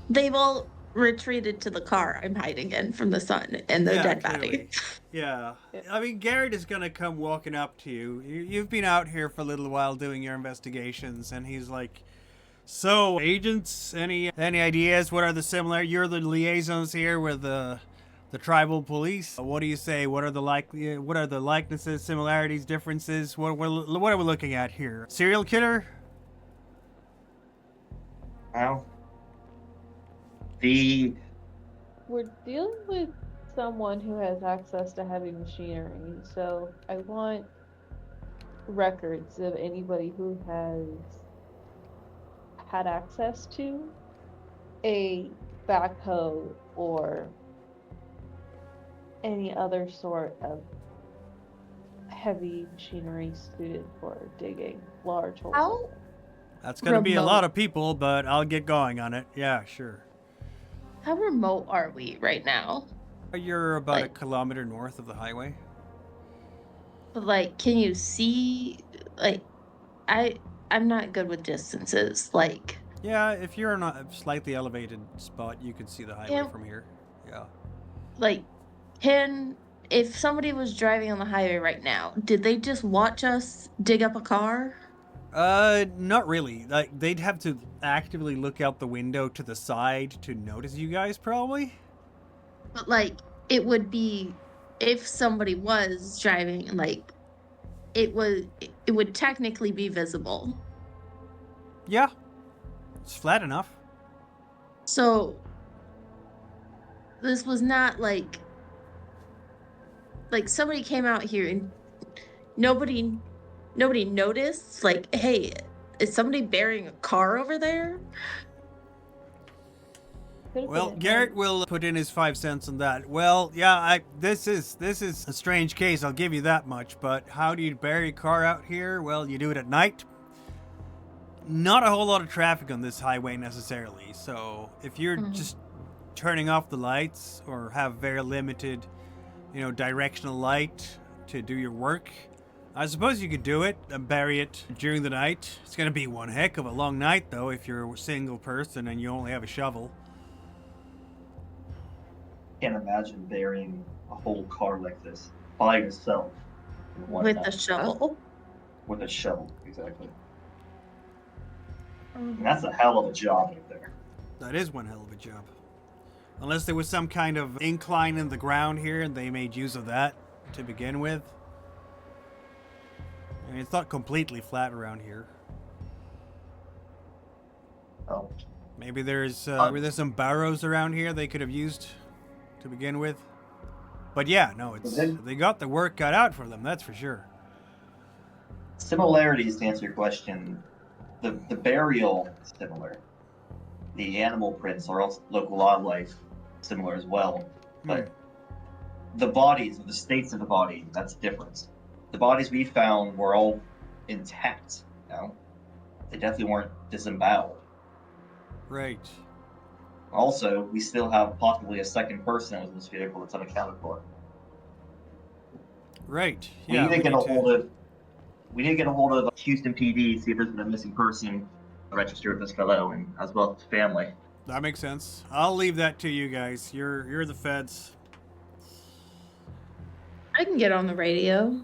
E: They've all retreated to the car I'm hiding in from the sun and the dead
A: clearly.
E: body.
A: Yeah.
C: Yeah.
A: I mean, Garrett is going to come walking up to you. You've been out here for a little while doing your investigations, and he's like So, agents, any ideas? What are the similar? You're the liaisons here with the tribal police. What do you say? What are the likenesses, similarities, differences? What are we looking at here? Serial killer?
G: Well,
C: We're dealing with someone who has access to heavy machinery, so I want records of anybody who has had access to a backhoe or any other sort of heavy machinery suited for digging large holes.
E: How
C: like that.
A: That's gonna be a lot
E: Remote.
A: of people, but I'll get going on it. Yeah, sure.
E: How remote are we right now?
A: You're about a
E: Like-
A: kilometer north of the highway.
E: But like, can you see? Like, I'm not good with distances. Like,
A: Yeah, if you're in a slightly elevated spot, you can see the highway
E: Yeah.
A: from here. Yeah.
E: like, if somebody was driving on the highway right now, did they just watch us dig up a car?
A: Not really. Like, they'd have to actively look out the window to the side to notice you guys, probably.
E: But like, it would be if somebody was driving, like, it would technically be visible.
A: Yeah. It's flat enough.
E: So this was not like somebody came out here and nobody noticed, like, hey, is somebody burying a car over there?
C: Could've
A: Well,
C: been at
A: Garrett
C: night.
A: will put in his 5 cents on that. Well, yeah, this is a strange case, I'll give you that much, but how do you bury a car out here? Well, you do it at night. Not a whole lot of traffic on this highway necessarily, so if you're just turning off the lights or have very limited, directional light to do your work, I suppose you could do it and bury it during the night. It's gonna be one heck of a long night though if you're a single person and you only have a shovel.
G: can't imagine burying a whole car like this by yourself in one
E: With
G: night.
E: a shovel.
G: With a shovel, exactly.
E: Mm.
G: And that's a hell of a job right there.
A: That is one hell of a job. Unless there was some kind of incline in the ground here and they made use of that to begin with. I mean, it's not completely flat around here.
G: Oh,
A: Maybe there's some barrows around here they could have used to begin with. But yeah, no, they got the work cut out for them, that's for sure.
G: similarities to answer your question. The burial is similar. The animal prints are also local wildlife similar as well. But the bodies, the states of the body, that's different. The bodies we found were all intact. They definitely weren't disemboweled.
A: Right.
G: Also, we still have possibly a second person that was in this vehicle that's unaccounted for.
A: Right.
G: We
A: Yeah.
G: need to get a hold of Houston PD, see if there's been a missing person registered with this fellow, and as well as his family.
A: That makes sense. I'll leave that to you guys. You're the feds.
E: I can get on the radio.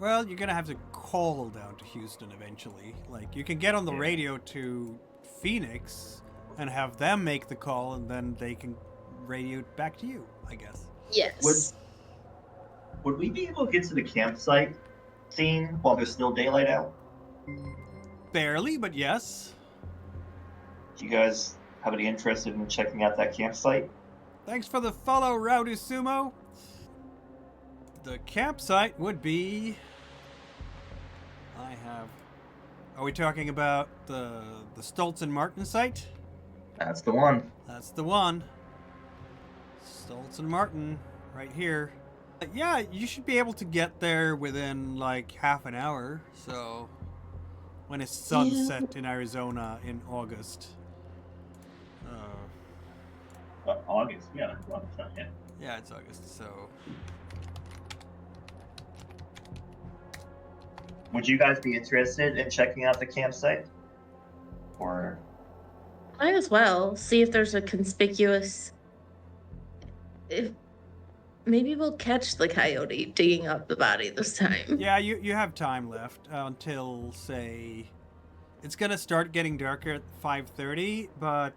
A: Well, you're gonna have to call down to Houston eventually. Like, you can get on the radio to Phoenix and have them make the call, and then they can radio it back to you, I guess.
E: Yes.
G: Would we be able to get to the campsite scene while there's still daylight out?
A: Barely, but yes.
G: Do you guys have any interest in checking out that campsite?
A: Thanks for the follow, Rowdy Sumo. The campsite would be... Are we talking about the Stoltz and Martin site?
G: That's the one.
A: That's the one. Stoltz and Martin, right here. Yeah, you should be able to get there within like half an hour, so... When it's sunset in Arizona in August.
G: August, yeah. Well, it's not yet.
A: Yeah, it's August, so...
G: Would you guys be interested in checking out the campsite? Or
E: Might as well see if there's a conspicuous. If maybe we'll catch the coyote digging up the body this time.
A: Yeah, you have time left until, say, It's gonna start getting darker at 5:30, but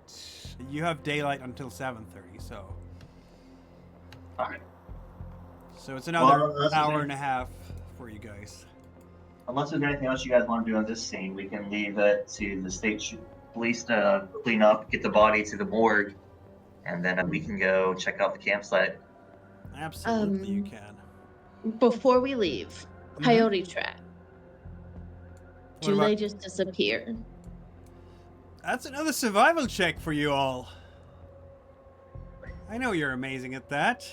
A: you have daylight until 7:30, so.
G: Alright.
A: So it's another
G: Well, that's
A: hour
G: okay.
A: and a half for you guys.
G: Unless there's anything else you guys want to do on this scene, we can leave it to the police to clean up, get the body to the morgue, and then we can go check out the campsite.
A: Absolutely, you can.
E: Before we leave, coyote trap.
A: What
E: Do
A: about-
E: they just disappear?
A: That's another survival check for you all. I know you're amazing at that.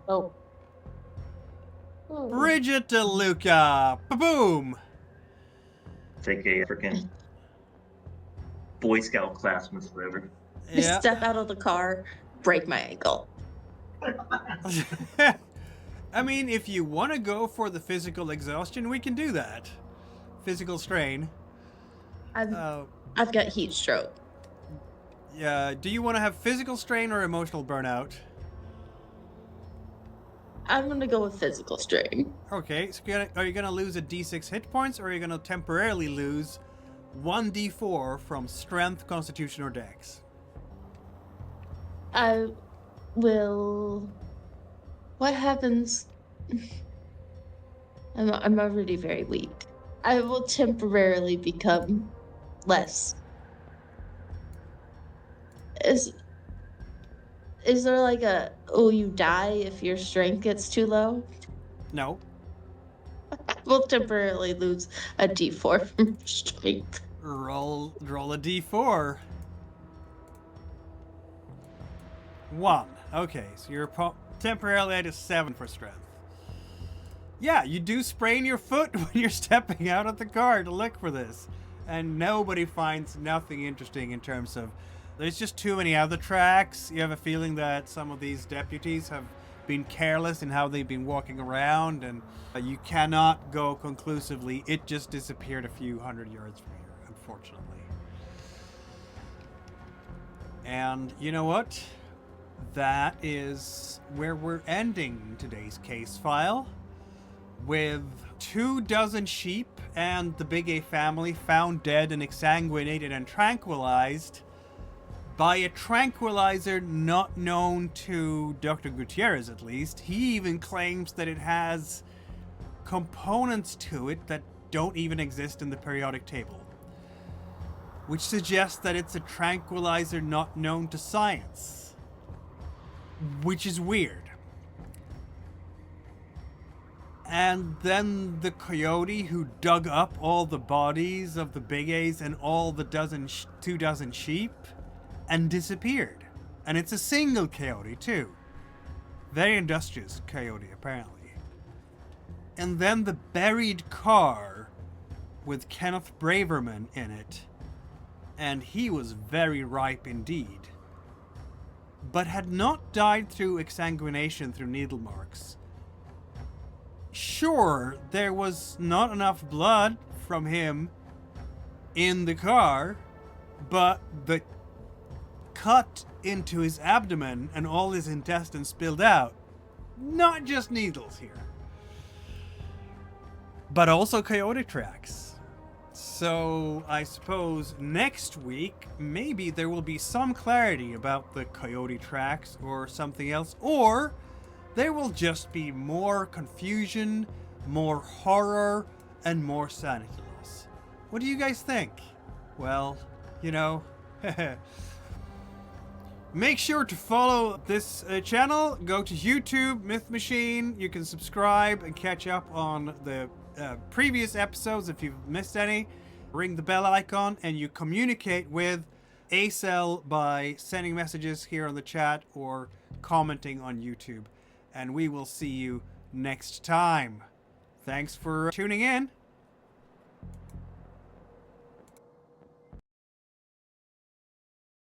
D: Oh. Oh.
A: Bridget DeLuca. Boom.
G: Take a freaking Boy Scout class, Miss River.
A: Yeah.
E: Step out of the car, break my ankle.
A: I mean, if you want to go for the physical exhaustion, we can do that. Physical strain.
E: I've got heat stroke.
A: Yeah. Do you want to have physical strain or emotional burnout?
E: I'm gonna go with physical strain.
A: Okay. So are you gonna lose a d6 hit points, or are you gonna temporarily lose 1d4 from strength, constitution, or dex?
E: I will. What happens? I'm already very weak. I will temporarily become less. Is there like a you die if your strength gets too low?
A: No.
E: We'll temporarily lose a d4 from strength.
A: Roll a d4. 1. Okay, so you're temporarily at a 7 for strength. Yeah, you do sprain your foot when you're stepping out of the car to look for this. And nobody finds nothing interesting in terms of... There's just too many other tracks. You have a feeling that some of these deputies have been careless in how they've been walking around, and you cannot go conclusively. It just disappeared a few hundred yards from here, unfortunately. And you know what? That is where we're ending today's case file, with 24 sheep and the Big A family found dead and exsanguinated and tranquilized by a tranquilizer not known to Dr. Gutierrez, at least. He even claims that it has components to it that don't even exist in the periodic table, which suggests that it's a tranquilizer not known to science, which is weird. And then the coyote who dug up all the bodies of the Big A's and all the 24 sheep and disappeared. And it's a single coyote too. Very industrious coyote, apparently. And then the buried car with Kenneth Braverman in it. And he was very ripe indeed. But had not died through exsanguination through needle marks. Sure, there was not enough blood from him in the car, but the cut into his abdomen and all his intestines spilled out. Not just needles here, but also coyote tracks. So I suppose next week, maybe there will be some clarity about the coyote tracks or something else, or there will just be more confusion, more horror, and more sanity loss. What do you guys think? Well, you know, make sure to follow this channel. Go to YouTube, Myth Machine. You can subscribe and catch up on the previous episodes if you've missed any. Ring the bell icon, and you communicate with Acel by sending messages here on the chat or commenting on YouTube. And we will see you next time. Thanks for tuning in.